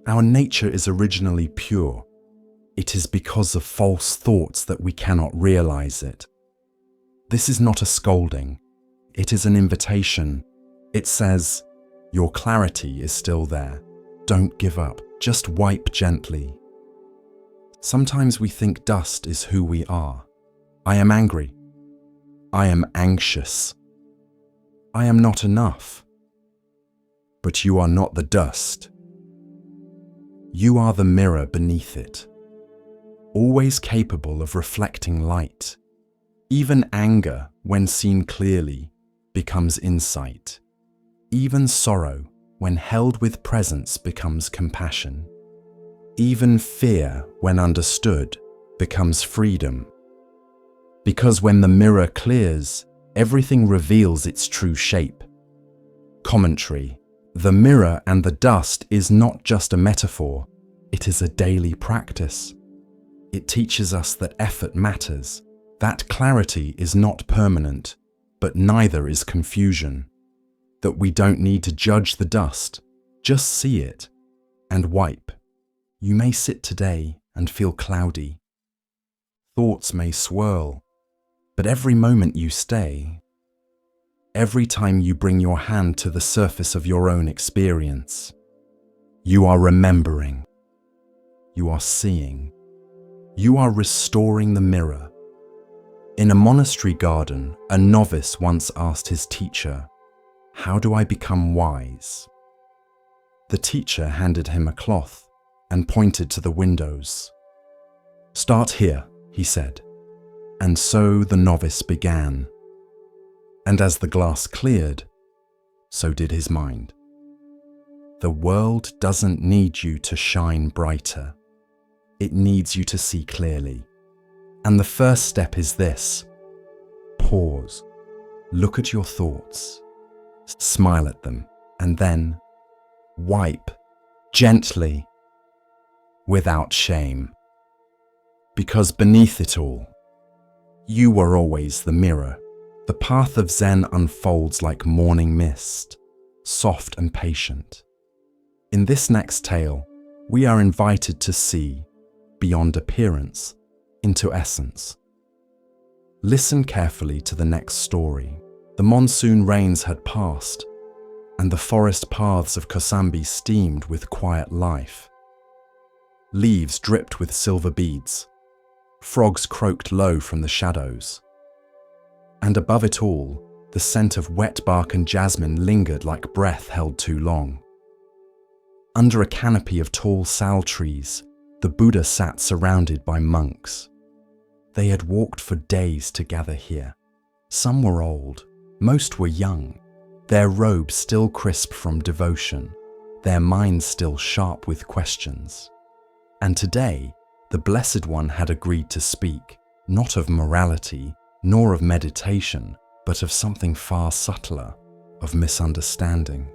S1: Our nature is originally pure. It is because of false thoughts that we cannot realize it. This is not a scolding. It is an invitation. It says, your clarity is still there. Don't give up. Just wipe gently. Sometimes we think dust is who we are. I am angry. I am anxious. I am not enough. But you are not the dust. You are the mirror beneath it, always capable of reflecting light. Even anger, when seen clearly, becomes insight. Even sorrow, when held with presence, becomes compassion. Even fear, when understood, becomes freedom. Because when the mirror clears, everything reveals its true shape. Commentary: the mirror and the dust is not just a metaphor, it is a daily practice. It teaches us that effort matters, that clarity is not permanent, but neither is confusion. That we don't need to judge the dust, just see it and wipe. You may sit today and feel cloudy. Thoughts may swirl, but every moment you stay, every time you bring your hand to the surface of your own experience, you are remembering, you are seeing, you are restoring the mirror. In a monastery garden, a novice once asked his teacher, "How do I become wise?" The teacher handed him a cloth and pointed to the windows. "Start here," he said. And so the novice began. And as the glass cleared, so did his mind. The world doesn't need you to shine brighter. It needs you to see clearly. And the first step is this: pause, look at your thoughts, smile at them, and then wipe gently, without shame. Because beneath it all, you are always the mirror. The path of Zen unfolds like morning mist, soft and patient. In this next tale, we are invited to see, beyond appearance, into essence. Listen carefully to the next story. The monsoon rains had passed, and the forest paths of Kosambi steamed with quiet life. Leaves dripped with silver beads. Frogs croaked low from the shadows. And above it all, the scent of wet bark and jasmine lingered like breath held too long. Under a canopy of tall sal trees, the Buddha sat surrounded by monks. They had walked for days to gather here. Some were old, most were young, their robes still crisp from devotion, their minds still sharp with questions. And today, the Blessed One had agreed to speak, not of morality, nor of meditation, but of something far subtler, of misunderstanding.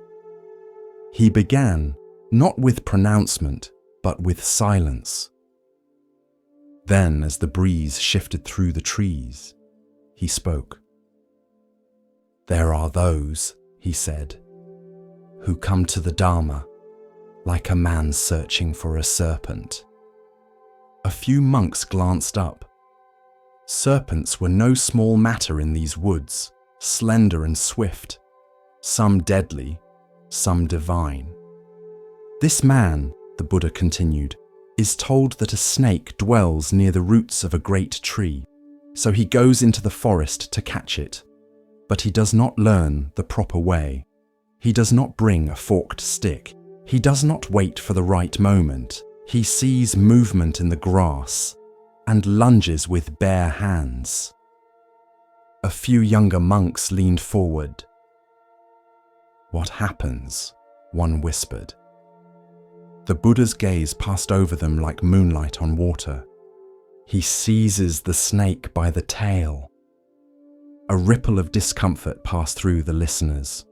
S1: He began, not with pronouncement, but with silence. Then, as the breeze shifted through the trees, he spoke. "There are those," he said, "who come to the Dharma like a man searching for a serpent." A few monks glanced up. Serpents were no small matter in these woods, slender and swift, some deadly, some divine. "This man," the Buddha continued, "is told that a snake dwells near the roots of a great tree, so he goes into the forest to catch it. But he does not learn the proper way. He does not bring a forked stick. He does not wait for the right moment. He sees movement in the grass and lunges with bare hands." A few younger monks leaned forward. "What happens?" one whispered. The Buddha's gaze passed over them like moonlight on water. "He seizes the snake by the tail." A ripple of discomfort passed through the listeners.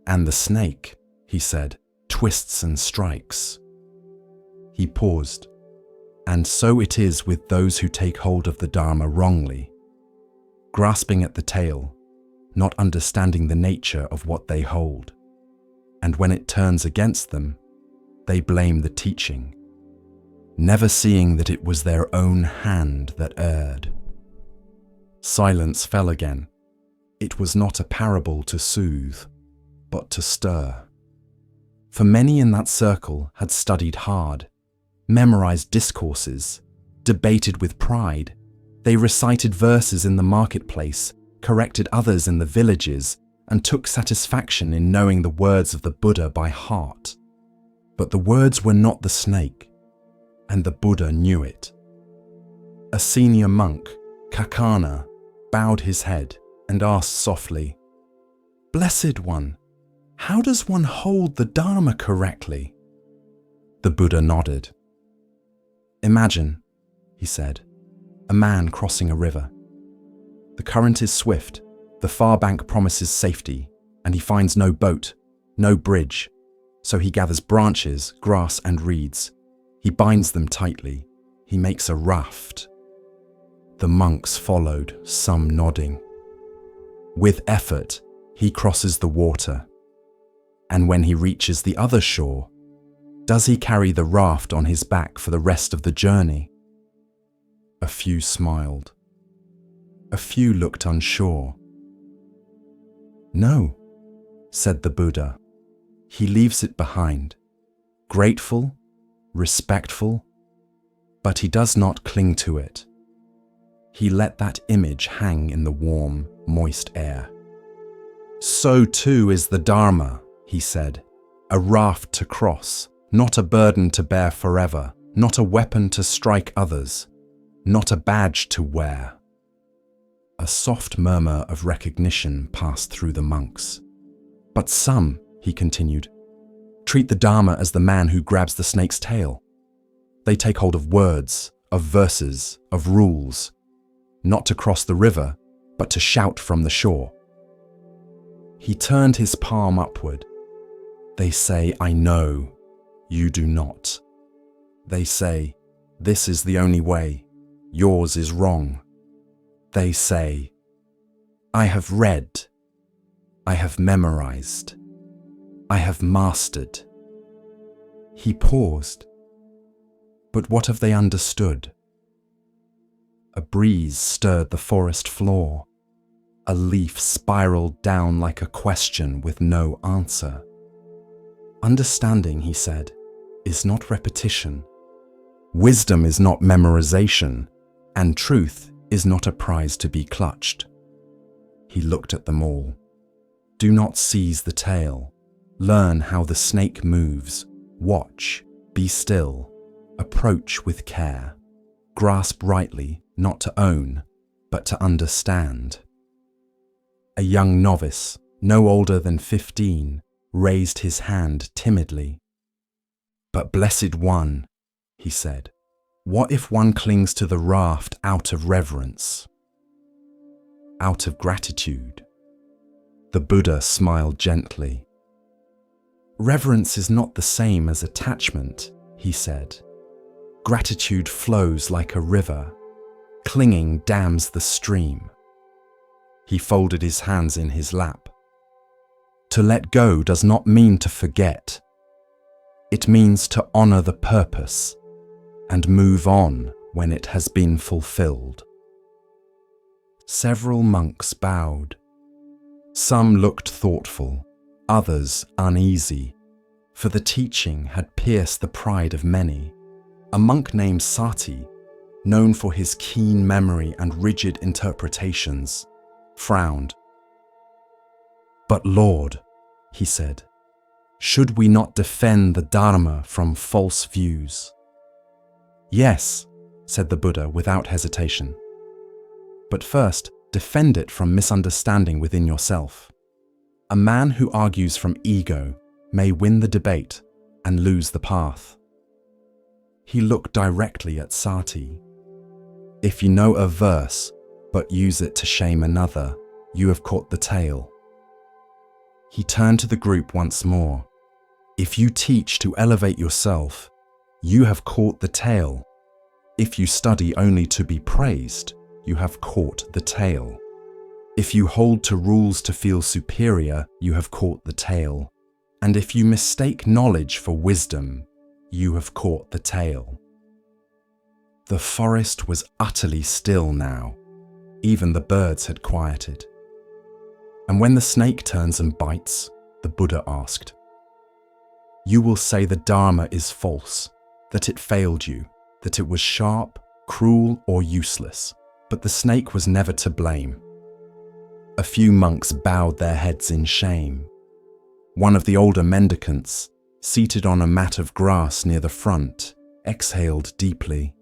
S1: "And the snake," he said, "twists and strikes." He paused. "And so it is with those who take hold of the Dharma wrongly, grasping at the tail, not understanding the nature of what they hold. And when it turns against them, they blame the teaching, never seeing that it was their own hand that erred." Silence fell again. It was not a parable to soothe, but to stir. For many in that circle had studied hard, memorized discourses, debated with pride. They recited verses in the marketplace, corrected others in the villages, and took satisfaction in knowing the words of the Buddha by heart. But the words were not the snake, and the Buddha knew it. A senior monk, Kakana, bowed his head and asked softly, "Blessed One, how does one hold the Dharma correctly?" The Buddha nodded. "Imagine," he said, "a man crossing a river. The current is swift, the far bank promises safety, and he finds no boat, no bridge, so he gathers branches, grass, and reeds. He binds them tightly. He makes a raft." The monks followed, some nodding. With effort, he crosses the water. And when he reaches the other shore, does he carry the raft on his back for the rest of the journey? A few smiled. A few looked unsure. "No," said the Buddha. "He leaves it behind, grateful, respectful, but he does not cling to it. He let that image hang in the warm, moist air. So too is the Dharma," he said, "a raft to cross, not a burden to bear forever, not a weapon to strike others, not a badge to wear." A soft murmur of recognition passed through the monks. "But some," he continued, "treat the Dharma as the man who grabs the snake's tail. They take hold of words, of verses, of rules, not to cross the river, but to shout from the shore." He turned his palm upward. "They say, 'I know,' you do not. They say, 'This is the only way, yours is wrong.' They say, 'I have read, I have memorized, I have mastered.'" He paused. "But what have they understood?" A breeze stirred the forest floor. A leaf spiraled down like a question with no answer. "Understanding," he said, "is not repetition. Wisdom is not memorization, and truth is not a prize to be clutched." He looked at them all. "Do not seize the tail. Learn how the snake moves. Watch, be still, approach with care. Grasp rightly, not to own, but to understand." A young novice, no older than 15, raised his hand timidly. "But Blessed One," he said, "what if one clings to the raft out of reverence, out of gratitude?" The Buddha smiled gently. "Reverence is not the same as attachment," he said. "Gratitude flows like a river. Clinging dams the stream." He folded his hands in his lap. "To let go does not mean to forget. It means to honor the purpose and move on when it has been fulfilled." Several monks bowed. Some looked thoughtful, others uneasy, for the teaching had pierced the pride of many. A monk named Sati, known for his keen memory and rigid interpretations, frowned. "But Lord," he said, "should we not defend the Dharma from false views?" "Yes," said the Buddha without hesitation. "But first, defend it from misunderstanding within yourself. A man who argues from ego may win the debate and lose the path." He looked directly at Sati. "If you know a verse, but use it to shame another, you have caught the tail." He turned to the group once more. "If you teach to elevate yourself, you have caught the tail. If you study only to be praised, you have caught the tail. If you hold to rules to feel superior, you have caught the tail. And if you mistake knowledge for wisdom, you have caught the tail." The forest was utterly still now. Even the birds had quieted. "And when the snake turns and bites," the Buddha asked, "you will say the Dharma is false, that it failed you, that it was sharp, cruel, or useless, but the snake was never to blame. A few monks bowed their heads in shame. One of the older mendicants, seated on a mat of grass near the front, exhaled deeply.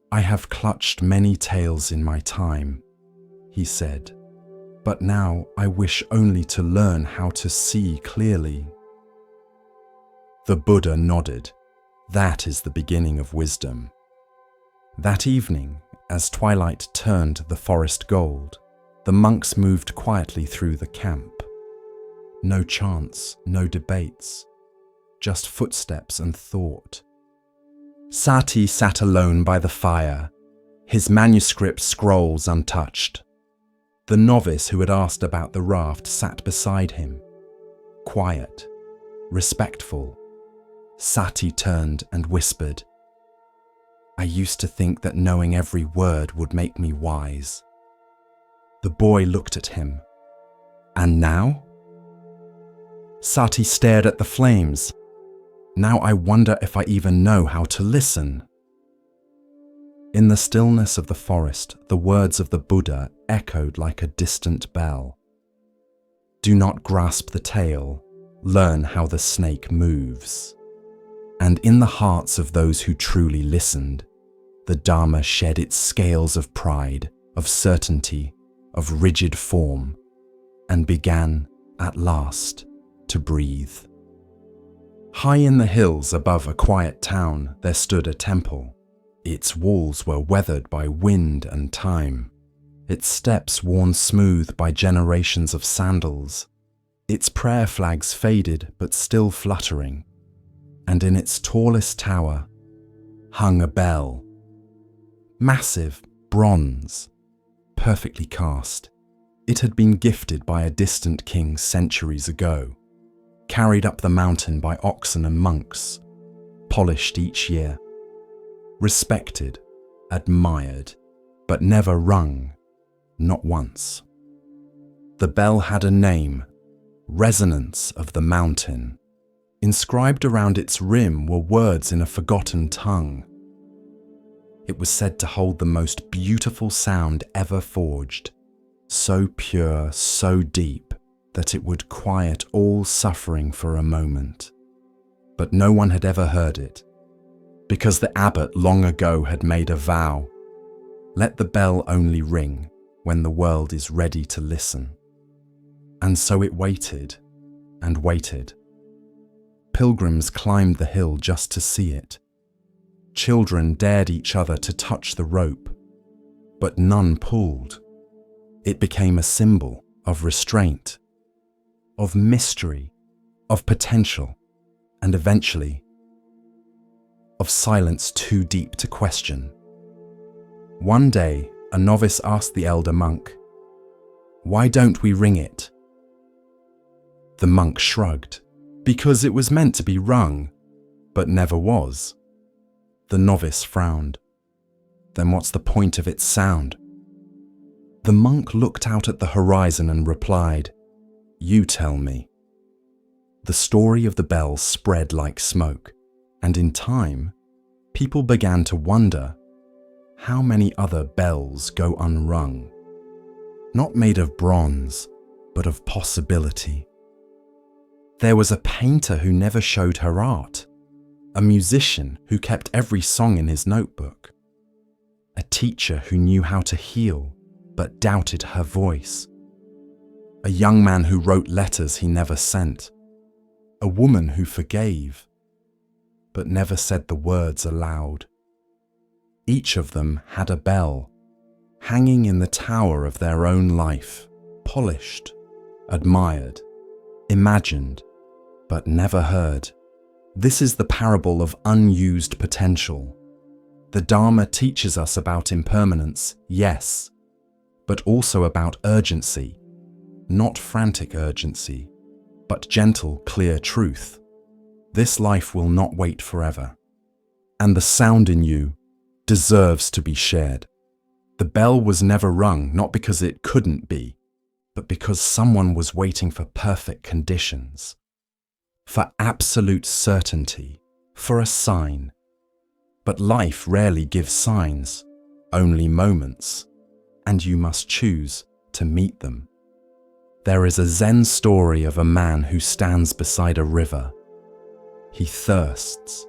S1: "I have clutched many tails in my time," he said, "but now I wish only to learn how to see clearly." The Buddha nodded. That is the beginning of wisdom. That evening, as twilight turned the forest gold, the monks moved quietly through the camp. No chants, no debates, just footsteps and thought. Sati sat alone by the fire, his manuscript scrolls untouched. The novice who had asked about the raft sat beside him, quiet, respectful. Sati turned and whispered, "I used to think that knowing every word would make me wise." The boy looked at him. "And now?" Sati stared at the flames. "Now I wonder if I even know how to listen." In the stillness of the forest, the words of the Buddha echoed like a distant bell. "Do not grasp the tail, learn how the snake moves." And in the hearts of those who truly listened, the Dharma shed its scales of pride, of certainty, of rigid form, and began, at last, to breathe. High in the hills above a quiet town, there stood a temple. Its walls were weathered by wind and time, its steps worn smooth by generations of sandals, its prayer flags faded but still fluttering, and in its tallest tower hung a bell. Massive, bronze, perfectly cast. It had been gifted by a distant king centuries ago, carried up the mountain by oxen and monks, polished each year, respected, admired, but never rung, not once. The bell had a name, Resonance of the Mountain. Inscribed around its rim were words in a forgotten tongue. It was said to hold the most beautiful sound ever forged, so pure, so deep, that it would quiet all suffering for a moment. But no one had ever heard it, because the abbot long ago had made a vow, let the bell only ring when the world is ready to listen. And so it waited and waited. Pilgrims climbed the hill just to see it. Children dared each other to touch the rope, but none pulled. It became a symbol of restraint, of mystery, of potential, and eventually, of silence too deep to question. One day, a novice asked the elder monk, "Why don't we ring it?" The monk shrugged. Because it was meant to be rung, but never was. The novice frowned. Then what's the point of its sound? The monk looked out at the horizon and replied, "You tell me." The story of the bell spread like smoke, and in time, people began to wonder, how many other bells go unrung? Not made of bronze, but of possibility. There was a painter who never showed her art, a musician who kept every song in his notebook, a teacher who knew how to heal but doubted her voice, a young man who wrote letters he never sent, a woman who forgave but never said the words aloud. Each of them had a bell, hanging in the tower of their own life, polished, admired, imagined, but never heard. This is the parable of unused potential. The Dharma teaches us about impermanence, yes, but also about urgency, not frantic urgency, but gentle, clear truth. This life will not wait forever, and the sound in you deserves to be shared. The bell was never rung, not because it couldn't be, but because someone was waiting for perfect conditions, for absolute certainty, for a sign. But life rarely gives signs, only moments, and you must choose to meet them. There is a Zen story of a man who stands beside a river. He thirsts,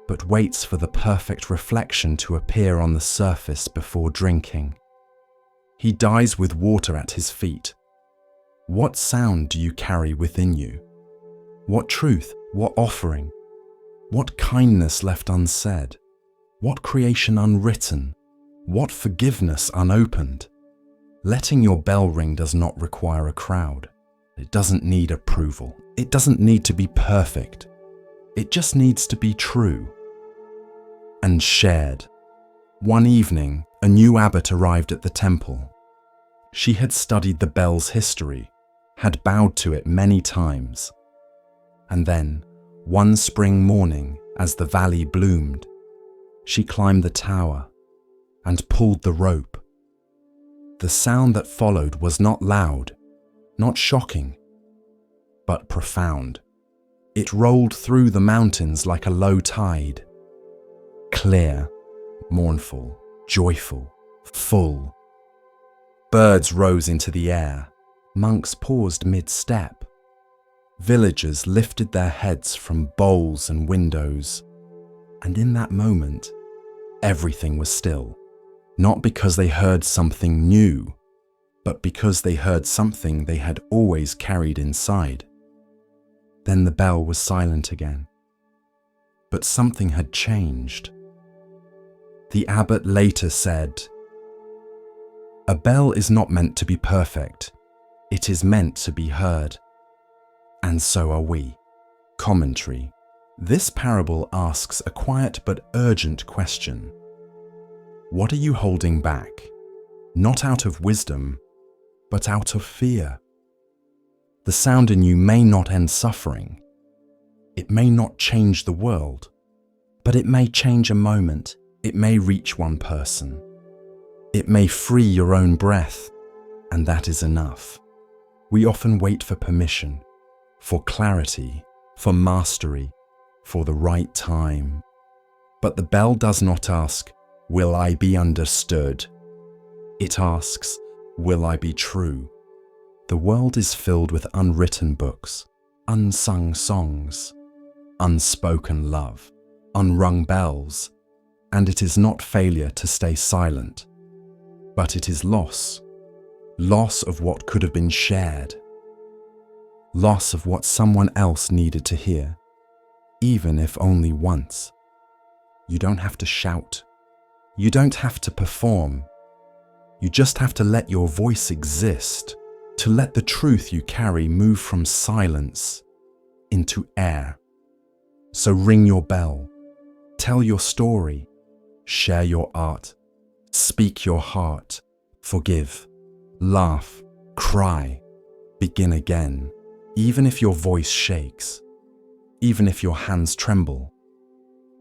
S1: but waits for the perfect reflection to appear on the surface before drinking. He dies with water at his feet. What sound do you carry within you? What truth, what offering, what kindness left unsaid, what creation unwritten, what forgiveness unopened? Letting your bell ring does not require a crowd. It doesn't need approval. It doesn't need to be perfect. It just needs to be true and shared. One evening, a new abbot arrived at the temple. She had studied the bell's history, had bowed to it many times. And then, one spring morning, as the valley bloomed, she climbed the tower and pulled the rope. The sound that followed was not loud, not shocking, but profound. It rolled through the mountains like a low tide, clear, mournful, joyful, full. Birds rose into the air. Monks paused mid-step. Villagers lifted their heads from bowls and windows. And in that moment, everything was still. Not because they heard something new, but because they heard something they had always carried inside. Then the bell was silent again. But something had changed. The abbot later said, "A bell is not meant to be perfect. It is meant to be heard. And so are we." Commentary. This parable asks a quiet but urgent question. What are you holding back? Not out of wisdom, but out of fear. The sound in you may not end suffering. It may not change the world, but it may change a moment. It may reach one person. It may free your own breath, and that is enough. We often wait for permission, for clarity, for mastery, for the right time. But the bell does not ask, "Will I be understood?" It asks, "Will I be true?" The world is filled with unwritten books, unsung songs, unspoken love, unrung bells, and it is not failure to stay silent, but it is loss of what could have been shared, loss of what someone else needed to hear, even if only once. You don't have to shout. You don't have to perform. You just have to let your voice exist, to let the truth you carry move from silence into air. So ring your bell, tell your story, share your art, speak your heart, forgive, laugh, cry, begin again, even if your voice shakes, even if your hands tremble,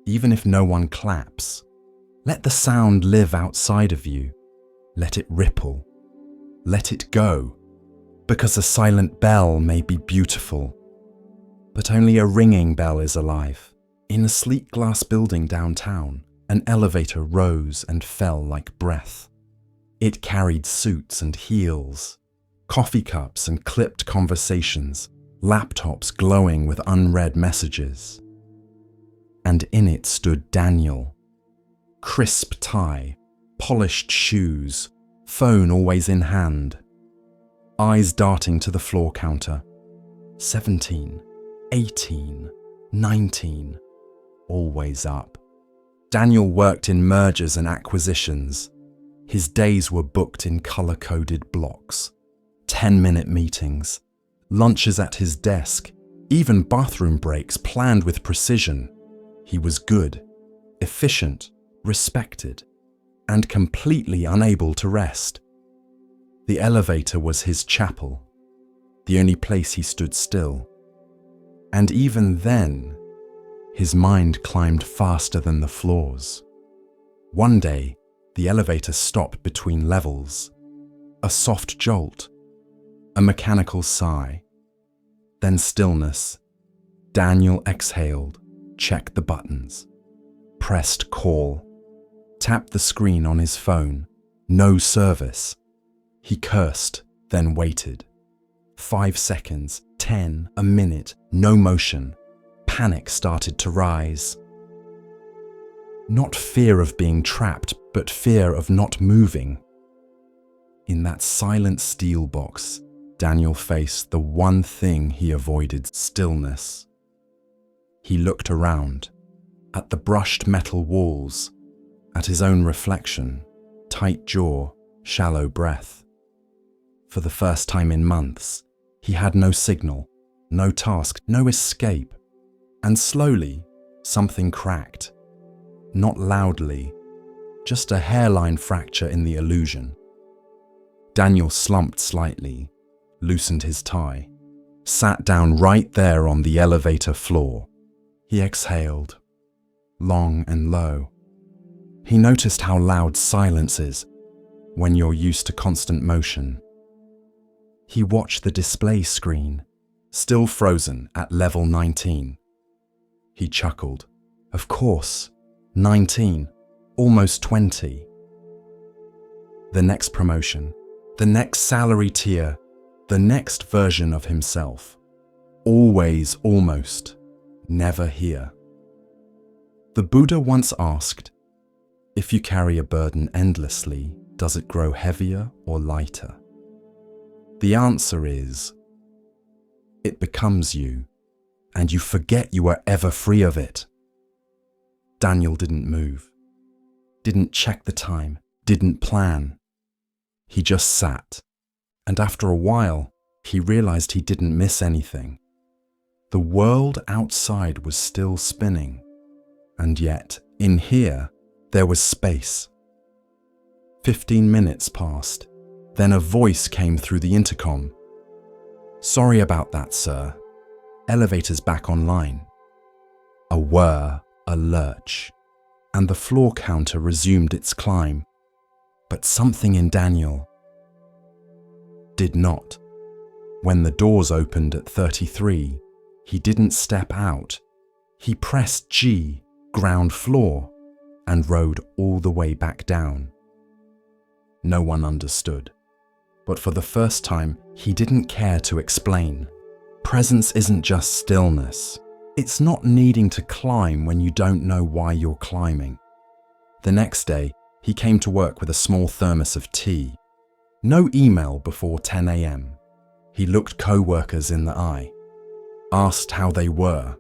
S1: even if no one claps. Let the sound live outside of you. Let it ripple. Let it go. Because a silent bell may be beautiful, but only a ringing bell is alive. In a sleek glass building downtown, an elevator rose and fell like breath. It carried suits and heels, coffee cups and clipped conversations, laptops glowing with unread messages. And in it stood Daniel. Crisp tie, polished shoes, phone always in hand. Eyes darting to the floor counter. 17, 18, 19, always up. Daniel worked in mergers and acquisitions. His days were booked in color-coded blocks. 10-minute meetings, lunches at his desk, even bathroom breaks planned with precision. He was good, efficient, respected, and completely unable to rest. The elevator was his chapel, the only place he stood still. And even then, his mind climbed faster than the floors. One day, the elevator stopped between levels. A soft jolt, a mechanical sigh, then stillness. Daniel exhaled, checked the buttons, pressed call, tapped the screen on his phone. No service. He cursed, then waited. 5 seconds, 10, a minute, no motion. Panic started to rise. Not fear of being trapped, but fear of not moving. In that silent steel box, Daniel faced the one thing he avoided: stillness. He looked around, at the brushed metal walls, at his own reflection, tight jaw, shallow breath. For the first time in months, he had no signal, no task, no escape. And slowly, something cracked. Not loudly, just a hairline fracture in the illusion. Daniel slumped slightly, loosened his tie, sat down right there on the elevator floor. He exhaled, long and low. He noticed how loud silence is when you're used to constant motion. He watched the display screen, still frozen at level 19. He chuckled. Of course, 19, almost 20. The next promotion, the next salary tier, the next version of himself. Always almost, never here. The Buddha once asked, if you carry a burden endlessly, does it grow heavier or lighter? The answer is, it becomes you, and you forget you are ever free of it. Daniel didn't move, didn't check the time, didn't plan. He just sat, and after a while, he realized he didn't miss anything. The world outside was still spinning, and yet, in here, there was space. 15 minutes passed, then a voice came through the intercom. Sorry about that, sir. Elevator's back online. A whir, a lurch, and the floor counter resumed its climb. But something in Daniel did not. When the doors opened at 33, he didn't step out. He pressed G, ground floor, and rode all the way back down. No one understood. But for the first time, he didn't care to explain. Presence isn't just stillness. It's not needing to climb when you don't know why you're climbing. The next day, he came to work with a small thermos of tea. No email before 10 a.m. He looked co-workers in the eye, asked how they were,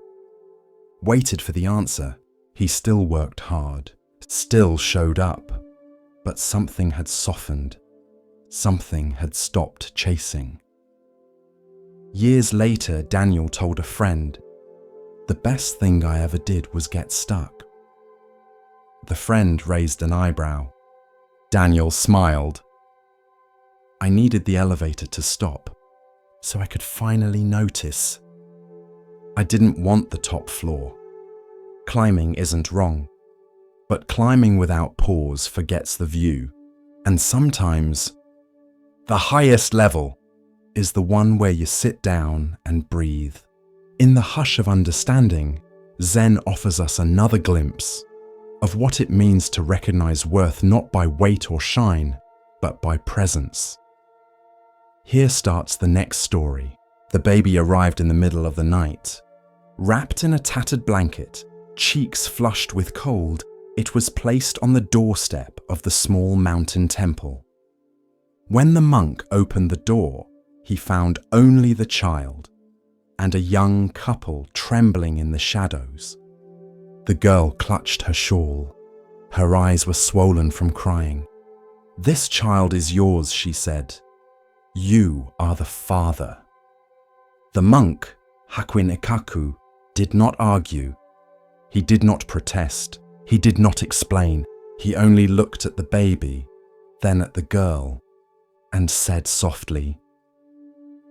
S1: waited for the answer. He still worked hard, still showed up, but something had softened. Something had stopped chasing. Years later, Daniel told a friend, "The best thing I ever did was get stuck." The friend raised an eyebrow. Daniel smiled. I needed the elevator to stop, so I could finally notice. I didn't want the top floor. Climbing isn't wrong, but climbing without pause forgets the view, and sometimes the highest level is the one where you sit down and breathe. In the hush of understanding, Zen offers us another glimpse of what it means to recognize worth not by weight or shine, but by presence. Here starts the next story. The baby arrived in the middle of the night. Wrapped in a tattered blanket, cheeks flushed with cold, it was placed on the doorstep of the small mountain temple. When the monk opened the door, he found only the child and a young couple trembling in the shadows. The girl clutched her shawl. Her eyes were swollen from crying. "This child is yours," she said. "You are the father." The monk, Hakuin Ikaku, did not argue. He did not protest. He did not explain. He only looked at the baby, then at the girl, and said softly,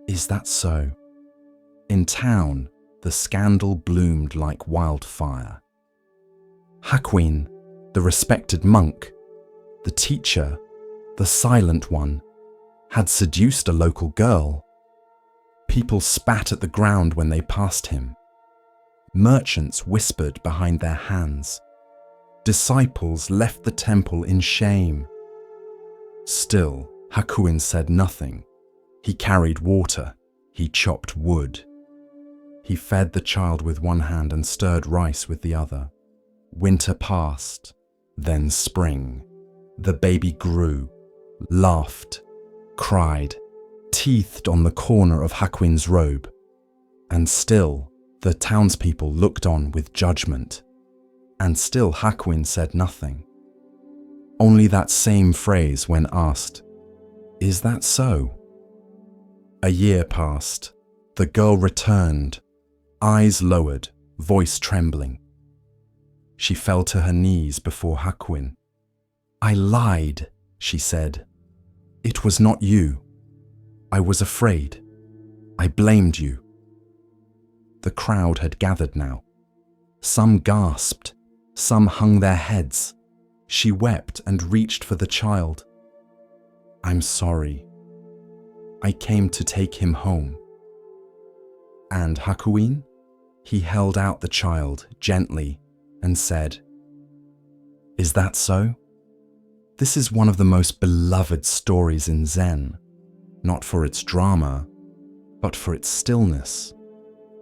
S1: "Is that so?" In town, the scandal bloomed like wildfire. Hakuin, the respected monk, the teacher, the silent one, had seduced a local girl. People spat at the ground when they passed him. Merchants whispered behind their hands. Disciples left the temple in shame. Still, Hakuin said nothing. He carried water. He chopped wood. He fed the child with one hand and stirred rice with the other. Winter passed, then spring. The baby grew, laughed, cried, teethed on the corner of Hakuin's robe. And still, the townspeople looked on with judgment. And still Hakuin said nothing. Only that same phrase when asked, "Is that so?" A year passed. The girl returned, eyes lowered, voice trembling. She fell to her knees before Hakuin. "I lied," she said. "It was not you. I was afraid. I blamed you." The crowd had gathered now. Some gasped, some hung their heads. She wept and reached for the child. "I'm sorry. I came to take him home." And Hakuin? He held out the child gently and said, "Is that so?" This is one of the most beloved stories in Zen, not for its drama, but for its stillness,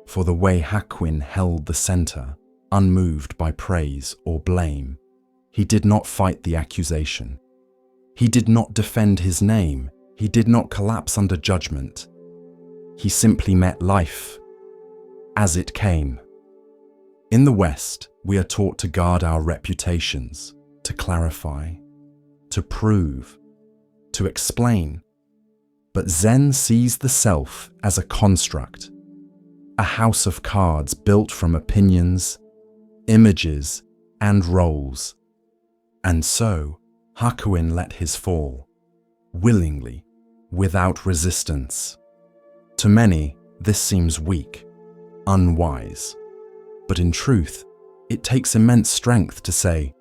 S1: for the way Hakuin held the center, unmoved by praise or blame. He did not fight the accusation. He did not defend his name. He did not collapse under judgment. He simply met life as it came. In the West, we are taught to guard our reputations, to clarify, to prove, to explain. But Zen sees the self as a construct, a house of cards built from opinions, images, and roles. And so, Hakuin let his fall, willingly, without resistance. To many, this seems weak, unwise. But in truth, it takes immense strength to say,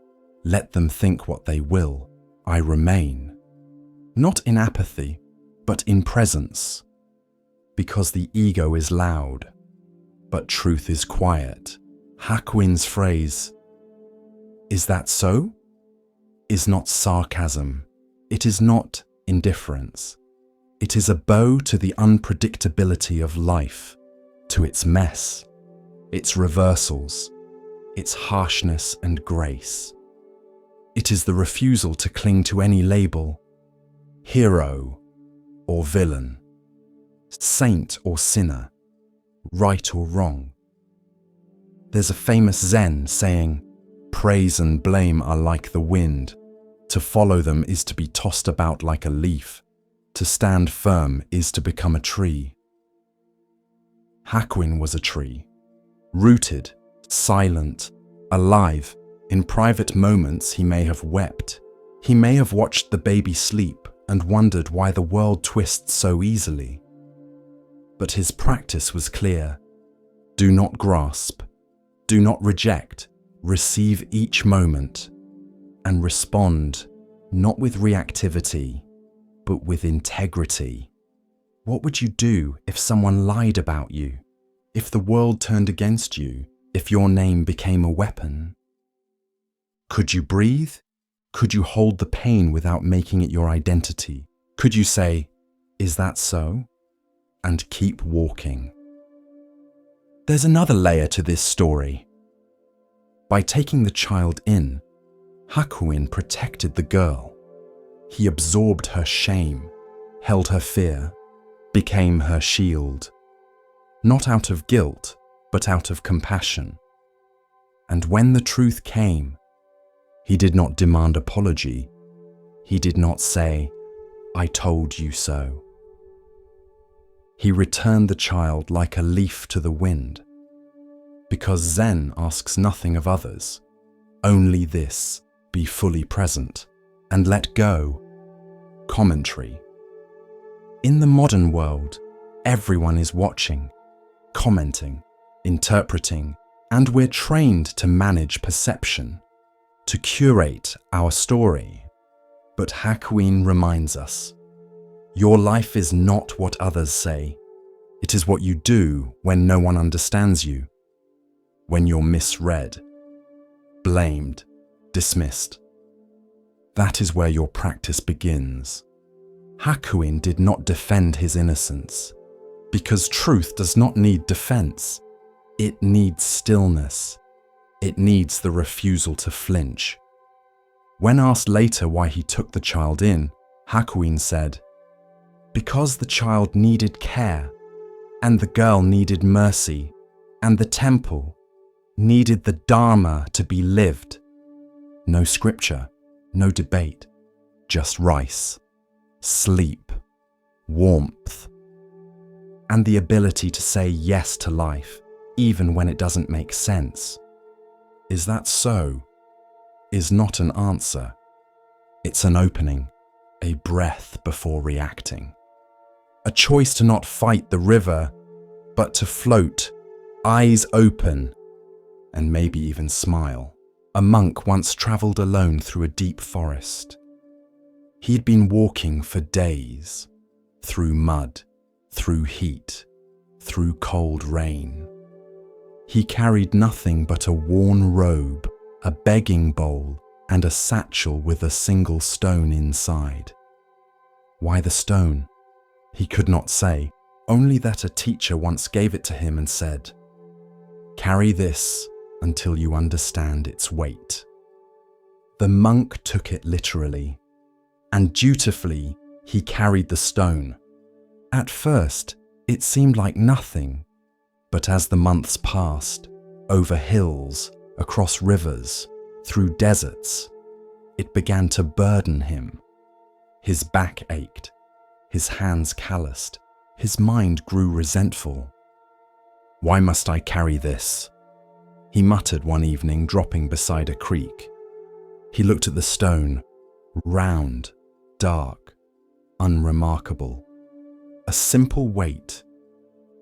S1: "Let them think what they will, I remain." Not in apathy, but in presence. Because the ego is loud, but truth is quiet. Hakuin's phrase, "Is that so?" is not sarcasm. It is not indifference. It is a bow to the unpredictability of life, to its mess, its reversals, its harshness and grace. It is the refusal to cling to any label, hero or villain, saint or sinner, right or wrong. There's a famous Zen saying, "Praise and blame are like the wind. To follow them is to be tossed about like a leaf. To stand firm is to become a tree." Hakuin was a tree, rooted, silent, alive. In private moments he may have wept. He may have watched the baby sleep and wondered why the world twists so easily. But his practice was clear. Do not grasp, do not reject, receive each moment and respond not with reactivity, but with integrity. What would you do if someone lied about you? If the world turned against you? If your name became a weapon? Could you breathe? Could you hold the pain without making it your identity? Could you say, "Is that so?" and keep walking? There's another layer to this story. By taking the child in, Hakuin protected the girl. He absorbed her shame, held her fear, became her shield. Not out of guilt, but out of compassion. And when the truth came, he did not demand apology. He did not say, "I told you so." He returned the child like a leaf to the wind. Because Zen asks nothing of others, only this: be fully present and let go. Commentary. In the modern world, everyone is watching, commenting, interpreting, and we're trained to manage perception, to curate our story. But Hakuin reminds us, your life is not what others say. It is what you do when no one understands you, when you're misread, blamed, dismissed. That is where your practice begins. Hakuin did not defend his innocence, because truth does not need defense. It needs stillness. It needs the refusal to flinch. When asked later why he took the child in, Hakuin said, "Because the child needed care, and the girl needed mercy, and the temple needed the Dharma to be lived." No scripture, no debate, just rice, sleep, warmth, and the ability to say yes to life, even when it doesn't make sense. Is that so? Is not an answer. It's an opening, a breath before reacting. A choice to not fight the river, but to float, eyes open, and maybe even smile. A monk once travelled alone through a deep forest. He'd been walking for days, through mud, through heat, through cold rain. He carried nothing but a worn robe, a begging bowl, and a satchel with a single stone inside. Why the stone? He could not say, only that a teacher once gave it to him and said, "Carry this until you understand its weight." The monk took it literally, and dutifully he carried the stone. At first, it seemed like nothing, but as the months passed, over hills, across rivers, through deserts, it began to burden him. His back ached, his hands calloused, his mind grew resentful. "Why must I carry this?" he muttered one evening, dropping beside a creek. He looked at the stone, round, dark, unremarkable. A simple weight,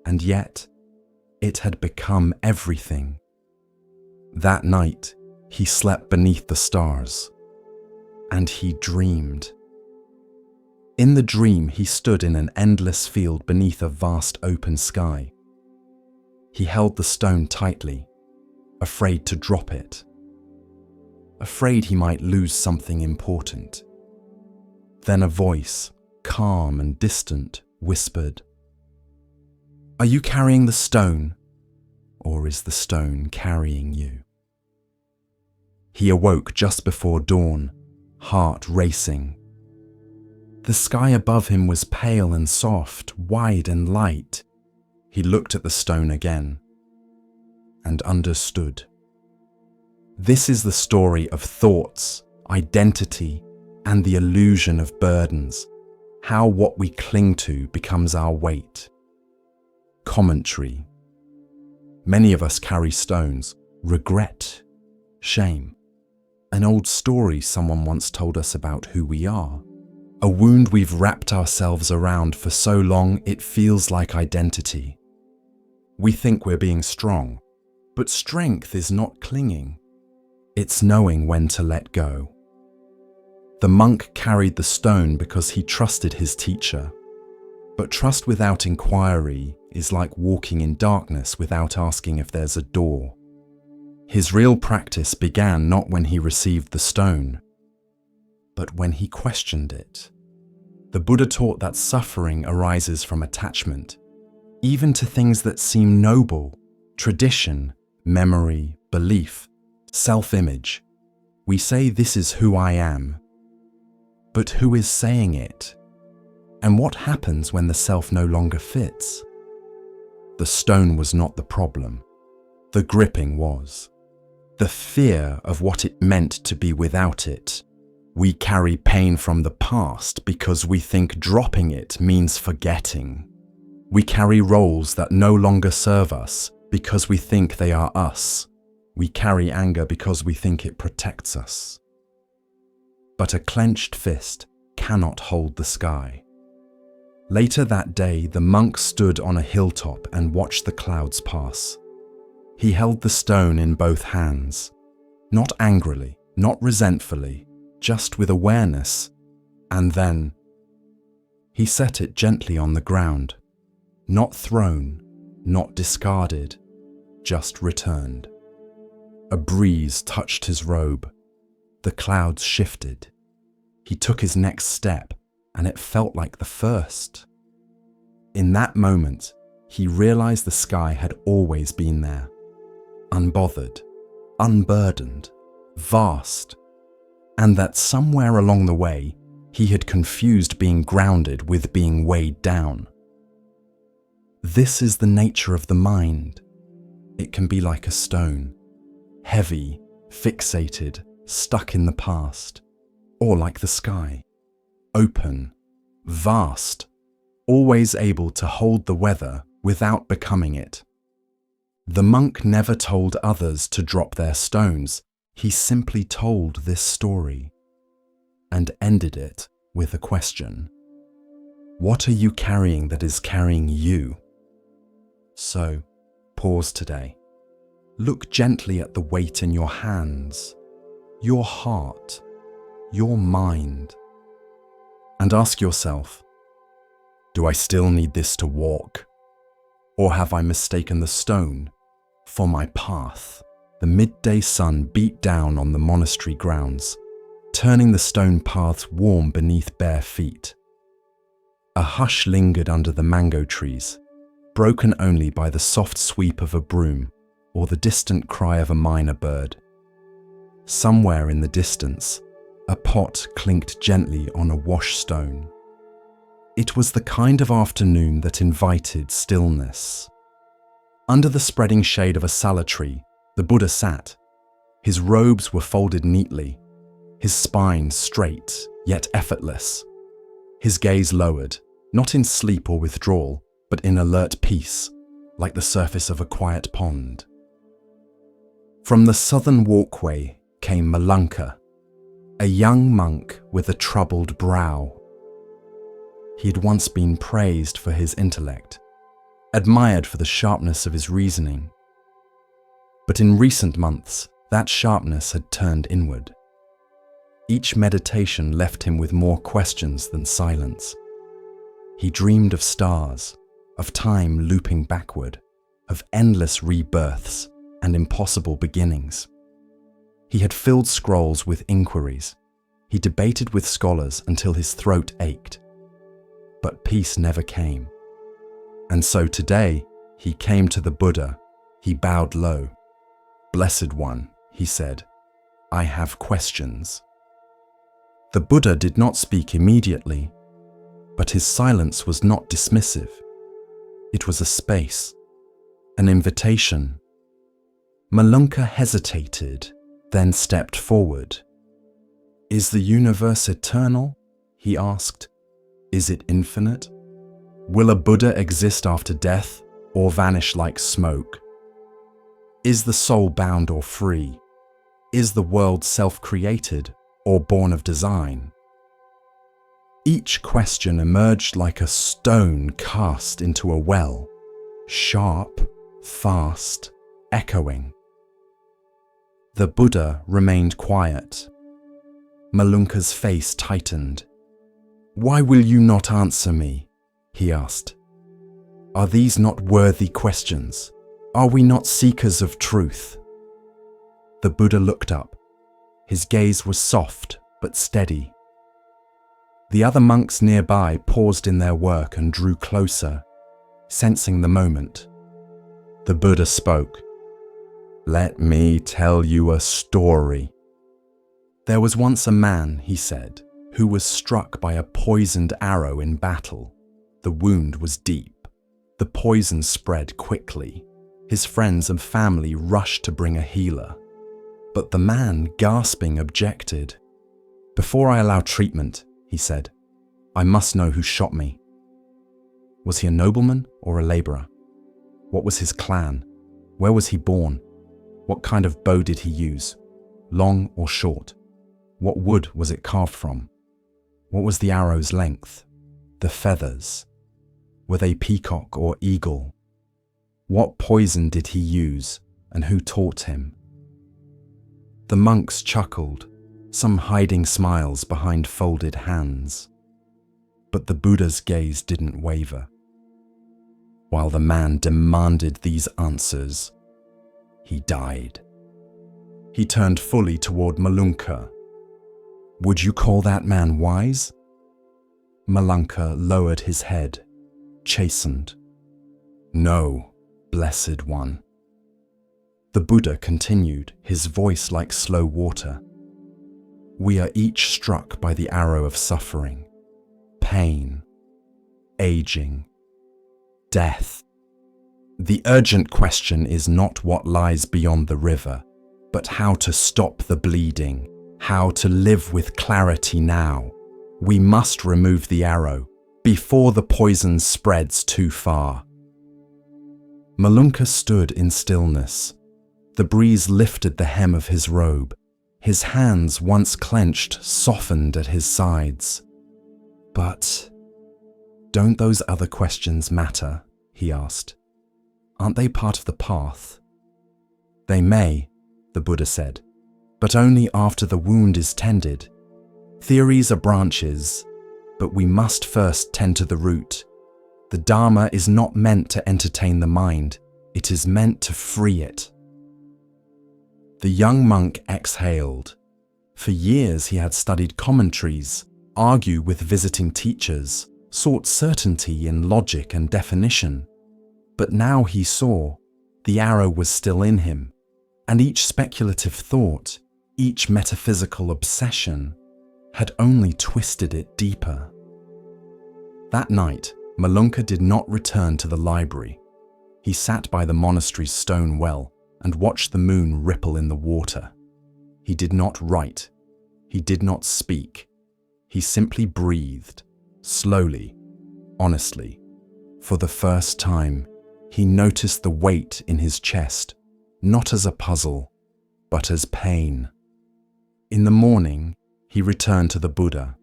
S1: and yet it had become everything. That night, he slept beneath the stars, and he dreamed. In the dream, he stood in an endless field beneath a vast open sky. He held the stone tightly, afraid to drop it, afraid he might lose something important. Then a voice, calm and distant, whispered, "Are you carrying the stone, or is the stone carrying you?" He awoke just before dawn, heart racing. The sky above him was pale and soft, wide and light. He looked at the stone again and understood. This is the story of thoughts, identity, and the illusion of burdens, how what we cling to becomes our weight. Commentary. Many of us carry stones, regret, shame, an old story someone once told us about who we are, a wound we've wrapped ourselves around for so long it feels like identity. We think we're being strong, but strength is not clinging. It's knowing when to let go. The monk carried the stone because he trusted his teacher. But trust without inquiry is like walking in darkness without asking if there's a door. His real practice began not when he received the stone, but when he questioned it. The Buddha taught that suffering arises from attachment, even to things that seem noble, tradition, memory, belief, self-image. We say, "This is who I am." But who is saying it? And what happens when the self no longer fits? The stone was not the problem. The gripping was. The fear of what it meant to be without it. We carry pain from the past because we think dropping it means forgetting. We carry roles that no longer serve us because we think they are us. We carry anger because we think it protects us. But a clenched fist cannot hold the sky. Later that day, the monk stood on a hilltop and watched the clouds pass. He held the stone in both hands, not angrily, not resentfully, just with awareness, and then he set it gently on the ground, not thrown, not discarded, just returned. A breeze touched his robe. The clouds shifted. He took his next step, and it felt like the first. In that moment, he realized the sky had always been there, unbothered, unburdened, vast, and that somewhere along the way, he had confused being grounded with being weighed down. This is the nature of the mind. It can be like a stone, heavy, fixated, stuck in the past, or like the sky, open, vast, always able to hold the weather without becoming it. The monk never told others to drop their stones. He simply told this story and ended it with a question. What are you carrying that is carrying you? So, pause today. Look gently at the weight in your hands, your heart, your mind, and ask yourself, do I still need this to walk? Or have I mistaken the stone for my path? The midday sun beat down on the monastery grounds, turning the stone paths warm beneath bare feet. A hush lingered under the mango trees, broken only by the soft sweep of a broom or the distant cry of a minor bird. Somewhere in the distance, a pot clinked gently on a wash stone. It was the kind of afternoon that invited stillness. Under the spreading shade of a sala tree, the Buddha sat. His robes were folded neatly, his spine straight yet effortless, his gaze lowered, not in sleep or withdrawal, but in alert peace, like the surface of a quiet pond. From the southern walkway came Malunka, a young monk with a troubled brow. He had once been praised for his intellect, admired for the sharpness of his reasoning. But in recent months, that sharpness had turned inward. Each meditation left him with more questions than silence. He dreamed of stars, of time looping backward, of endless rebirths and impossible beginnings. He had filled scrolls with inquiries. He debated with scholars until his throat ached. But peace never came. And so today, he came to the Buddha. He bowed low. "Blessed One," he said, "I have questions." The Buddha did not speak immediately, but his silence was not dismissive. It was a space, an invitation. Malunka hesitated, then stepped forward. "Is the universe eternal?" he asked. "Is it infinite? Will a Buddha exist after death or vanish like smoke? Is the soul bound or free? Is the world self-created or born of design?" Each question emerged like a stone cast into a well, sharp, fast, echoing. The Buddha remained quiet. Malunka's face tightened. "Why will you not answer me?" he asked. "Are these not worthy questions? Are we not seekers of truth?" The Buddha looked up. His gaze was soft but steady. The other monks nearby paused in their work and drew closer, sensing the moment. The Buddha spoke. "Let me tell you a story. There was once a man," he said, "who was struck by a poisoned arrow in battle. The wound was deep. The poison spread quickly. His friends and family rushed to bring a healer. But the man, gasping, objected. 'Before I allow treatment,' he said, 'I must know who shot me. Was he a nobleman or a laborer? What was his clan? Where was he born? What kind of bow did he use? Long or short? What wood was it carved from? What was the arrow's length? The feathers? Were they peacock or eagle? What poison did he use, and who taught him?' The monks chuckled, some hiding smiles behind folded hands. But the Buddha's gaze didn't waver. While the man demanded these answers, he died. He turned fully toward Malunka. "Would you call that man wise?" Malunka lowered his head, chastened. "No, blessed one." The Buddha continued, his voice like slow water. "We are each struck by the arrow of suffering, pain, aging, death. The urgent question is not what lies beyond the river, but how to stop the bleeding, how to live with clarity now. We must remove the arrow before the poison spreads too far." Malunka stood in stillness. The breeze lifted the hem of his robe. His hands, once clenched, softened at his sides. "But don't those other questions matter?" he asked. "Aren't they part of the path?" "They may," the Buddha said, "but only after the wound is tended. Theories are branches, but we must first tend to the root. The Dharma is not meant to entertain the mind, it is meant to free it." The young monk exhaled. For years he had studied commentaries, argued with visiting teachers, sought certainty in logic and definition. But now he saw the arrow was still in him, and each speculative thought, each metaphysical obsession, had only twisted it deeper. That night, Malunka did not return to the library. He sat by the monastery's stone well and watched the moon ripple in the water. He did not write. He did not speak. He simply breathed, slowly, honestly. For the first time, he noticed the weight in his chest, not as a puzzle, but as pain. In the morning, he returned to the Buddha.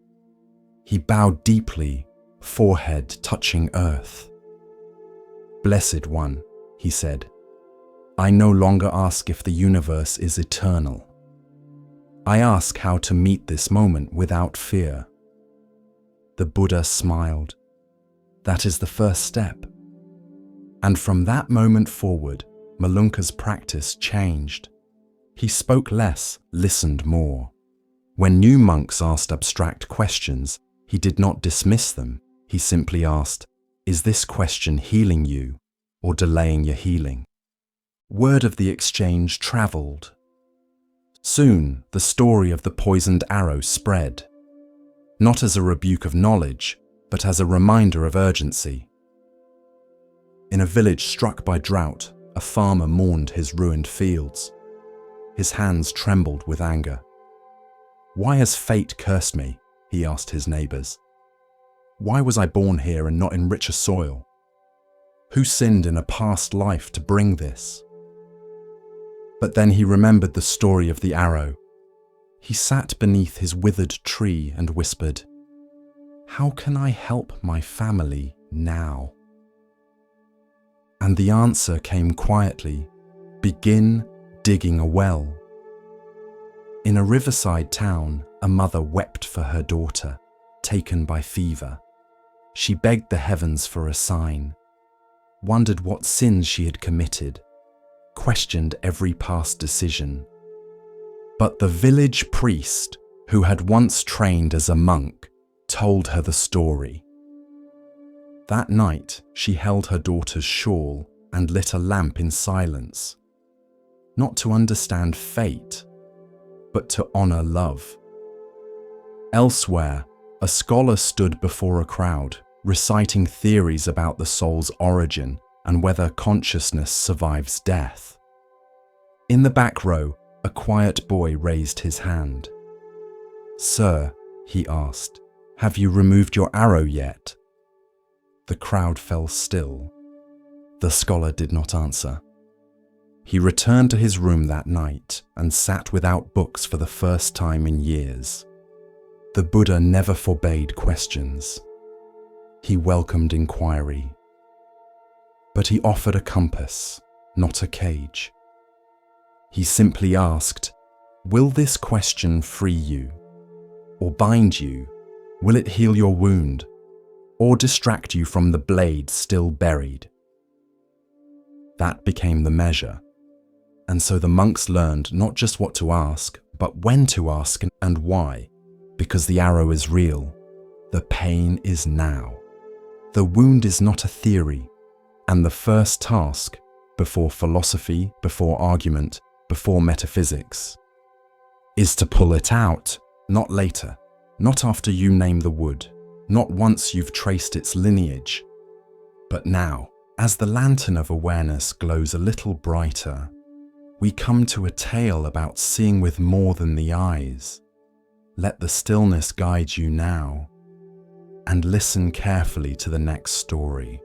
S1: He bowed deeply, forehead touching earth. "Blessed one," he said, "I no longer ask if the universe is eternal. I ask how to meet this moment without fear." The Buddha smiled. "That is the first step." And from that moment forward, Malunka's practice changed. He spoke less, listened more. When new monks asked abstract questions, he did not dismiss them. He simply asked, "Is this question healing you or delaying your healing?" Word of the exchange traveled. Soon, the story of the poisoned arrow spread, not as a rebuke of knowledge, but as a reminder of urgency. In a village struck by drought, a farmer mourned his ruined fields. His hands trembled with anger. "Why has fate cursed me?" he asked his neighbors. "Why was I born here and not in richer soil? Who sinned in a past life to bring this?" But then he remembered the story of the arrow. He sat beneath his withered tree and whispered, "How can I help my family now?" And the answer came quietly, "Begin digging a well." In a riverside town, a mother wept for her daughter, taken by fever. She begged the heavens for a sign, wondered what sins she had committed, questioned every past decision. But the village priest, who had once trained as a monk, told her the story. That night, she held her daughter's shawl and lit a lamp in silence, not to understand fate, but to honor love. Elsewhere, a scholar stood before a crowd, reciting theories about the soul's origin and whether consciousness survives death. In the back row, a quiet boy raised his hand. "Sir," he asked, "have you removed your arrow yet?" The crowd fell still. The scholar did not answer. He returned to his room that night and sat without books for the first time in years. The Buddha never forbade questions. He welcomed inquiry. But he offered a compass, not a cage. He simply asked, "Will this question free you? Or bind you? Will it heal your wound? Or distract you from the blade still buried?" That became the measure. And so the monks learned not just what to ask, but when to ask and why, because the arrow is real, The pain is now. The wound is not a theory, and the first task, before philosophy, before argument, before metaphysics, is to pull it out, not later, not after you name the wood, not once you've traced its lineage, but now, as the lantern of awareness glows a little brighter, we come to a tale about seeing with more than the eyes. Let the stillness guide you now, and listen carefully to the next story.